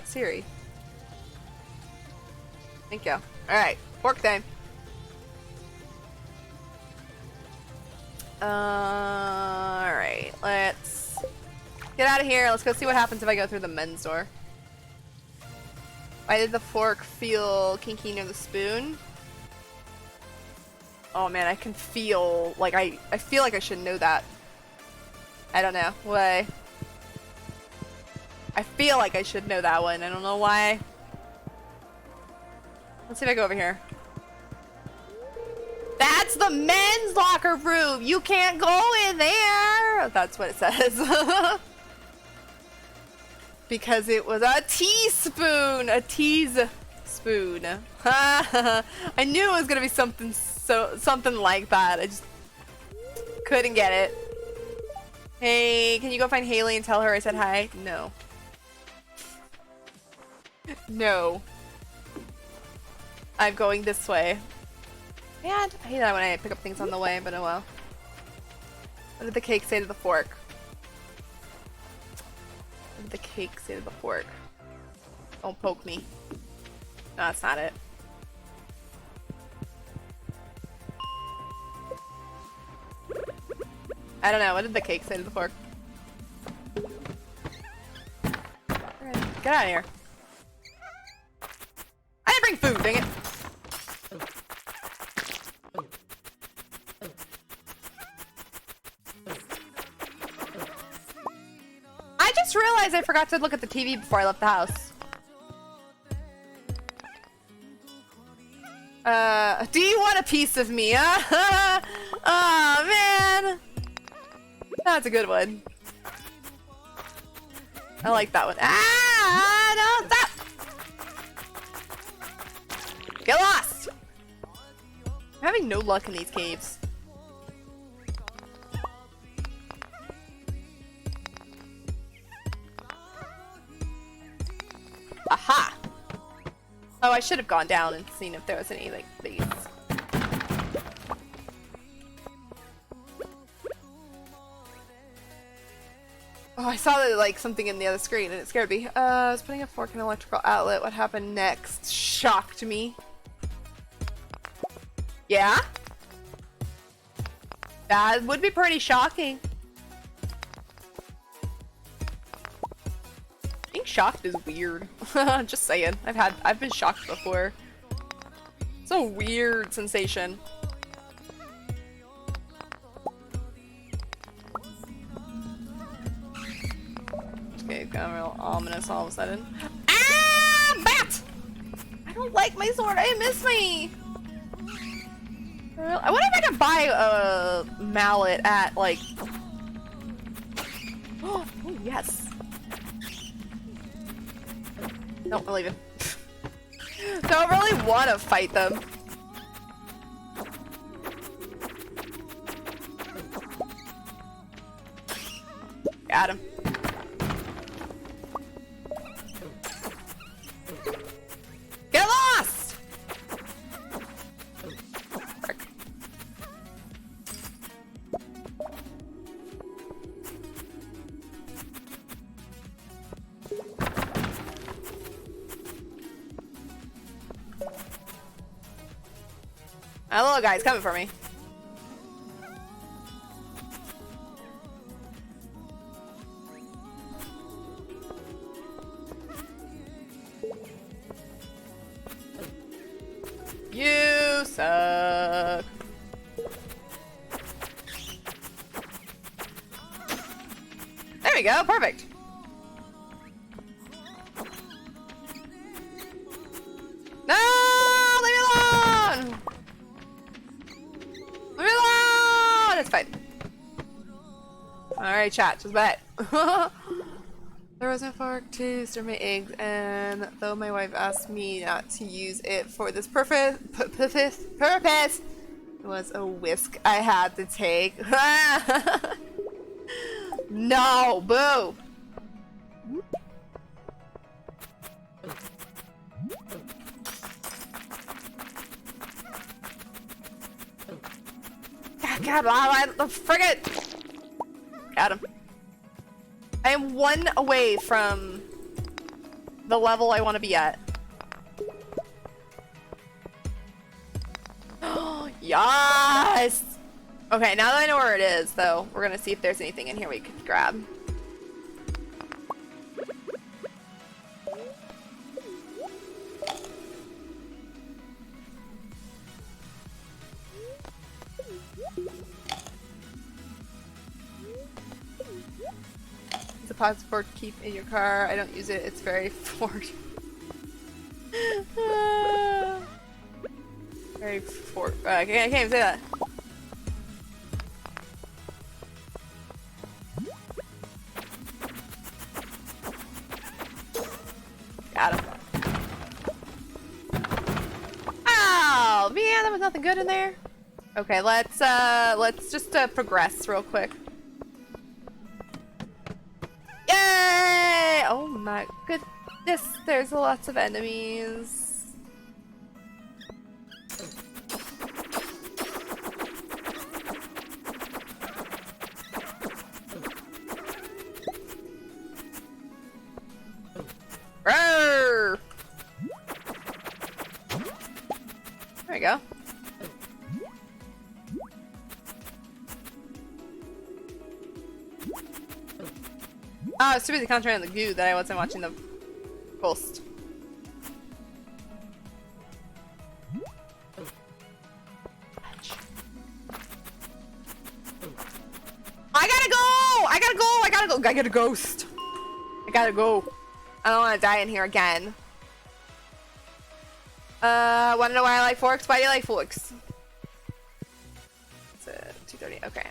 Siri. Thank you. Alright, fork time. Alright, let's get out of here. Let's go see what happens if I go through the men's door. Why did the fork feel kinky near the spoon? Oh man, I can feel like I feel like I should know that. I don't know. Why? I feel like I should know that one. I don't know why. Let's see if I go over here. That's the men's locker room! You can't go in there! That's what it says. Because it was a teaspoon! A teaspoon. I knew it was gonna be something like that. I just couldn't get it. Hey, can you go find Haley and tell her I said hi? No. No. I'm going this way. Man, I hate that when I pick up things on the way, but oh well. What did the cake say to the fork? What did the cake say to the fork? Don't poke me. No, that's not it. I don't know. What did the cake say to the fork? Get out of here. I didn't bring food, dang it. I just realized I forgot to look at the TV before I left the house. Do you want a piece of me, huh? Oh, man. That's a good one. I like that one. Ah, no, stop! Get lost! I'm having no luck in these caves. Aha! Oh, I should have gone down and seen if there was any, like, these. Oh, I saw that, like, something in the other screen and it scared me. I was putting a fork in an electrical outlet. What happened next? Shocked me. Yeah? That would be pretty shocking. Being shocked is weird. Just saying. I've been shocked before. It's a weird sensation. Okay, got real ominous all of a sudden. Ah! Bat! I don't like my sword. I miss me. I wonder if I can buy a mallet at, like... Oh, yes. Nope, I'm leaving. Don't really want to fight them. Got him. Get lost! Frick. That little guy's coming for me. You suck. There we go, perfect. No, leave me alone. Leave me alone. It's fine. All right, chat, just bet. There was no fork to stir my eggs, and though my wife asked me not to use it for this purpose, it was a whisk I had to take. No, boo! God, frigate! Got him. I am one away from the level I want to be at. Yes! Okay, now that I know where it is, though, we're gonna see if there's anything in here we could grab. It's a passport keep in your car. I don't use it. It's very Ford. Very Ford. I can't even say that. Got him. Oh man, there was nothing good in there. Okay, let's just progress real quick. Yay! Oh my goodness, there's lots of enemies. Roar! There we go. Oh, it's too busy concentrating on the goo that I wasn't watching the post. I gotta go! I gotta go! I gotta go! I gotta ghost! I gotta go. I don't want to die in here again. Wanna know why I like forks? Why do you like forks? It's 2:30. Okay.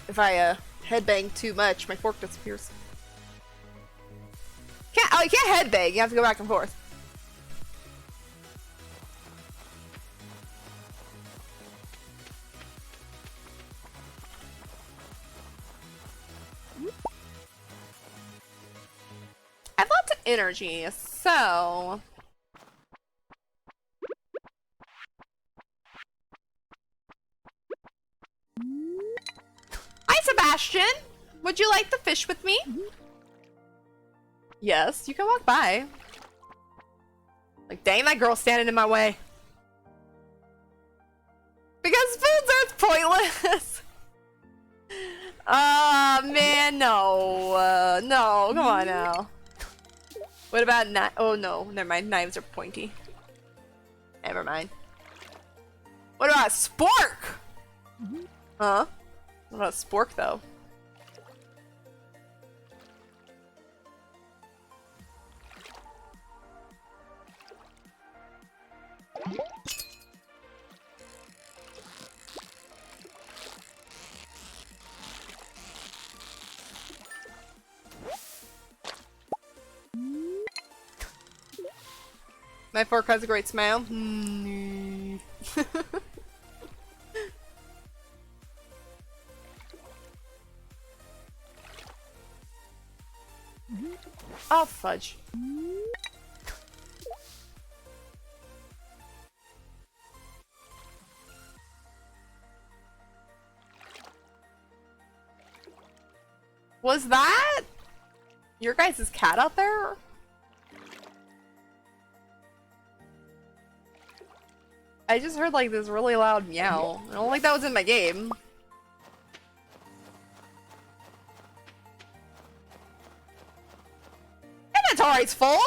If I headbang too much, my fork disappears. You can't headbang. You have to go back and forth. I have lots of energy, so hi, Sebastian. Would you like to fish with me? Yes, you can walk by. Like, dang, that girl's standing in my way. Because food's Earth pointless. Oh man, no, no, come on now. What about oh no, never mind. Knives are pointy. Never mind. What about spork? Huh? What about spork though? My fork has a great smile. Mm. Oh, fudge. Was that your guys' cat out there? I just heard like this really loud meow. I don't think that was in my game. Inventory's full?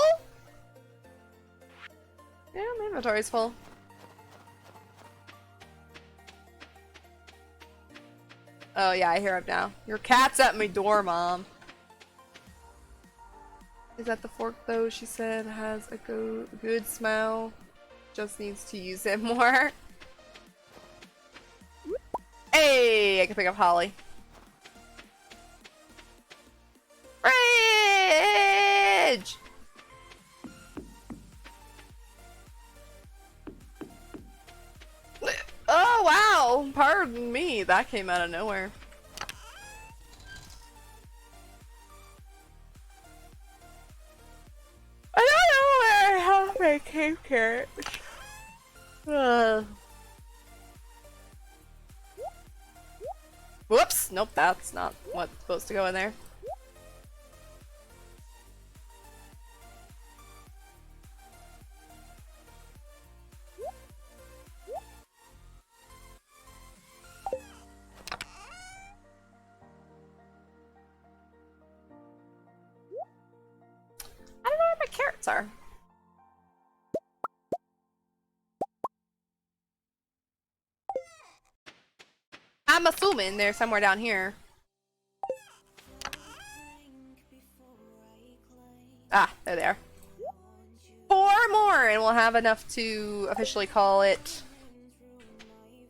Yeah, my inventory's full. Oh yeah, I hear him now. Your cat's at my door, Mom. Is that the fork though? She said has a good smell. Just needs to use it more. Hey, I can pick up Holly. Fridge! Oh wow! Pardon me, that came out of nowhere. I don't know where I have my cave carrots. Whoops! Nope, that's not what's supposed to go in there. I don't know where my carrots are. I'm assuming they're somewhere down here. Ah, there they are. 4 more and we'll have enough to officially call it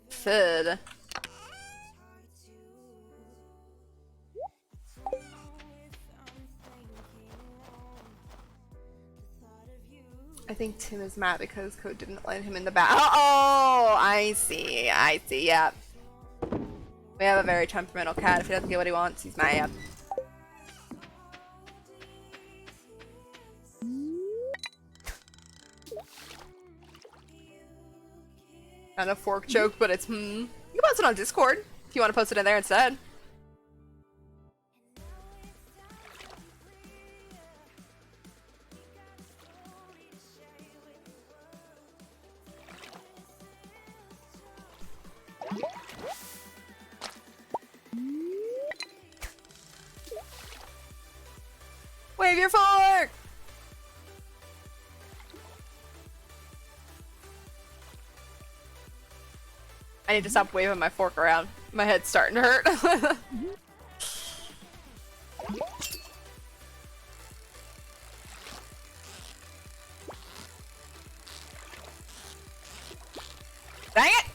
food. I think Tim is mad because Code didn't let him in the back. Oh, I see, yep. We have a very temperamental cat. If he doesn't get what he wants, he's mad. Not a fork joke, but it's You can post it on Discord if you want to post it in there instead. Wave your fork! I need to stop waving my fork around. My head's starting to hurt. Dang it!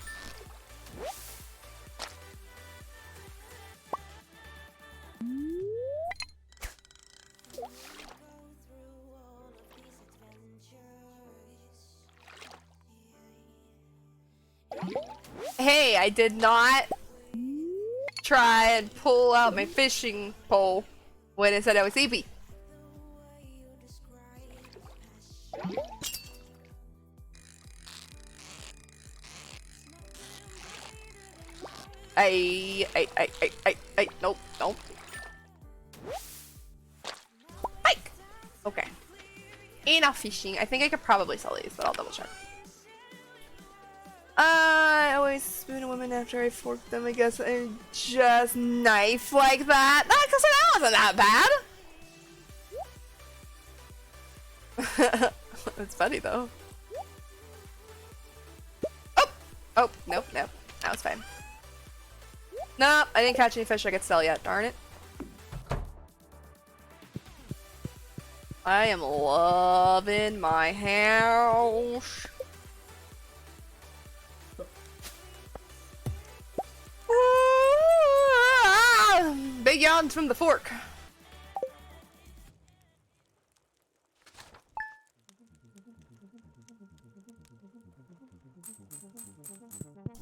Hey, I did not try and pull out my fishing pole when it said I was sleepy. Nope, nope. Mike! Okay. Enough fishing. I think I could probably sell these, but I'll double check. I always spoon a woman after I fork them, I guess, and just knife like that. Because that wasn't that bad. It's funny though. Oh! Oh, nope, nope. That was fine. Nope, I didn't catch any fish I could sell yet, darn it. I am loving my house. Big yawns from the fork.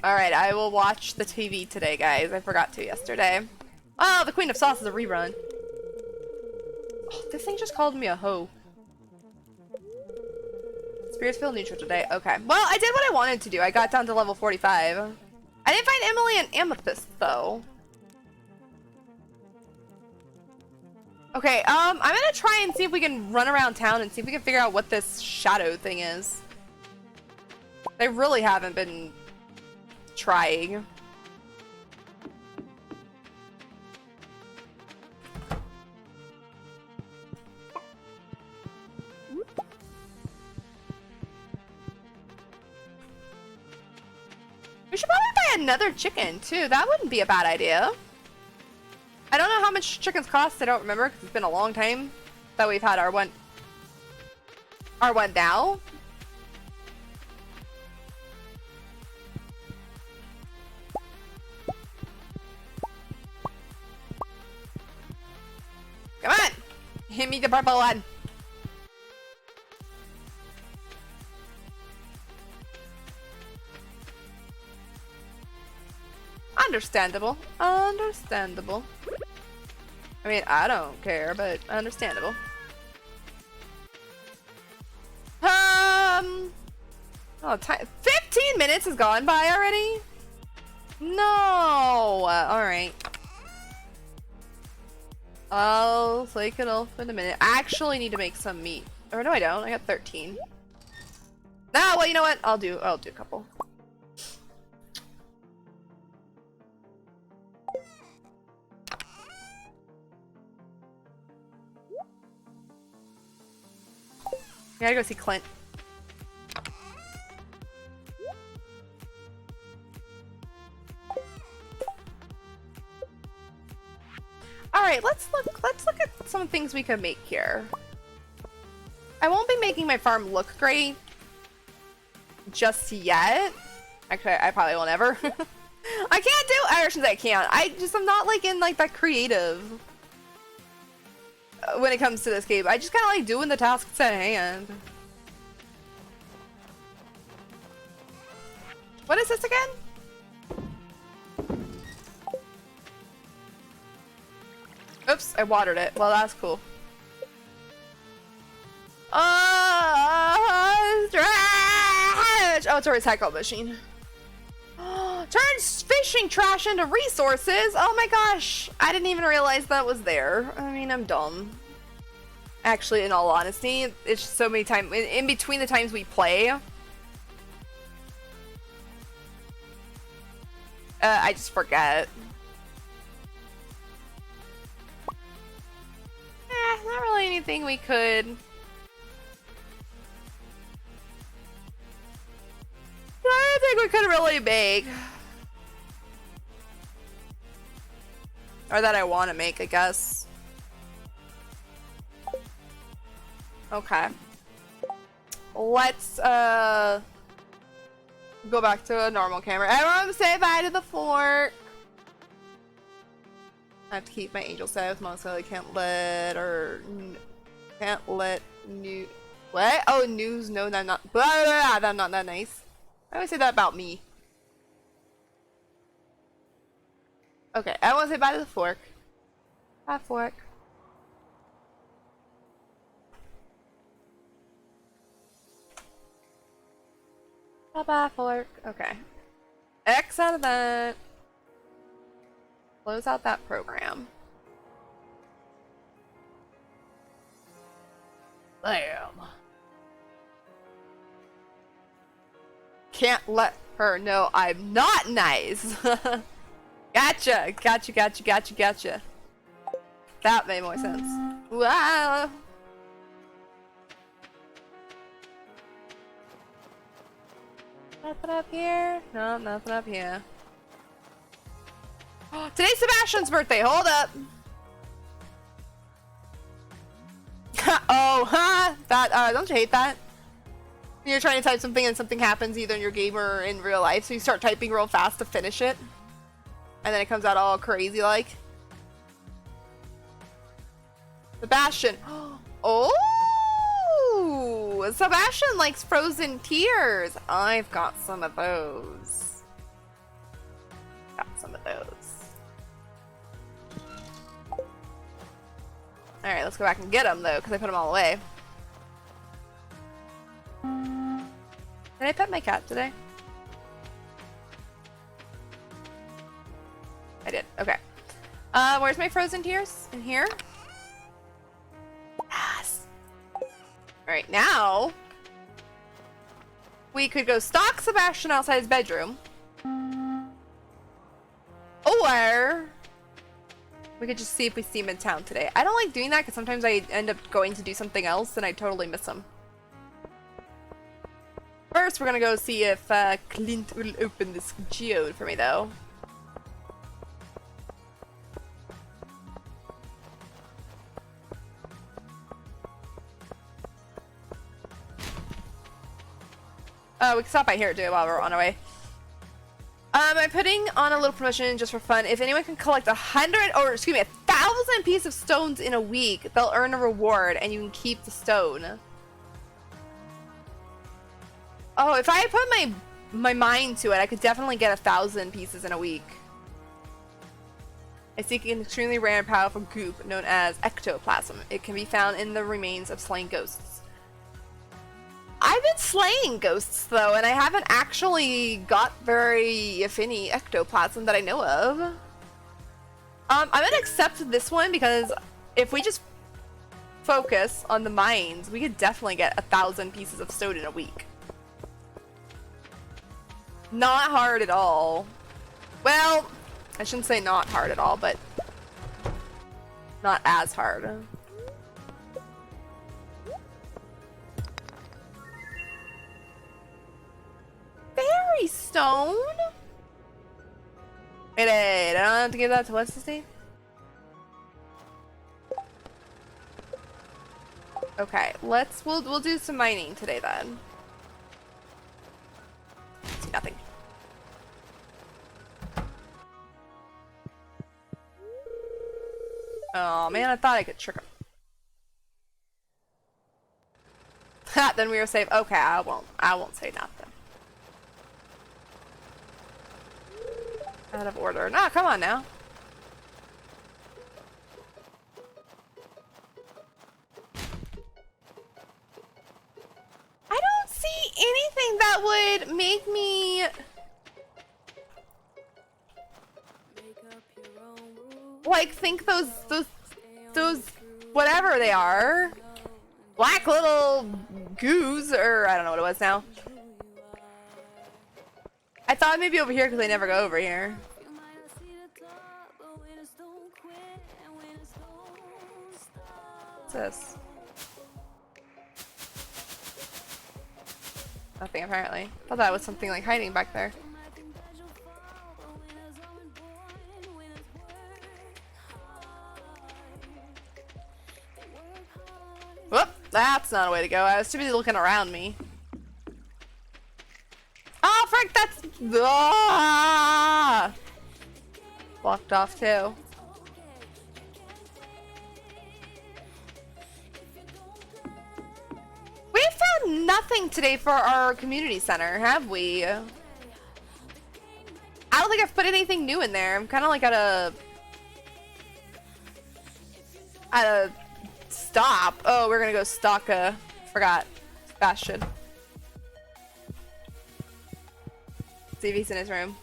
Alright, I will watch the TV today, guys. I forgot to yesterday. Oh, the Queen of Sauce is a rerun. Oh, this thing just called me a hoe. Spirits feel neutral today. Okay. Well, I did what I wanted to do. I got down to level 45. I didn't find Emily and Amethyst, though. Okay, I'm gonna try and see if we can run around town and see if we can figure out what this shadow thing is. They really haven't been trying. We should probably buy another chicken, too. That wouldn't be a bad idea. I don't know how much chickens cost. I don't remember because it's been a long time that we've had our one now. Come on! Hit me the purple one. Understandable. Understandable. I mean, I don't care, but understandable. Oh, 15 minutes has gone by already? No! Alright. I'll take it off in a minute. I actually need to make some meat. Or no, I don't. I got 13. Ah, well, you know what? I'll do a couple. I gotta go see Clint. Alright, let's look at some things we can make here. I won't be making my farm look great just yet. Actually, I probably will never. I can't do actions. I can't. I'm not like in like that creative when it comes to this game. I just kind of like doing the tasks at hand. What is this again? Oops, I watered it. Well, that's cool. Stretch! Oh, it's a recycle machine. Turns fishing trash into resources. Oh my gosh. I didn't even realize that was there. I mean, I'm dumb. Actually, in all honesty, it's just so many times in between the times we play. I just forget. Not really anything we could. I don't think we could really make. Or that I want to make, I guess. Okay. Let's, go back to a normal camera. Everyone say bye to the fork. I have to keep my angel safe. Mostly I can't let new. What? Oh, news. No, I'm not. Blah, blah, blah, that's not that nice. I always say that about me. Okay, I want to say bye to the fork. Bye, fork. Bye, bye, fork. Okay. X out of that. Close out that program. Bam. Can't let her know I'm not nice. Gotcha. Gotcha, gotcha, gotcha, gotcha. That made more sense. Wow. Nothing up here? No, nothing up here. Today's Sebastian's birthday. Hold up. Oh, huh? That, don't you hate that? You're trying to type something and something happens either in your game or in real life, so you start typing real fast to finish it. And then it comes out all crazy like. Sebastian. Oh! Sebastian likes frozen tears. I've got some of those. Alright, let's go back and get them, though, because I put them all away. Did I pet my cat today? I did. Okay. Where's my frozen tears? In here? Yes! Alright, now... we could go stalk Sebastian outside his bedroom. Or... we could just see if we see him in town today. I don't like doing that because sometimes I end up going to do something else and I totally miss him. First, we're gonna go see if Clint will open this geode for me, though. We can stop by here too while we're on our way. I'm putting on a little promotion just for fun. If anyone can collect 1,000 pieces of stones in a week, they'll earn a reward and you can keep the stone. Oh, if I put my mind to it, I could definitely get 1,000 pieces in a week. I seek an extremely rare and powerful goop known as ectoplasm. It can be found in the remains of slain ghosts. I've been slaying ghosts though, and I haven't actually got very, if any, ectoplasm that I know of. I'm gonna accept this one because if we just focus on the mines, we could definitely get 1,000 pieces of stone in a week. Not hard at all. Well, I shouldn't say not hard at all, but not as hard. Fairy stone? Wait, I don't have to give that to what's his name? Okay, we'll do some mining today then. See nothing. Oh man, I thought I could trick him. Ha, then we were safe. Okay, I won't say nothing. Out of order. No, come on now. I don't see anything that would make me like think those whatever they are, black little goos, or I don't know what it was now. I thought maybe over here because I never go over here. What's this? Nothing apparently. Thought that was something like hiding back there. Whoop! That's not a way to go. I was too busy looking around me. Oh, frick, that's... Ah! Blocked off, too. We found nothing today for our community center, have we? I don't think I've put anything new in there. I'm kind of like at a stop. Oh, we're gonna go stalk forgot. Bastion. See if he's in his room.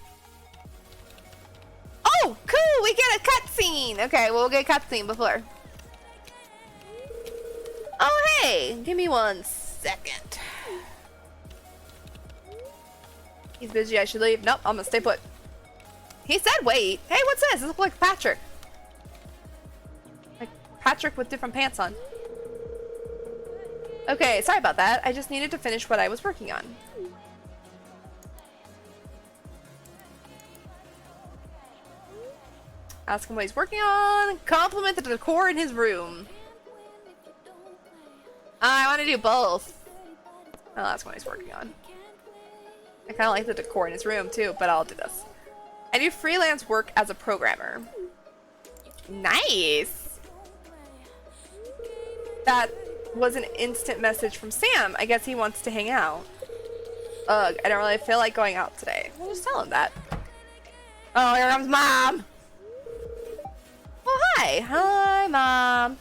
Oh, cool! We get a cutscene! Okay, well, we'll get a cutscene before. Oh, hey! Give me 1 second. He's busy, I should leave. Nope, I'm gonna stay put. He said wait. Hey, what's this? This looks like Patrick. Like Patrick with different pants on. Okay, sorry about that. I just needed to finish what I was working on. Ask him what he's working on. Compliment the decor in his room. I want to do both. I'll ask what he's working on. I kind of like the decor in his room too, but I'll do this. I do freelance work as a programmer. Nice. That was an instant message from Sam. I guess he wants to hang out. Ugh, I don't really feel like going out today. We'll just tell him that. Oh, here comes Mom. Oh, hi. Hi, Mom.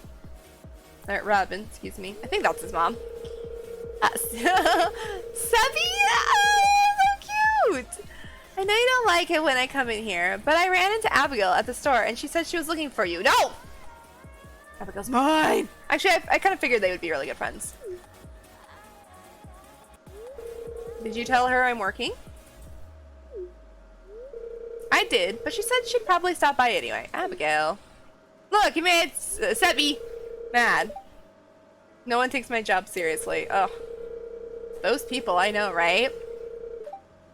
Robin, excuse me. I think that's his mom. Sebby? Oh, so cute! I know you don't like it when I come in here, but I ran into Abigail at the store and she said she was looking for you. No! Abigail's mine! Actually, I kind of figured they would be really good friends. Did you tell her I'm working? I did, but she said she'd probably stop by anyway. Abigail. Look, you made Sebby mad. No one takes my job seriously. Ugh. Those people, I know, right?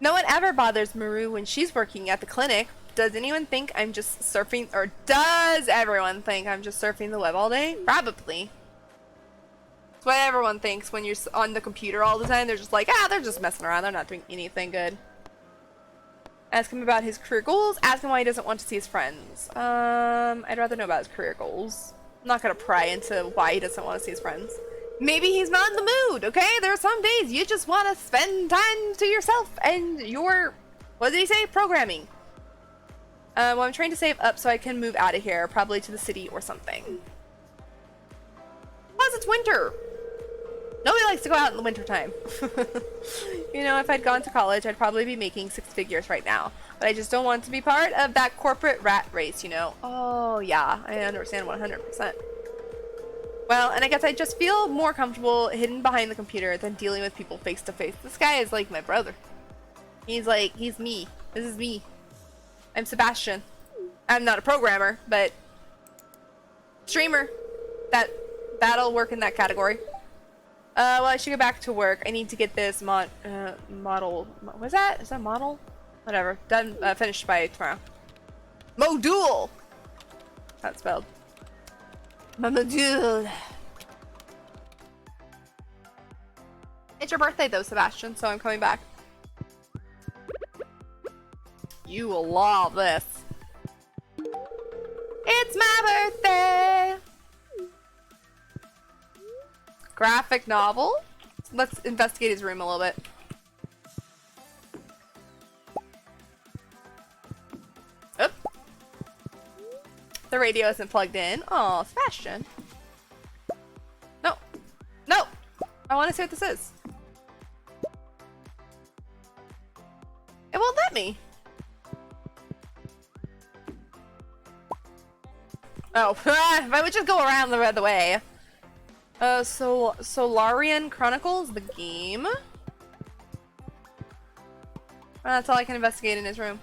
No one ever bothers Maru when she's working at the clinic. Does anyone think I'm just surfing, or does everyone think I'm just surfing the web all day? Probably. That's what everyone thinks when you're on the computer all the time. They're just like, they're just messing around. They're not doing anything good. Ask him about his career goals. Ask him why he doesn't want to see his friends. I'd rather know about his career goals. I'm not gonna pry into why he doesn't want to see his friends. Maybe he's not in the mood, okay? There are some days you just want to spend time to yourself and your, what did he say? Programming. Well, I'm trying to save up so I can move out of here, probably to the city or something. Plus, it's winter. Nobody likes to go out in the wintertime. You know, if I'd gone to college, I'd probably be making 6 figures right now. But I just don't want to be part of that corporate rat race, you know? Oh, yeah, I understand 100%. Well, and I guess I just feel more comfortable hidden behind the computer than dealing with people face to face. This guy is like my brother. He's me. This is me. I'm Sebastian. I'm not a programmer, but streamer. That'll work in that category. Well, I should go back to work. I need to get this model. What's that? Is that model? Whatever. Done. Finished by tomorrow. Module. That's spelled. Module. It's your birthday though, Sebastian, so I'm coming back. You will love this. It's my birthday. Graphic novel. Let's investigate his room a little bit. Oop. The radio isn't plugged in. Oh, Sebastian. No. No. I want to see what this is. It won't let me. Oh, if I would just go around the other way. So Solarian Chronicles, the game. That's all I can investigate in his room.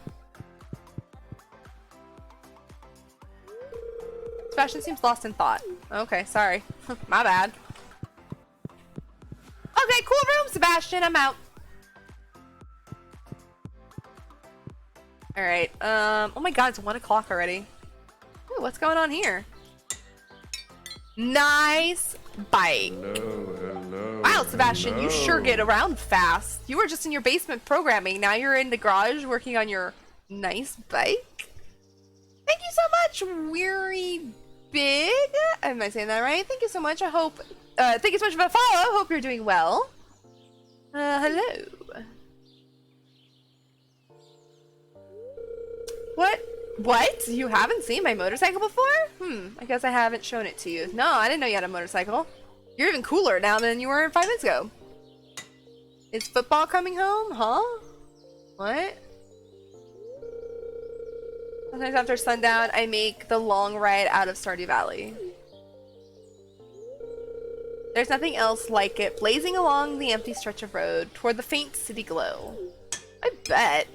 Sebastian seems lost in thought. Okay, sorry. My bad. Okay, cool room, Sebastian. I'm out. Alright, oh my god, it's 1 o'clock already. Ooh, what's going on here? Nice bike. Hello. Wow, Sebastian, you sure get around fast. You were just in your basement programming. Now you're in the garage working on your nice bike. Thank you so much, Weary Big. Am I saying that right? Thank you so much. I hope, thank you so much for the follow. Hope you're doing well. Hello. What? You haven't seen my motorcycle before? I guess I haven't shown it to you. No, I didn't know you had a motorcycle. You're even cooler now than you were 5 minutes ago. Is football coming home? Huh? What? Sometimes after sundown, I make the long ride out of Stardew Valley. There's nothing else like it, blazing along the empty stretch of road toward the faint city glow. I bet.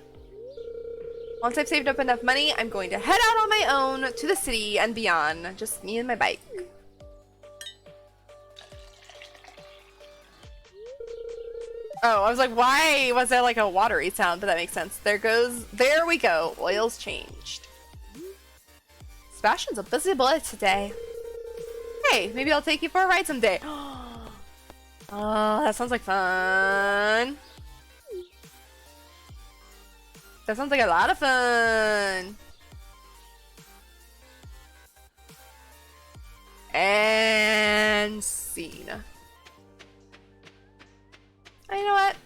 Once I've saved up enough money, I'm going to head out on my own to the city and beyond. Just me and my bike. Oh, I was like, why was there like a watery sound? But that makes sense. There we go. Oil's changed. Sebastian's a busy boy today. Hey, maybe I'll take you for a ride someday. Oh, that sounds like fun. That sounds like a lot of fun. And scene. Oh, you know what?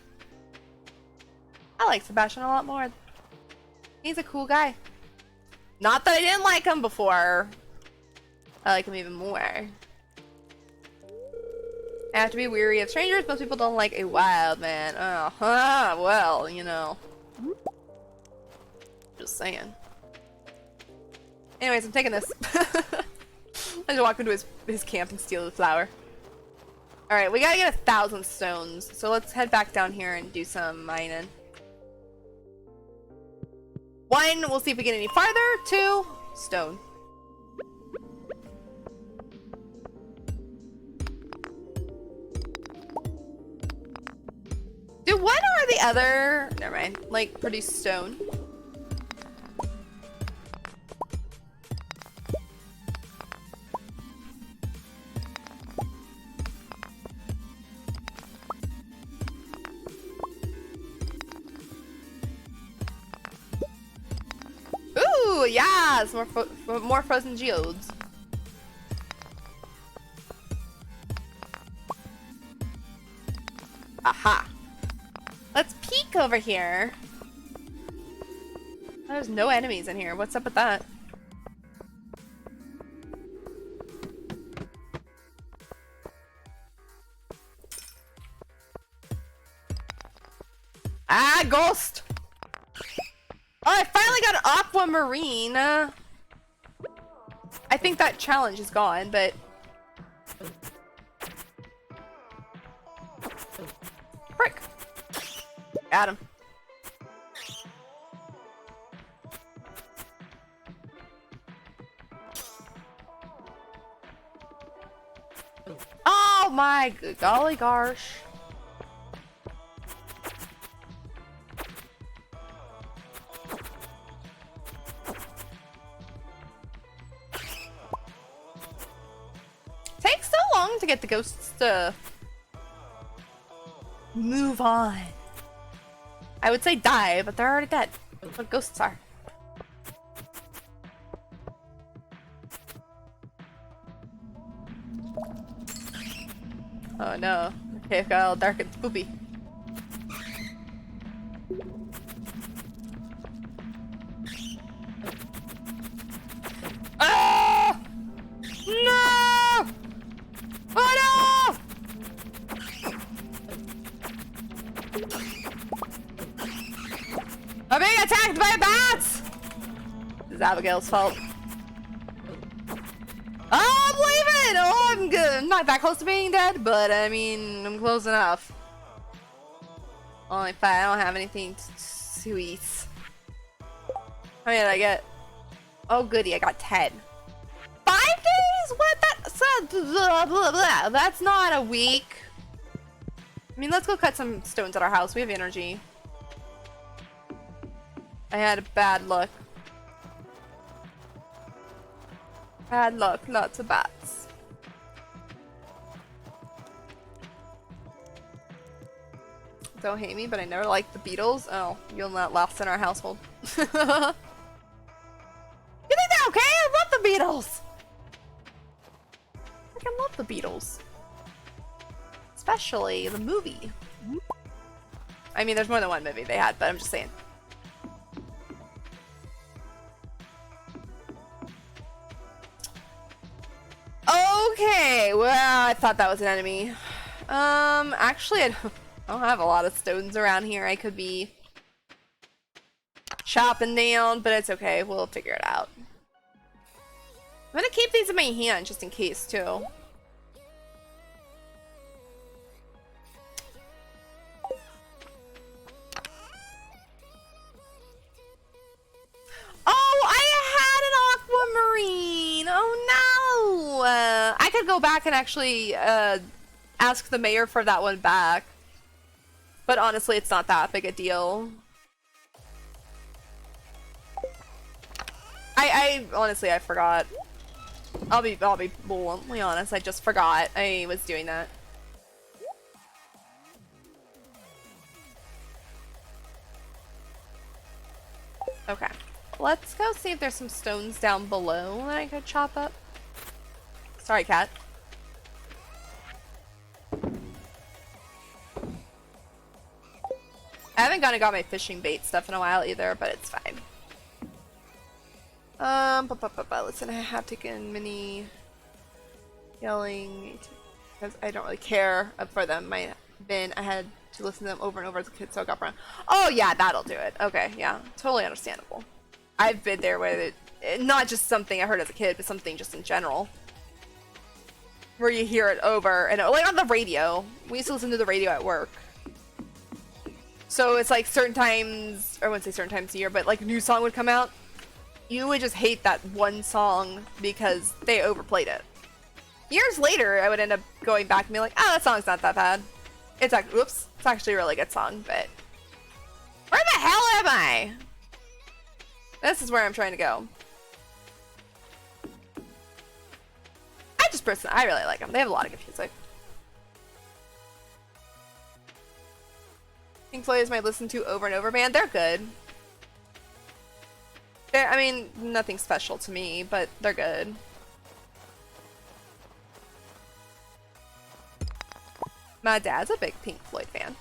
I like Sebastian a lot more. He's a cool guy. Not that I didn't like him before. I like him even more. I have to be weary of strangers. Most people don't like a wild man. Oh, well, you know. Just saying. Anyways, I'm taking this. I just walk into his camp and steal the flower. Alright, we gotta get 1,000 stones. So let's head back down here and do some mining. 1, we'll see if we get any farther. 2, stone. Dude, what are the other... Never mind. Like, produce stone. Ooh, yes! More frozen geodes. Aha! Let's peek over here. There's no enemies in here. What's up with that? Ah, ghost! Oh, I finally got an aquamarine. I think that challenge is gone, but... Frick! Got him. Oh my golly gosh. Takes so long to get the ghosts to move on. I would say die, but they're already dead. That's what ghosts are. Oh no. Okay, it got all dark and spoopy. Ah! No! Oh no! I'm being attacked by bats! This is Abigail's fault. Oh, I'm leaving! Oh, I'm good. I'm not that close to being dead, but I mean, I'm close enough. Only 5. I don't have anything to eat. How many did I get? Oh, goody. I got 10. 5 days? What? That's not a week. I mean, let's go cut some stones at our house. We have energy. I had bad luck. Bad luck. Lots of bats. Don't hate me, but I never liked the Beatles. Oh, you'll not last in our household. You think they're okay? I love the Beatles! I love the Beatles. Especially the movie. I mean, there's more than one movie they had, but I'm just saying. Okay, well, I thought that was an enemy. Actually, I don't have a lot of stones around here. I could be chopping down, but it's okay. We'll figure it out. I'm gonna keep these in my hand just in case, too. Oh, I had an aquamarine! Oh no! I could go back and actually ask the mayor for that one back. But honestly, it's not that big a deal. I honestly, I forgot. I'll be bluntly honest, I just forgot I was doing that. Okay. Let's go see if there's some stones down below that I could chop up. Sorry, cat. I haven't gone and got my fishing bait stuff in a while either, but it's fine. Listen, I have taken many yelling. because I don't really care for them. I had to listen to them over and over as a kid, so I got around. Oh yeah, that'll do it. Okay, yeah, totally understandable. I've been there with it, not just something I heard as a kid, but something just in general, where you hear it over and like on the radio. We used to listen to the radio at work, so it's like certain times, or I wouldn't say certain times a year, but like a new song would come out. You would just hate that one song because they overplayed it. Years later, I would end up going back and be like, oh, that song's not that bad. It's actually a really good song, but where the hell am I? This is where I'm trying to go. I really like them. They have a lot of good music. Pink Floyd is my listen to over and over band. They're good. I mean, nothing special to me, but they're good. My dad's a big Pink Floyd fan.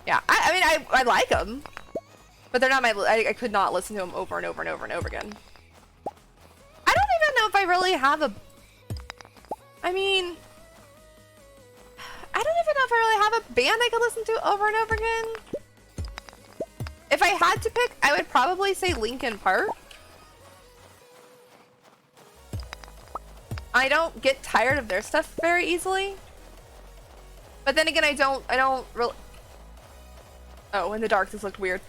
Yeah, I like them, but they're not my. I could not listen to them over and over and over and over again. I don't even know if I really have a. I mean, I don't even know if I really have a band I could listen to over and over again. If I had to pick, I would probably say Linkin Park. I don't get tired of their stuff very easily. But then again, I don't really... Oh, in the dark, this looked weird.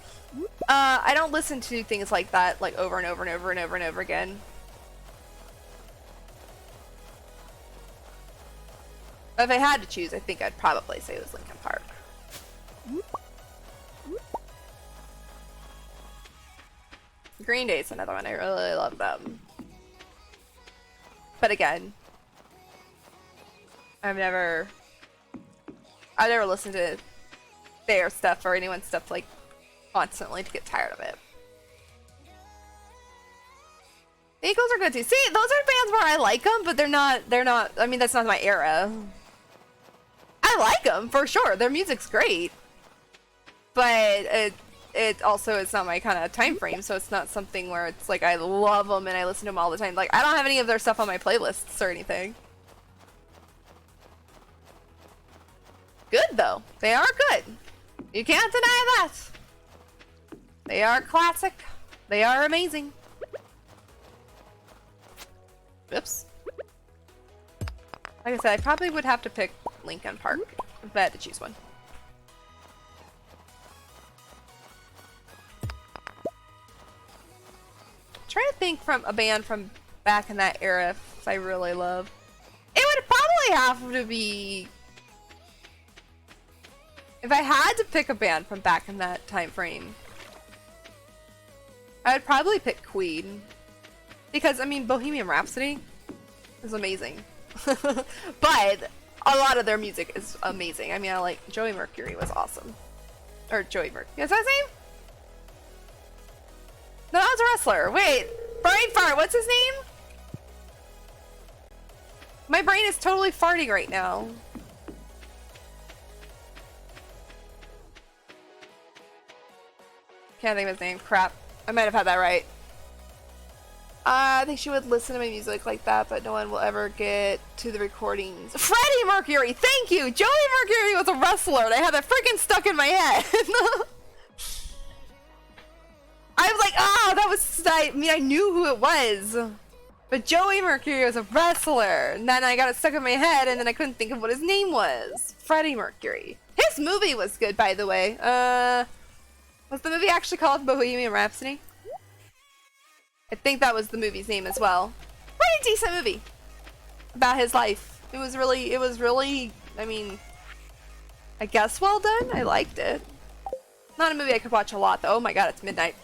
I don't listen to things like that, like, over and over and over and over and over again. But if I had to choose, I think I'd probably say it was Linkin Park. Green Day's another one. I really love them. But again, I've never listened to their stuff or anyone's stuff like constantly to get tired of it. The Eagles are good too. See, those are bands where I like them, but they're not, I mean, that's not my era. I like them for sure. Their music's great, but it also is not my kind of time frame, so it's not something where it's like I love them and I listen to them all the time. Like, I don't have any of their stuff on my playlists or anything. Good though. They are good. You can't deny that. They are classic. They are amazing. Oops. Like I said, I probably would have to pick Linkin Park if I had to choose one. Trying to think from a band from back in that era if I really love. It would probably have to be, if I had to pick a band from back in that time frame, I would probably pick Queen. Because, I mean, Bohemian Rhapsody is amazing. But a lot of their music is amazing. I mean, I like Joey Mercury was awesome. Or Joey Mercury. Is that his name? No, that was a wrestler. Wait. Brain fart. What's his name? My brain is totally farting right now. Can't think of his name. Crap. I might have had that right. I think she would listen to my music like that, but no one will ever get to the recordings. Freddie Mercury! Thank you! Joey Mercury was a wrestler, and I had that freaking stuck in my head. I was like, oh, that was... I mean, I knew who it was. But Joey Mercury was a wrestler. And then I got it stuck in my head, and then I couldn't think of what his name was. Freddie Mercury. His movie was good, by the way. Was the movie actually called Bohemian Rhapsody? I think that was the movie's name as well. Pretty decent movie. About his life. It was really, I mean, I guess well done. I liked it. Not a movie I could watch a lot, though. Oh my god, it's midnight.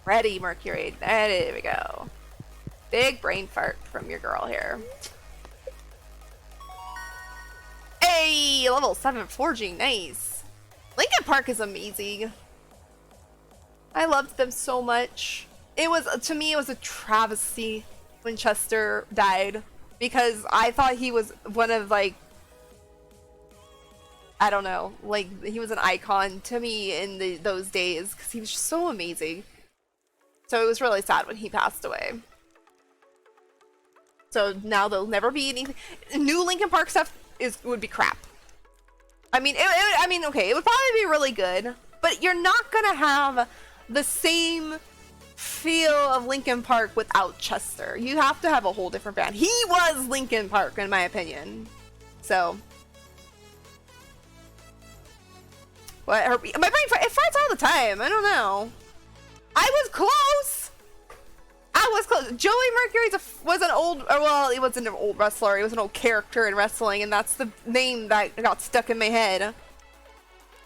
Freddie Mercury. There we go. Big brain fart from your girl here. Hey, level 7 forging. Nice. Linkin Park is amazing. I loved them so much. It was, to me, it was a travesty when Chester died. Because I thought he was one of, like, I don't know, like, he was an icon to me in those days. Because he was just so amazing. So it was really sad when he passed away. So now there'll never be anything. New Linkin Park stuff would be crap. I mean, okay, it would probably be really good, but you're not gonna have the same feel of Linkin Park without Chester. You have to have a whole different band. He was Linkin Park, in my opinion. So, what? My brain it farts all the time. I don't know. I was close. I was close. Joey Mercury was an old, or well, he wasn't an old wrestler. He was an old character in wrestling, and that's the name that got stuck in my head.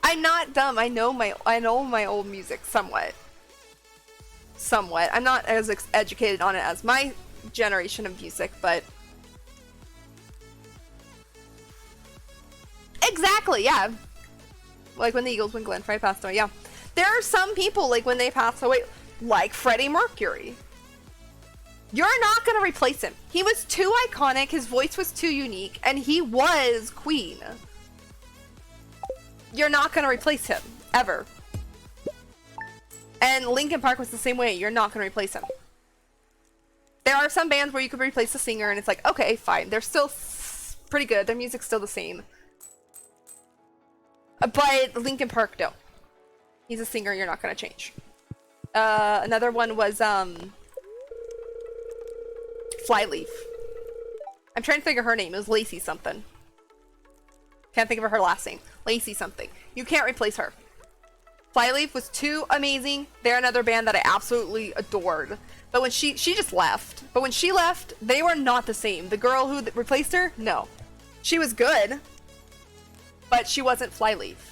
I'm not dumb. I know my old music somewhat. Somewhat. I'm not as educated on it as my generation of music, but exactly, yeah. Like when the Eagles, when Glenn Frey passed away, yeah. There are some people, like when they pass away, like Freddie Mercury. You're not gonna replace him. He was too iconic, his voice was too unique, and he was Queen. You're not gonna replace him, ever. And Linkin Park was the same way. You're not gonna replace him. There are some bands where you could replace the singer, and it's like, okay, fine. They're still pretty good. Their music's still the same. But Linkin Park, no. He's a singer. You're not gonna change. Another one was Flyleaf. I'm trying to think of her name. It was Lacey something. Can't think of her last name. Lacey something. You can't replace her. Flyleaf was too amazing. They're another band that I absolutely adored. But when she just left. But when she left, they were not the same. The girl who replaced her, no. She was good, but she wasn't Flyleaf.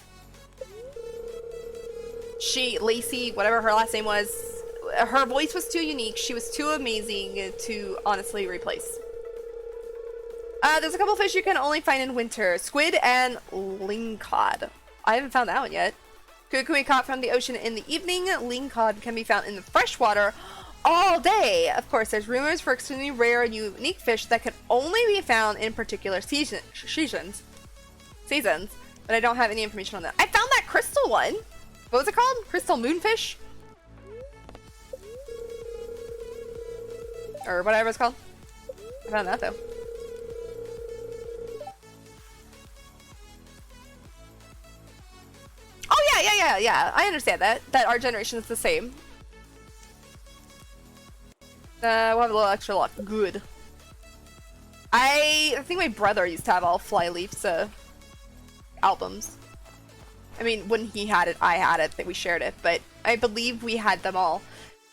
Lacey, whatever her last name was, her voice was too unique. She was too amazing to honestly replace. There's a couple fish you can only find in winter. Squid and lingcod. I haven't found that one yet. Could be caught from the ocean in the evening. Lingcod can be found in the freshwater all day. Of course, there's rumors for extremely rare and unique fish that can only be found in particular seasons. But I don't have any information on that. I found that crystal one. What was it called? Crystal moonfish? Or whatever it's called. I found that though. Oh yeah. I understand that. That our generation is the same. We'll have a little extra luck. Good. I think my brother used to have all Flyleaf's albums. I mean, when he had it, I had it. We shared it, but I believe we had them all.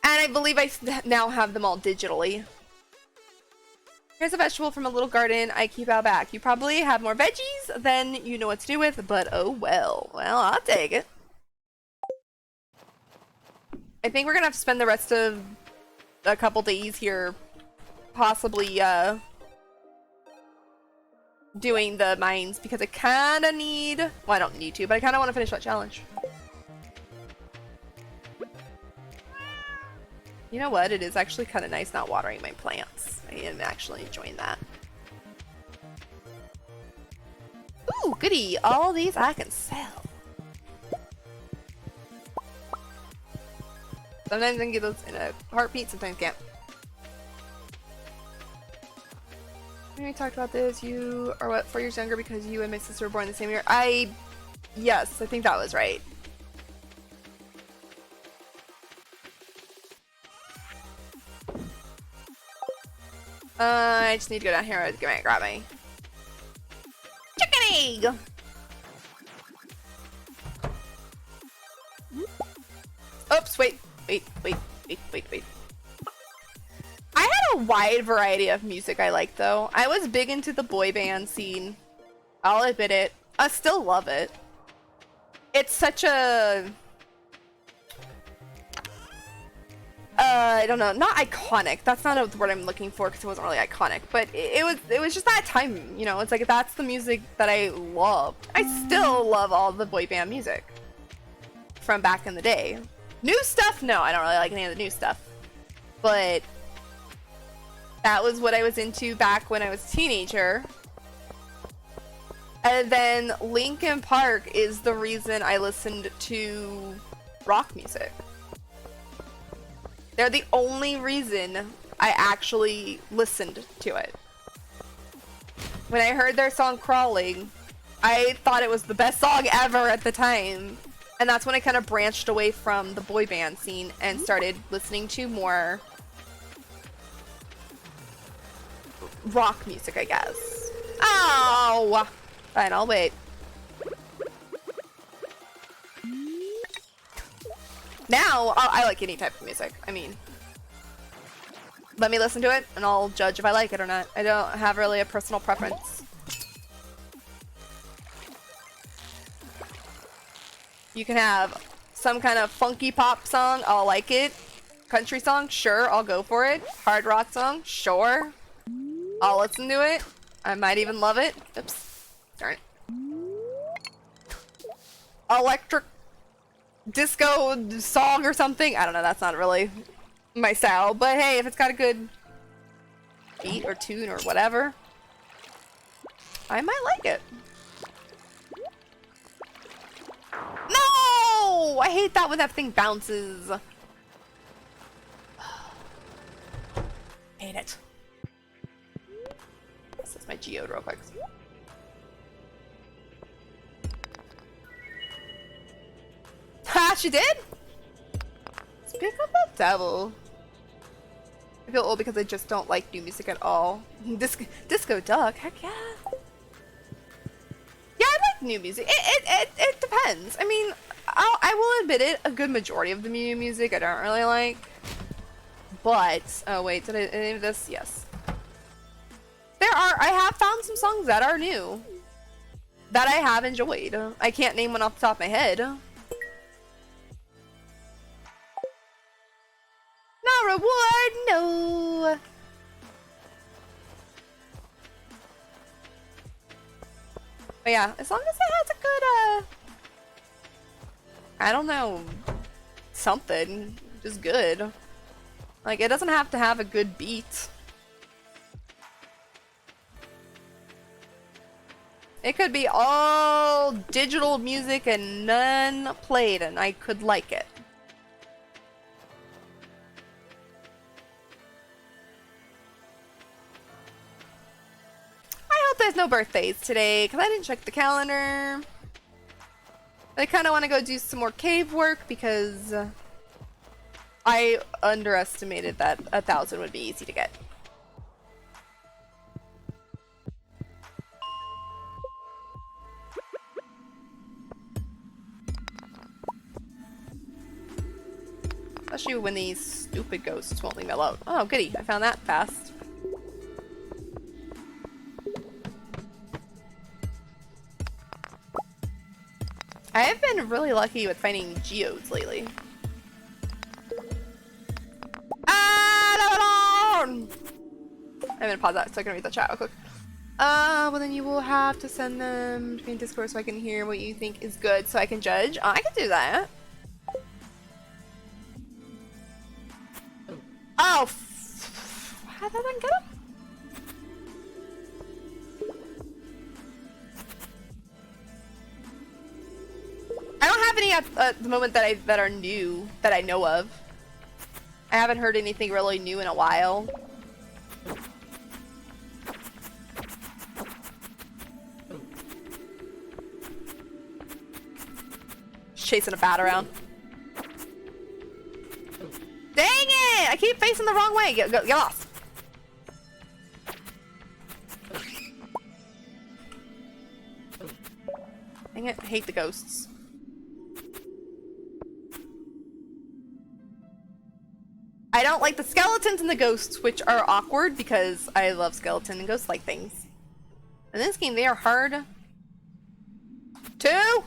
And I believe I now have them all digitally. Here's a vegetable from a little garden I keep out back. You probably have more veggies than you know what to do with, but oh well. Well, I'll take it. I think we're gonna have to spend the rest of a couple days here possibly doing the mines because I kind of need, well, I don't need to, but I kind of want to finish that challenge. You know what? It is actually kind of nice not watering my plants. I am actually enjoying that. Ooh, goody! All these I can sell. Sometimes I can get those in a heartbeat, sometimes can't. We talked about this. You are what, 4 years younger because you and my sister were born the same year? Yes, I think that was right. I just need to go down here and grab my chicken egg! Oops, wait. I had a wide variety of music I liked, though. I was big into the boy band scene. I'll admit it. I still love it. It's such a... I don't know, not iconic. That's not the word I'm looking for because it wasn't really iconic. But it was just that time, you know. It's like that's the music that I loved. I still love all the boy band music from back in the day. New stuff? No, I don't really like any of the new stuff. But that was what I was into back when I was a teenager. And then Linkin Park is the reason I listened to rock music. They're the only reason I actually listened to it. When I heard their song Crawling, I thought it was the best song ever at the time. And that's when I kind of branched away from the boy band scene and started listening to more rock music, I guess. Oh! Fine, I'll wait. Now, I like any type of music. I mean, let me listen to it and I'll judge if I like it or not. I don't have really a personal preference. You can have some kind of funky pop song, I'll like it. Country song, sure, I'll go for it. Hard rock song, sure. I'll listen to it. I might even love it. Oops. Darn it. Electric disco song or something. I don't know, that's not really my style. But hey, if it's got a good beat or tune or whatever, I might like it. No! I hate that when that thing bounces. Hate it. This is my geode real quick. Ha! She did? Speak of the devil. I feel old because I just don't like new music at all. Disco Duck? Heck yeah. Yeah, I like new music. It depends. I mean, I will admit it, a good majority of the new music I don't really like. But, oh wait, did I any of this? Yes. I have found some songs that are new. That I have enjoyed. I can't name one off the top of my head. No reward, no! But yeah, as long as it has a good, I don't know, something, just good. Like, it doesn't have to have a good beat. It could be all digital music and none played, and I could like it. I hope there's no birthdays today, because I didn't check the calendar. I kind of want to go do some more cave work, because I underestimated that 1,000 would be easy to get. Especially when these stupid ghosts won't leave me alone. Oh, goody. I found that fast. I have been really lucky with finding geodes lately. I'm gonna pause that so I can read the chat real quick. Well then you will have to send them between Discord so I can hear what you think is good so I can judge. I can do that. Oh, how did I get him? I don't have any at the moment that are new that I know of. I haven't heard anything really new in a while. Just chasing a bat around. Dang it! I keep facing the wrong way. Get lost. Dang it! I hate the ghosts. I don't like the skeletons and the ghosts, which are awkward because I love skeleton and ghost-like things. In this game, they are hard to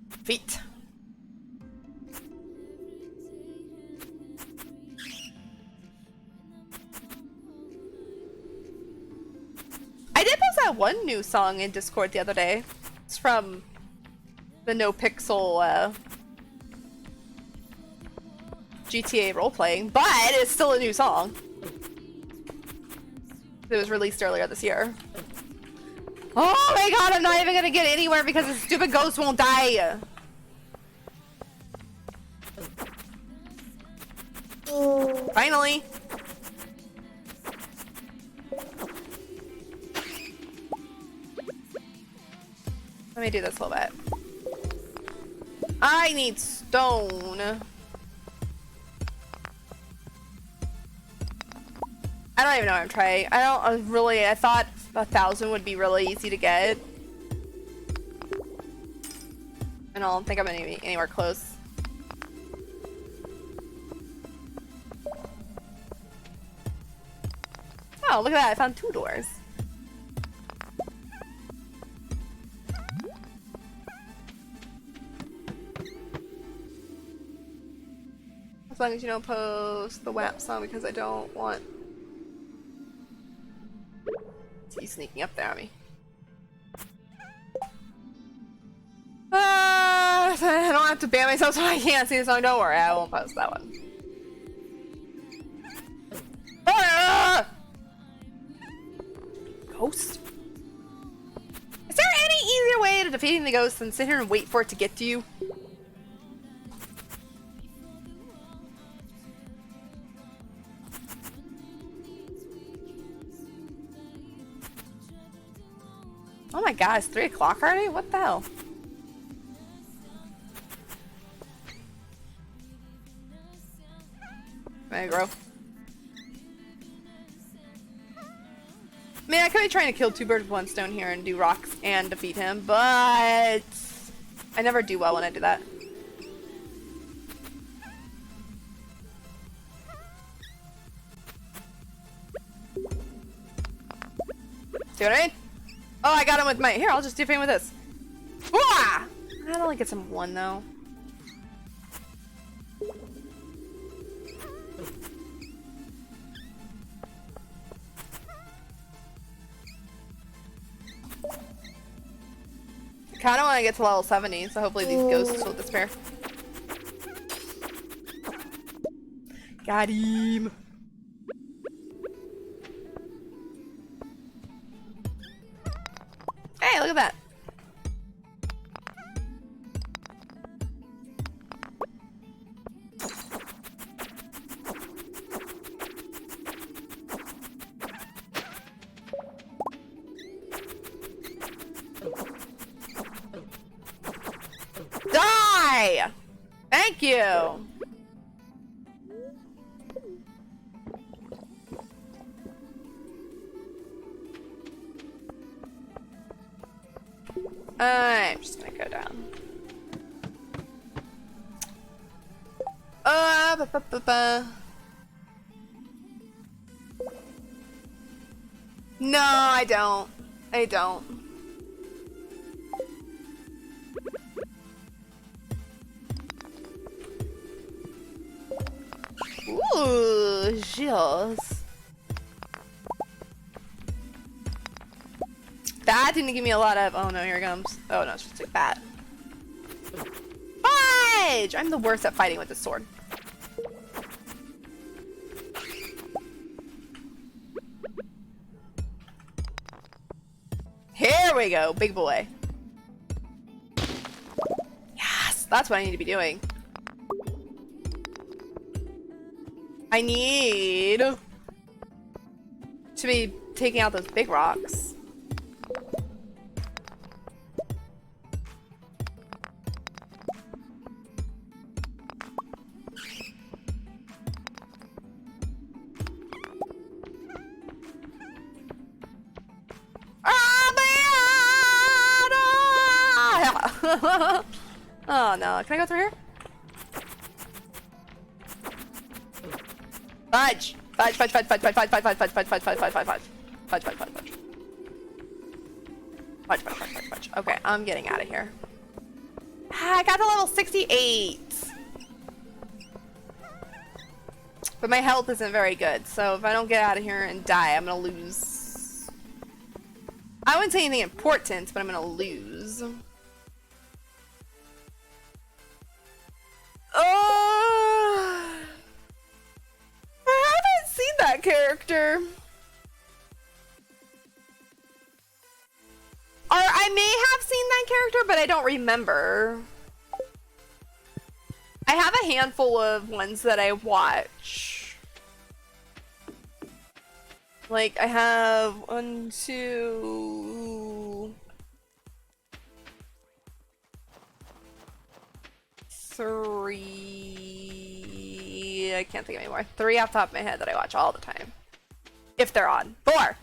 defeat. I did post that one new song in Discord the other day. It's from the No Pixel GTA role-playing, but it's still a new song. It was released earlier this year. Oh my god, I'm not even gonna get anywhere because the stupid ghost won't die. Finally! Let me do this a little bit. I need stone. I don't even know what I'm trying. I thought 1,000 would be really easy to get. And I don't think I'm gonna be anywhere close. Oh, look at that, I found 2 doors. As long as you don't post the WAP song because I don't want to be sneaking up there on me. I don't have to ban myself so I can't see the song. Don't worry, I won't post that one. Ah! Ghost? Is there any easier way to defeating the ghost than sit here and wait for it to get to you? Oh my god, it's 3 o'clock already? What the hell? Aggro. Man, I could be trying to kill 2 birds with 1 stone here and do rocks and defeat him, but I never do well when I do that. See what I mean? Oh, I got him with my... Here, I'll just defeat him with this. Wah! That only gets him 1, though. I kinda wanna get to level 70, so hopefully these ghosts will disappear. Got him! Hey, look at that! Die! Thank you! I'm just gonna go down. No, I don't. I don't. Ooh, jeez. That didn't give me a lot of... Oh no, here it comes. Oh no, it's just like that. Fudge! I'm the worst at fighting with this sword. Here we go, big boy. Yes, that's what I need to be doing. I need to be taking out those big rocks. Oh no, can I go through here? Fudge! Fudge, fudge, fudge, fudge, fudge, fudge, fudge, fudge, fudge, fudge, fudge, fudge, fudge, fudge, fudge. Fudge, fudge, fudge, fudge. Fudge, fudge, fudge, fudge, fudge. Okay, I'm getting out of here. I got to level 68. But my health isn't very good, so if I don't get out of here and die, I'm gonna lose. I wouldn't say anything important, but I'm gonna lose. Oh, I haven't seen that character. Or I may have seen that character, but I don't remember. I have a handful of ones that I watch. Like, I have 1, 2, 3. I can't think of any more. 3 off the top of my head that I watch all the time. If they're on. 4!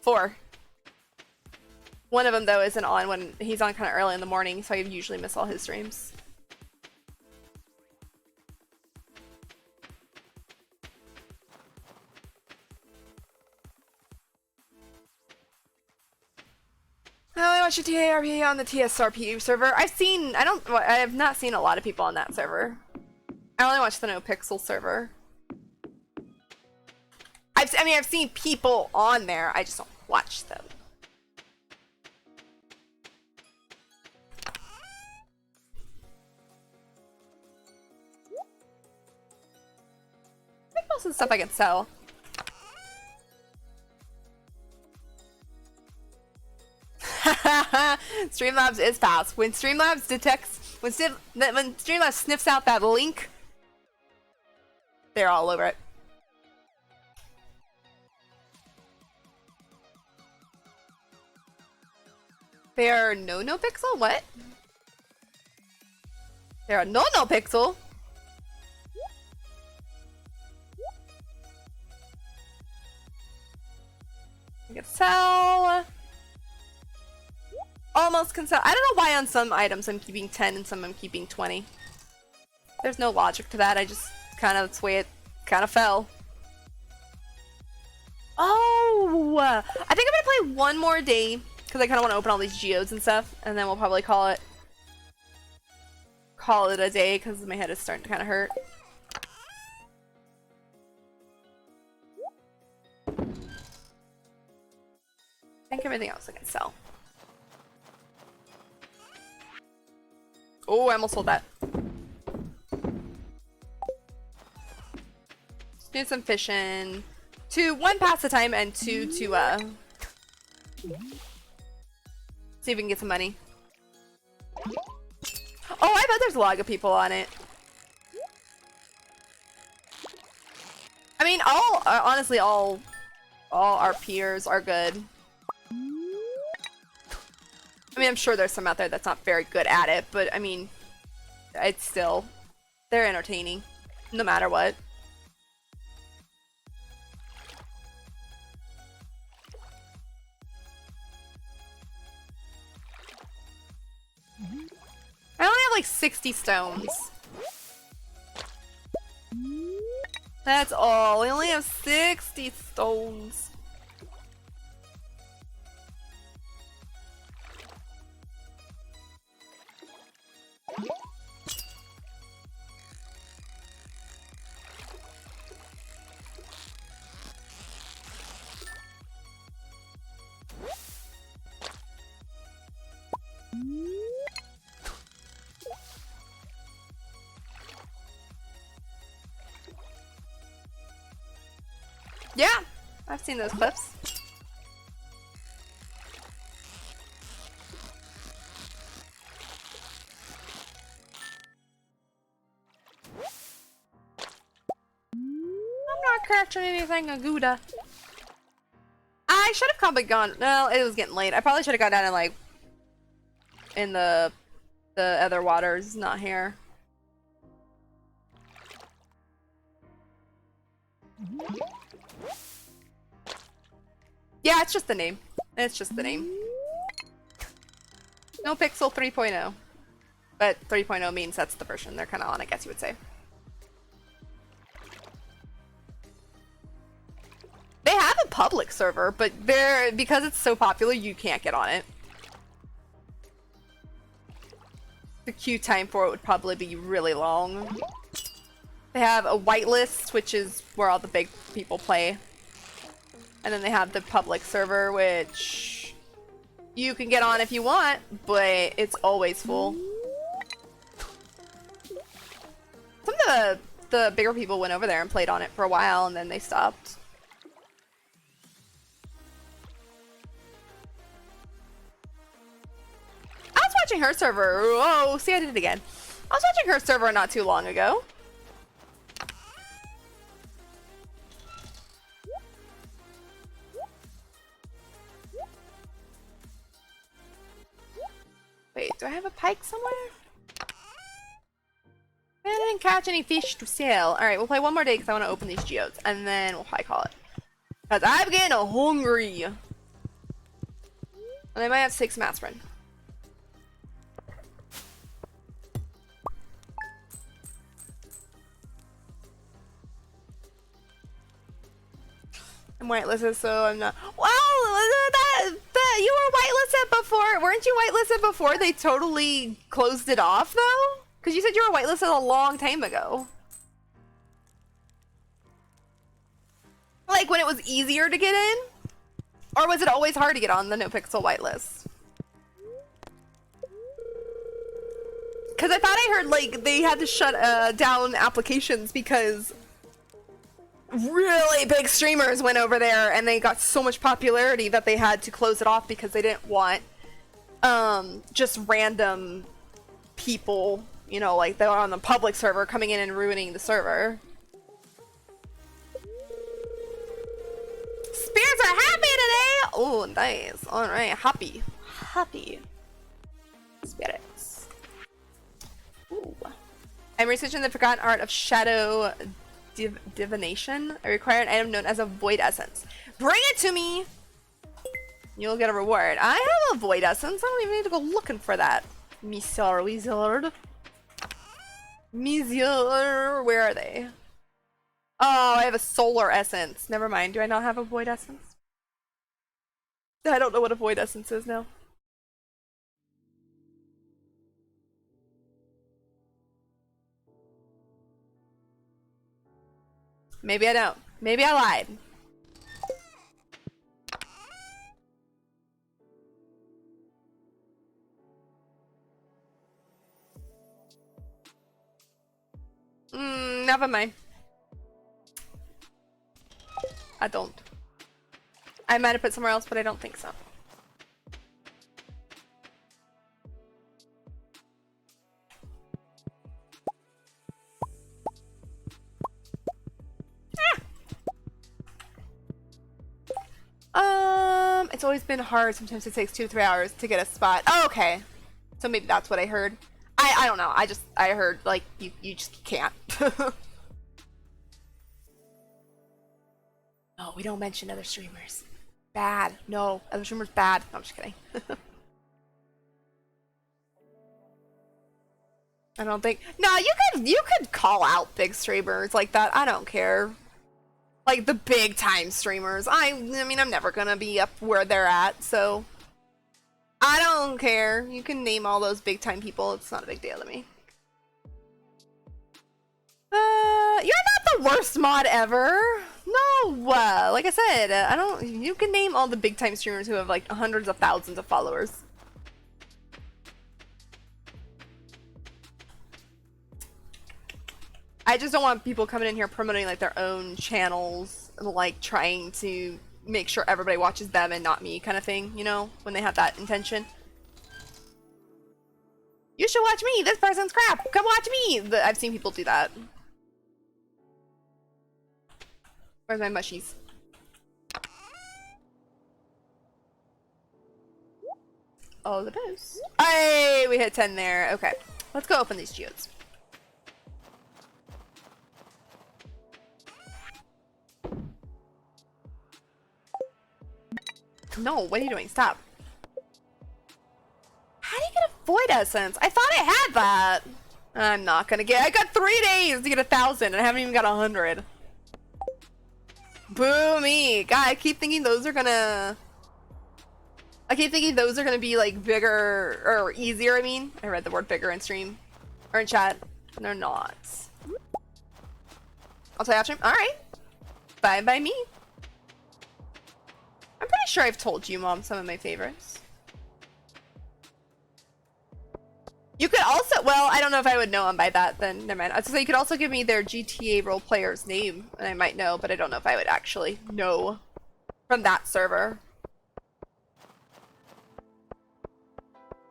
4. One of them, though, isn't on when he's on kind of early in the morning, so I usually miss all his streams. I only watch a TARP on the TSRP server. I have not seen a lot of people on that server. I only watch the NoPixel server. I've seen people on there, I just don't watch them. I think most of the stuff I can sell. Streamlabs is fast. When Streamlabs sniffs out that link, they're all over it. They are no pixel? What? They're a no pixel? I can sell. Almost can sell. I don't know why on some items I'm keeping 10 and some I'm keeping 20. There's no logic to that. I just that's the way it kind of fell. Oh! I think I'm gonna play one more day because I kind of want to open all these geodes and stuff, and then we'll probably call it a day because my head is starting to kind of hurt. I think everything else I can sell. Oh, I almost sold that. Let's do some fishing. 1, pass the time, and 2 to see if we can get some money. Oh, I bet there's a lot of people on it. I mean, honestly, all our peers are good. I mean, I'm sure there's some out there that's not very good at it, but I mean, they're entertaining, no matter what. I only have like 60 stones. That's all. I only have 60 stones. Yeah, I've seen those clips. I'm not catching anything, Aguda. I should have probably gone. No, it was getting late. I probably should have gone down and like in the other waters, not here. Yeah, it's just the name. It's just the name. No Pixel 3.0. But 3.0 means that's the version they're kind of on, I guess you would say. They have a public server, but because it's so popular, you can't get on it. The queue time for it would probably be really long. They have a whitelist, which is where all the big people play. And then they have the public server, which you can get on if you want, but it's always full. Some of the bigger people went over there and played on it for a while, and then they stopped. I was watching her server. Oh, see, I did it again. I was watching her server not too long ago. Do I have a pike somewhere? I didn't catch any fish to sell. Alright, we'll play one more day because I want to open these geodes. And then we'll probably call it. Because I'm getting hungry. And I might have to take some aspirin. I'm whitelisted, so I'm not. Wow, you were whitelisted before. Weren't you whitelisted before they totally closed it off, though? Because you said you were whitelisted a long time ago. Like when it was easier to get in? Or was it always hard to get on the NoPixel whitelist? Because I thought I heard like they had to shut down applications because really big streamers went over there and they got so much popularity that they had to close it off because they didn't want just random people, you know, like they were on the public server coming in and ruining the server. Spirits are happy today! Oh, nice. Alright, happy. Happy. Spirits. Ooh. I'm researching the forgotten art of shadow divination. I require an item known as a void essence. Bring it to me! You'll get a reward. I have a void essence. I don't even need to go looking for that. Monsieur Wizard. Monsieur, where are they? Oh, I have a solar essence. Never mind. Do I not have a void essence? I don't know what a void essence is now. Maybe I don't. Maybe I lied. Never mind. I don't. I might have put somewhere else, but I don't think so. It's always been hard. Sometimes it takes 2 to 3 hours to get a spot. Oh, okay. So maybe that's what I heard. I don't know. I heard like you just can't. No, we don't mention other streamers. Bad. No, other streamers bad. No, I'm just kidding. I don't think. No, you could call out big streamers like that. I don't care. Like the big time streamers. I mean, I'm never gonna be up where they're at, so I don't care. You can name all those big time people. It's not a big deal to me. You're not the worst mod ever. No, like I said, I don't. You can name all the big time streamers who have like hundreds of thousands of followers. I just don't want people coming in here promoting like their own channels, like trying to make sure everybody watches them and not me, kind of thing. You know, when they have that intention. You should watch me. This person's crap. Come watch me. I've seen people do that. Where's my mushies? Oh, the boost. Hey, we hit 10 there. Okay, let's go open these geodes. No, what are you doing? Stop. How do you get a void essence? I thought I had that. I'm not gonna get. I got 3 days to get 1,000, and I haven't even got 100. Boo me. God, I keep thinking those are gonna be like bigger or easier. I mean, I read the word bigger in stream or in chat, and they're not. I'll tell you after. All right. Bye by me. I'm pretty sure I've told you, Mom, some of my favorites. You could also, well, I don't know if I would know them by that, then never mind. So you could also give me their GTA role player's name, and I might know, but I don't know if I would actually know from that server.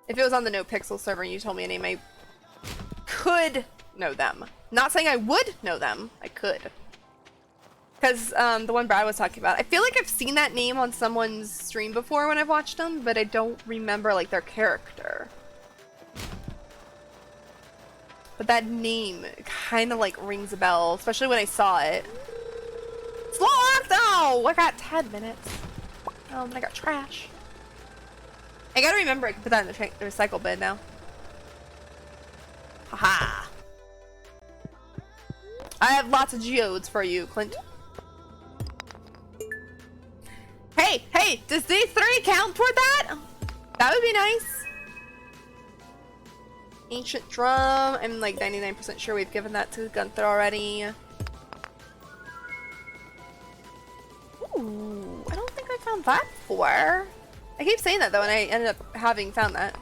If it was on the NoPixel server and you told me a name, I could know them. Not saying I would know them, I could. Because the one Brad was talking about, I feel like I've seen that name on someone's stream before when I've watched them, but I don't remember like their character. but that name kind of like rings a bell, especially when I saw it. It's locked! Oh, I got 10 minutes. Oh, but I got trash. I gotta remember I can put that in the recycle bin now. Haha. I have lots of geodes for you, Clint. Hey, hey, does these 3 count toward that? That would be nice. Ancient drum. I'm like 99% sure we've given that to Gunther already. Ooh, I don't think I found that before. I keep saying that though, and I ended up having found that.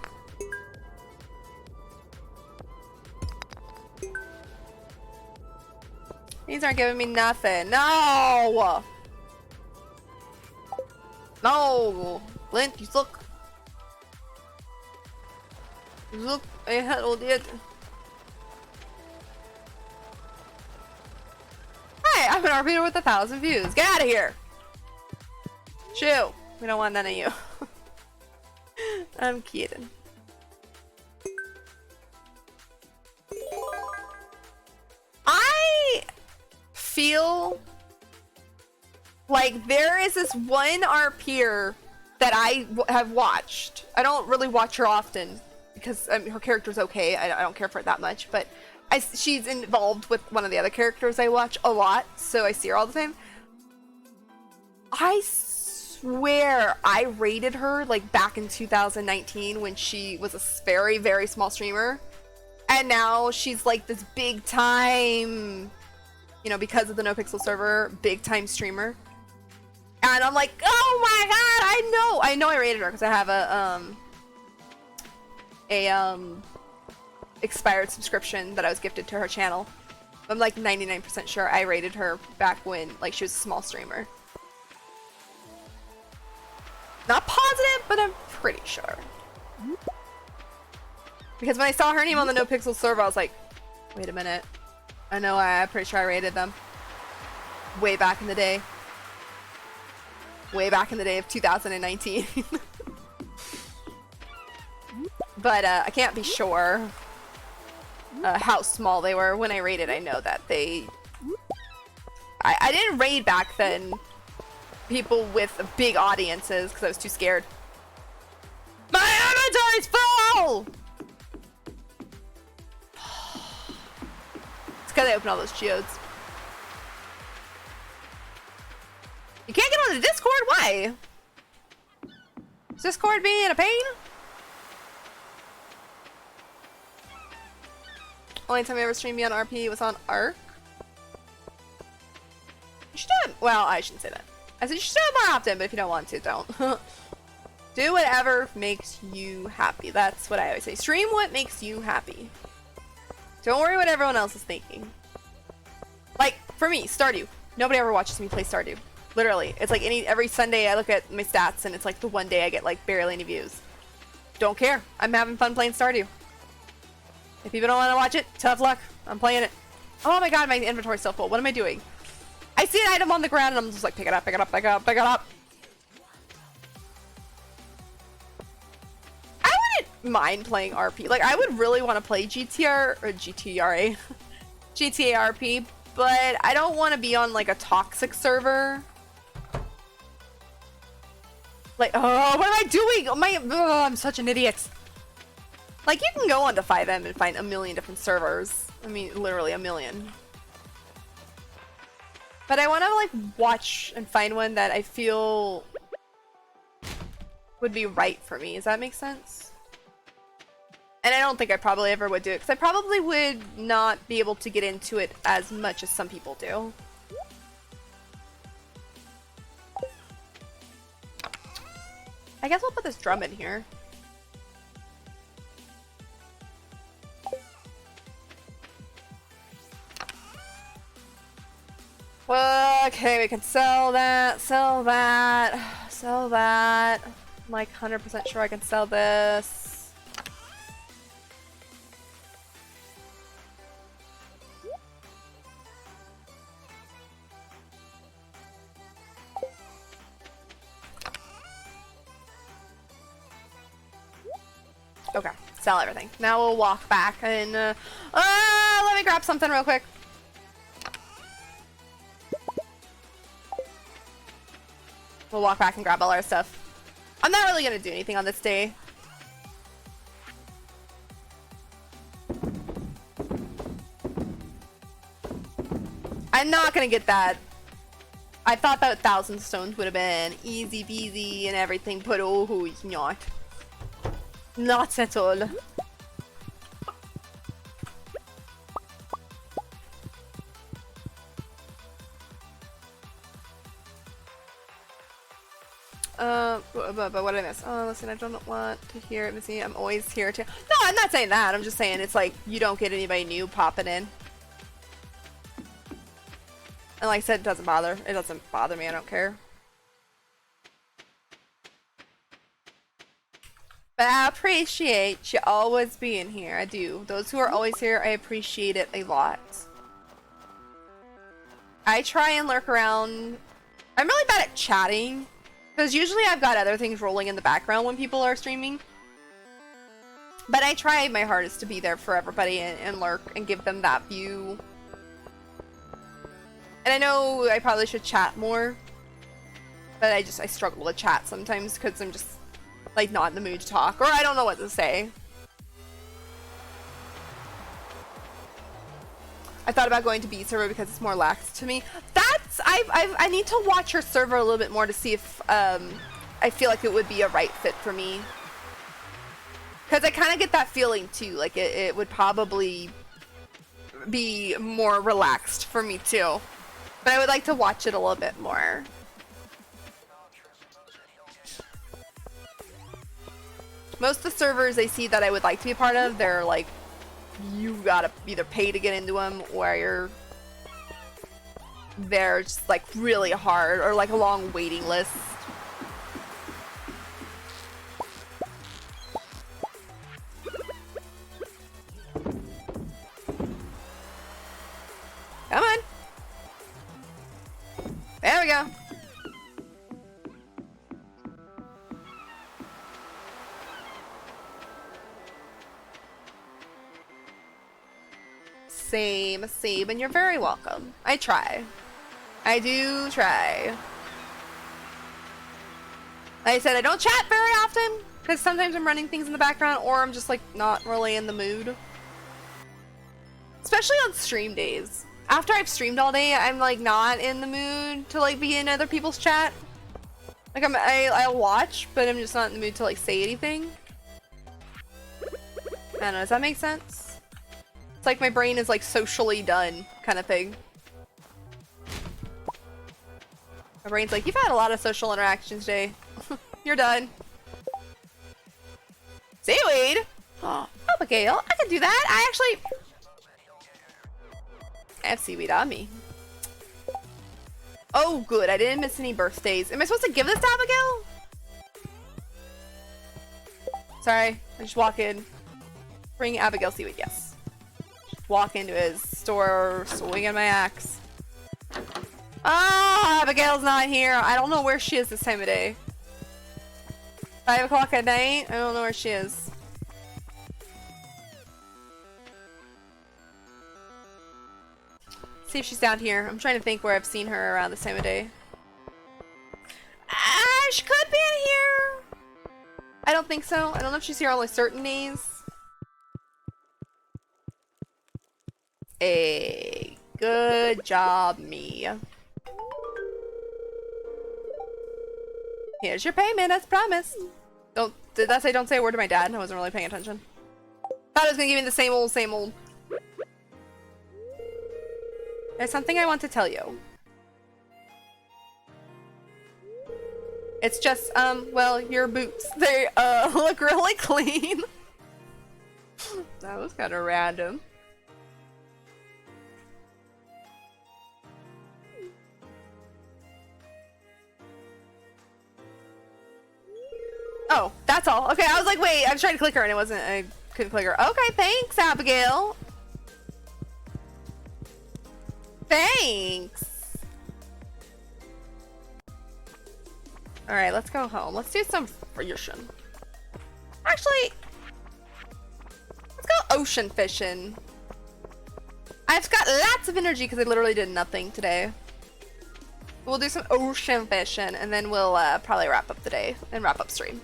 These aren't giving me nothing. No! No! Clint, you suck. You suck. I handled it. Hi, I'm an RPer with 1,000 views. Get out of here! Shoo! We don't want none of you. I'm kidding. I feel like there is this one RPer that I have watched. I don't really watch her often because her character's okay. I don't care for it that much, but she's involved with one of the other characters I watch a lot, so I see her all the time. I swear I rated her like back in 2019 when she was a very, very small streamer. And now she's like this big time, you know, because of the NoPixel server, big time streamer. And I'm like, oh my god, I know I rated her because I have a expired subscription that I was gifted to her channel. I'm like 99% sure I rated her back when like she was a small streamer. Not positive, but I'm pretty sure. Because when I saw her name on the NoPixel server, I was like, wait a minute. I know, I'm pretty sure I rated them. Way back in the day. Way back in the day of 2019. But I can't be sure how small they were. When I rated, I know that they... I didn't raid back then people with big audiences because I was too scared. My inventory's full! It's because I opened all those geodes. You can't get on the Discord? Why? Is Discord being a pain? Only time I ever streamed me on RP was on Arc. You should do it. Well, I shouldn't say that. I said you should do it more often, but if you don't want to, don't. Do whatever makes you happy. That's what I always say. Stream what makes you happy. Don't worry what everyone else is thinking. Like, for me, Stardew. Nobody ever watches me play Stardew. Literally. It's like every Sunday I look at my stats and it's like the one day I get like barely any views. Don't care. I'm having fun playing Stardew. If people don't want to watch it, tough luck. I'm playing it. Oh my god, my inventory's so full. What am I doing? I see an item on the ground and I'm just like, pick it up, pick it up, pick it up, pick it up. I wouldn't mind playing RP. Like, I would really want to play GTRA. GTA RP, but I don't want to be on like a toxic server. Like, oh, what am I doing? I'm such an idiot. Like, you can go onto 5M and find a million different servers. I mean, literally a million. But I want to, like, watch and find one that I feel would be right for me. Does that make sense? And I don't think I probably ever would do it, because I probably would not be able to get into it as much as some people do. I guess we'll put this drum in here. Okay, we can sell that, sell that, sell that. I'm like 100% sure I can sell this. Okay, Sell everything. Now we'll walk back and let me grab something real quick. We'll walk back and grab all our stuff. I'm not really gonna do anything on this day. I'm not gonna get that. I thought that 1,000 stones would have been easy peasy and everything, but oh, it's not. Not at all. But what did I miss? Oh, listen, I don't want to hear it, Missy. I'm always here to. No, I'm not saying that. I'm just saying it's like you don't get anybody new popping in. And like I said, it doesn't bother. It doesn't bother me. I don't care. But I appreciate you always being here. I do. Those who are always here, I appreciate it a lot. I try and lurk around. I'm really bad at chatting. Because usually I've got other things rolling in the background when people are streaming. But I try my hardest to be there for everybody and lurk and give them that view. And I know I probably should chat more. But I struggle to chat sometimes because I'm just like not in the mood to talk. Or I don't know what to say. I thought about going to B server because it's more lax to me. I need to watch her server a little bit more to see if I feel like it would be a right fit for me. Because I kind of get that feeling too, like it would probably be more relaxed for me too. But I would like to watch it a little bit more. Most of the servers I see that I would like to be a part of, they're like, you gotta either pay to get into them or they're just like really hard or like a long waiting list. Come on. There we go. Same, and you're very welcome. I try. I do try. Like I said, I don't chat very often, because sometimes I'm running things in the background, or I'm just like not really in the mood. Especially on stream days. After I've streamed all day, I'm like not in the mood to like be in other people's chat. Like I'll watch, but I'm just not in the mood to like say anything. I don't know, does that make sense? It's like my brain is like socially done kind of thing. My brain's like, you've had a lot of social interactions today. You're done. Seaweed? Oh, Abigail, I can do that. I have seaweed on me. Oh, good. I didn't miss any birthdays. Am I supposed to give this to Abigail? Sorry. I just walk in. Bring Abigail seaweed, yes. Walk into his store, swinging my axe. Ah, Abigail's not here. I don't know where she is this time of day. 5 o'clock at night? I don't know where she is. See if she's down here. I'm trying to think where I've seen her around this time of day. She could be in here. I don't think so. I don't know if she's here on like certain days. Hey, good job, me. Here's your payment as promised. Did that say don't say a word to my dad? I wasn't really paying attention. Thought it was gonna give me the same old, same old. There's something I want to tell you. It's just, well, your boots, they, look really clean. That was kind of random. Oh, that's all. Okay, I was like, wait, I was trying to click her and it wasn't, I couldn't click her. Okay, thanks, Abigail. Thanks. Alright, let's go home. Let's do some fruition. Actually, ocean fishing. I've got lots of energy because I literally did nothing today. We'll do some ocean fishing and then we'll probably wrap up the day and wrap up stream.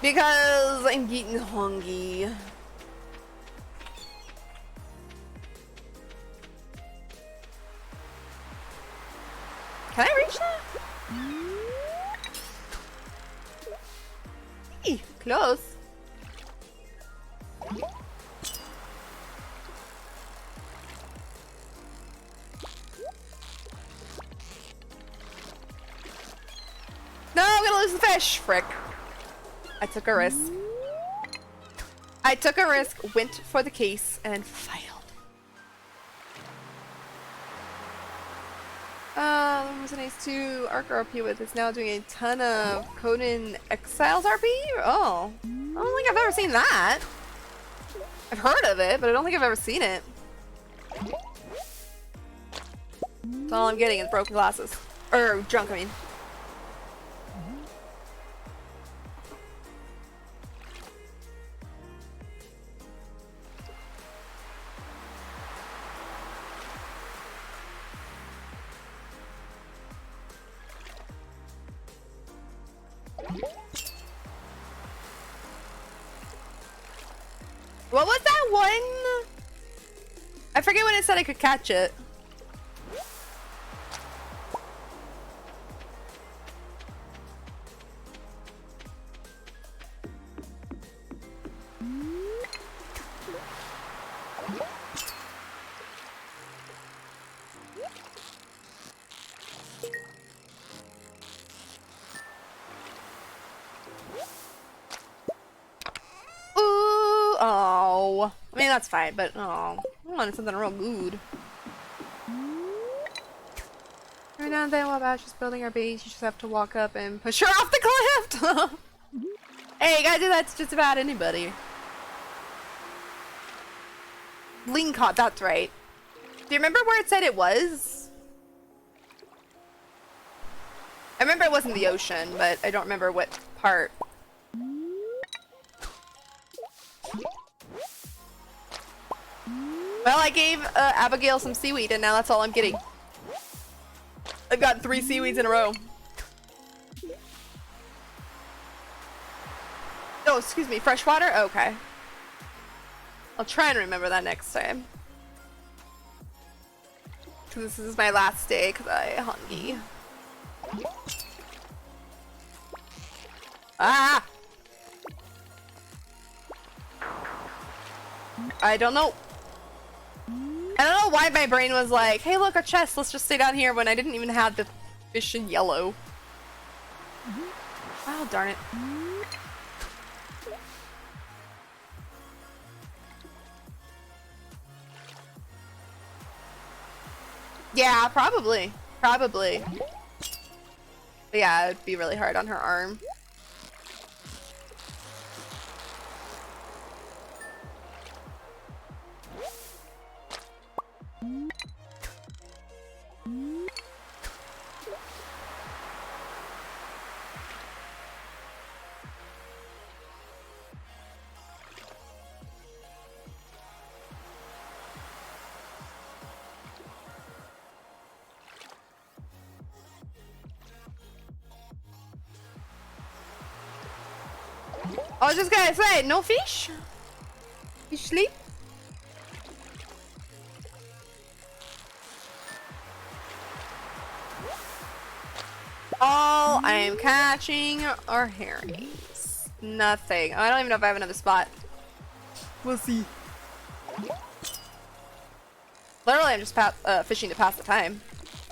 Because I'm getting hungry. Can I reach that? Eee, close. No, I'm gonna lose the fish. Frick. I took a risk. I took a risk, went for the case, and failed. Was a nice to Arc RP with is now doing a ton of Conan Exiles RP? Oh. I don't think I've ever seen that. I've heard of it, but I don't think I've ever seen it. That's all I'm getting is broken glasses. Or drunk, I mean. What was that one? I forget when it said I could catch it. Oh, I mean that's fine, but oh, I wanted something real good. Every now and then while Bash is building our base, you just have to walk up and push her off the cliff. Hey, you gotta do that to just about anybody. Lingcott, that's right. Do you remember where it said it was? I remember it wasn't the ocean, but I don't remember what part. Well, I gave Abigail some seaweed, and now that's all I'm getting. I've got 3 seaweeds in a row. Oh, excuse me, freshwater? Okay. I'll try and remember that next time. Because this is my last day, because I'm hungry. Ah! I don't know. I don't know why my brain was like, hey look, a chest, let's just stay down here when I didn't even have the fish in yellow. Oh, darn it. Yeah, probably. Probably. But yeah, it'd be really hard on her arm. I was just gonna say, no fish? You sleep? All I am catching are herrings. Nothing. I don't even know if I have another spot. We'll see. Literally, I'm just fishing to pass the time.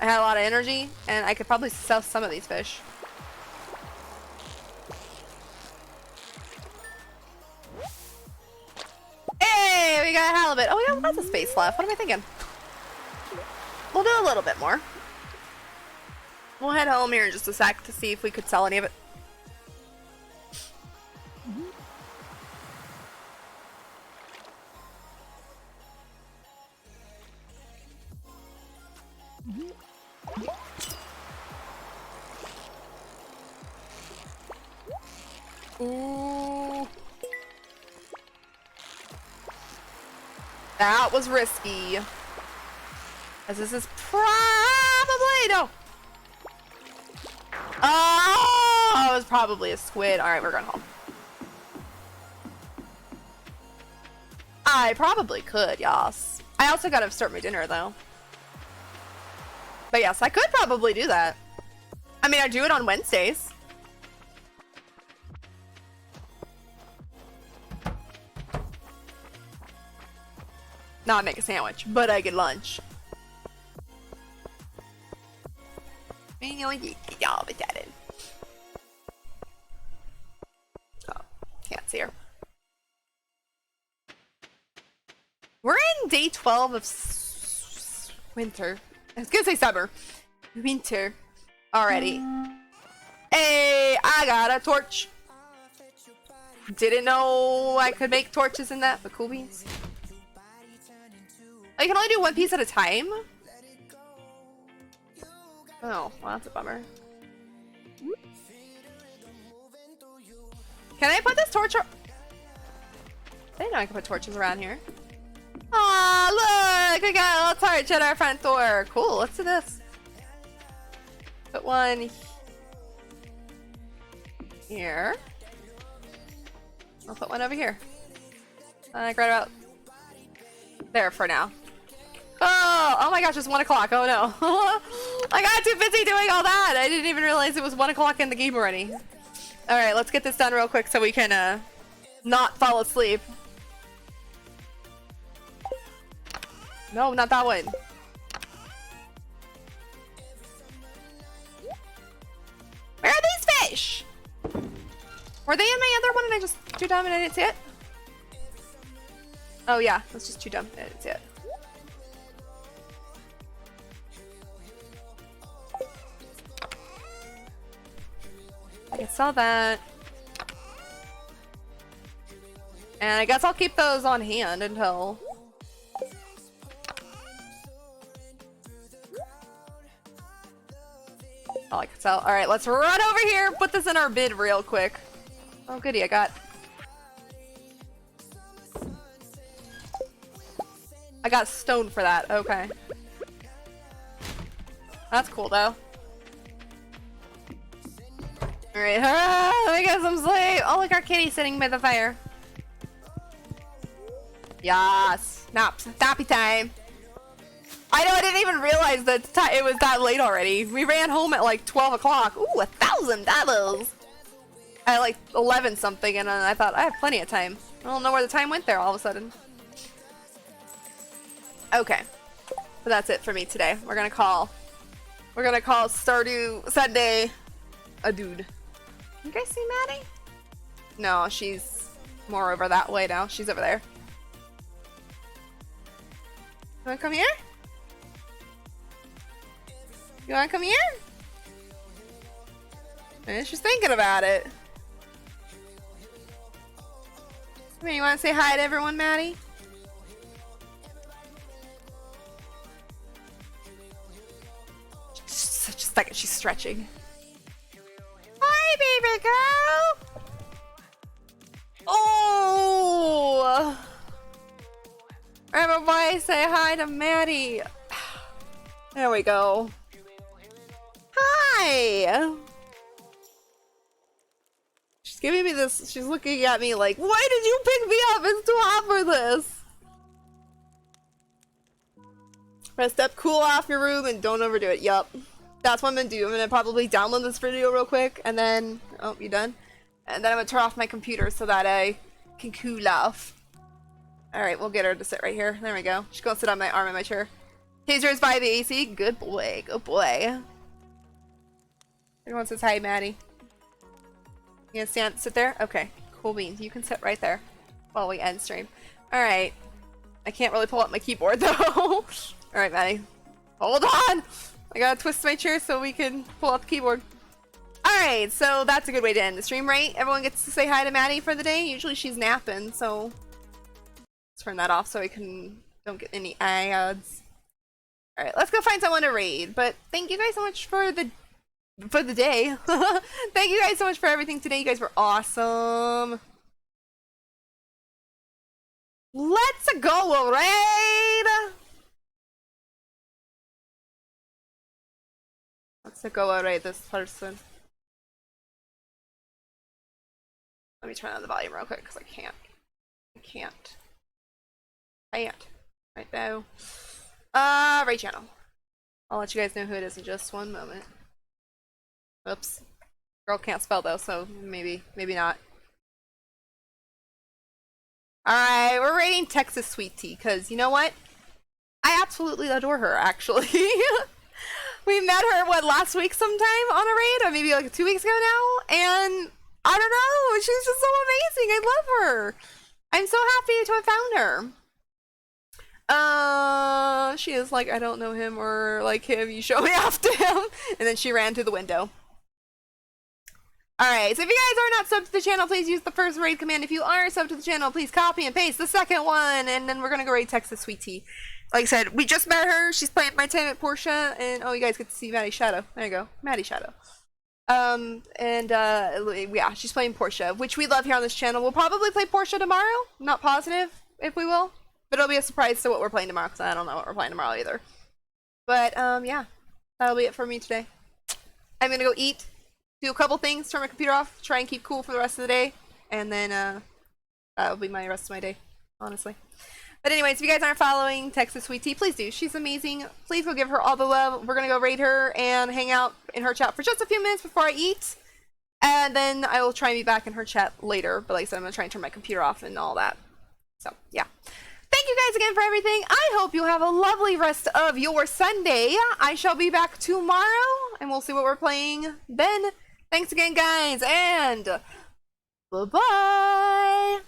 I had a lot of energy, and I could probably sell some of these fish. Hey, we got halibut. Oh, we got lots of space left. What am I thinking? We'll do a little bit more. We'll head home here in just a sec to see if we could sell any of it. Ooh. That was risky. As this is probably no. Oh, it was probably a squid. All right, we're going home. I probably could, yas. I also gotta start my dinner though. But yes, I could probably do that. I mean, I do it on Wednesdays. Not make a sandwich, but I get lunch. Oh, can't see her. We're in day 12 of winter. I was gonna say summer. Winter. Already. Hey, I got a torch. Didn't know I could make torches in that, but cool beans. Oh, you can only do one piece at a time? Oh, well, that's a bummer. Can I put this torch? I didn't know I could put torches around here. Aw, look! We got a little torch at our front door. Cool, let's do this. Put one here. I'll put one over here. Like right about there for now. Oh my gosh, it's 1 o'clock. Oh no. I got too busy doing all that. I didn't even realize it was 1 o'clock in the game already. Alright, let's get this done real quick so we can not fall asleep. No, not that one. Where are these fish? Were they in my other one and I just too dumb and I didn't see it? Oh yeah, that's just too dumb and I didn't see it. I saw that. And I guess I'll keep those on hand until... Oh, I can tell. Alright, let's run over here and put this in our bid real quick. Oh goody, I got stone for that. Okay. That's cool though. Alright, let me get some sleep. Oh, look, our kitty sitting by the fire. Yes. Naps. Nappy time. I know, I didn't even realize that it was that late already. We ran home at like 12 o'clock. Ooh, $1,000. At like 11 something, and then I thought, I have plenty of time. I don't know where the time went there all of a sudden. Okay. But that's it for me today. We're gonna call Stardew Sunday a dude. You guys see Maddie? No, she's more over that way now. She's over there. You wanna come here? You wanna come here? And she's thinking about it. Come here, you wanna say hi to everyone, Maddie? Such a second, she's stretching. Hi, baby girl! Oh! Everybody say hi to Maddie. There we go. Hi! She's giving me this, she's looking at me like, why did you pick me up? It's too hot for this. Rest up, cool off your room, and don't overdo it. Yup. That's what I'm gonna do. I'm gonna probably download this video real quick, and then... Oh, you done? And then I'm gonna turn off my computer so that I can cool off. Alright, we'll get her to sit right here. There we go. She's gonna sit on my arm in my chair. Tasers by the AC. Good boy. Good boy. Everyone says hi, Maddie. You gonna sit there? Okay. Cool beans. You can sit right there while we end stream. Alright. I can't really pull up my keyboard, though. Alright, Maddie. Hold on! I gotta twist my chair so we can pull up the keyboard. Alright, so that's a good way to end the stream, right? Everyone gets to say hi to Maddie for the day. Usually she's napping, so... Let's turn that off so I don't get any ads. Alright, let's go find someone to raid. But thank you guys so much for the day. Thank you guys so much for everything today. You guys were awesome. Let's go raid! Let's go raid this person. Let me turn on the volume real quick because I can't. Right now. Raid channel. I'll let you guys know who it is in just one moment. Oops. Girl can't spell though, so maybe not. Alright, we're rating Texas Sweet Tea, because you know what? I absolutely adore her, actually. We met her, what, last week sometime on a raid? Or maybe like 2 weeks ago now? And I don't know, she's just so amazing. I love her. I'm so happy to have found her. She is like, I don't know him or like him, you show me off to him. And then she ran through the window. Alright, so if you guys are not subbed to the channel, please use the first raid command. If you are subbed to the channel, please copy and paste the second one, and then we're gonna go raid Texas Sweet Tea. Like I said, we just met her. She's playing my time at Portia, and oh, you guys get to see Maddie's shadow. There you go, Maddie's shadow. Yeah, she's playing Portia, which we love here on this channel. We'll probably play Portia tomorrow. I'm not positive if we will, but it'll be a surprise to what we're playing tomorrow, because I don't know what we're playing tomorrow either. But yeah, that'll be it for me today. I'm gonna go eat, do a couple things, turn my computer off, try and keep cool for the rest of the day, and then that'll be my rest of my day, honestly. But anyways, if you guys aren't following Texas Sweet Tea, please do. She's amazing. Please go give her all the love. We're gonna go raid her and hang out in her chat for just a few minutes before I eat, and then I will try and be back in her chat later. But like I said, I'm gonna try and turn my computer off and all that. So yeah. Thank you guys again for everything. I hope you have a lovely rest of your Sunday. I shall be back tomorrow, and we'll see what we're playing then. Thanks again, guys, and bye-bye!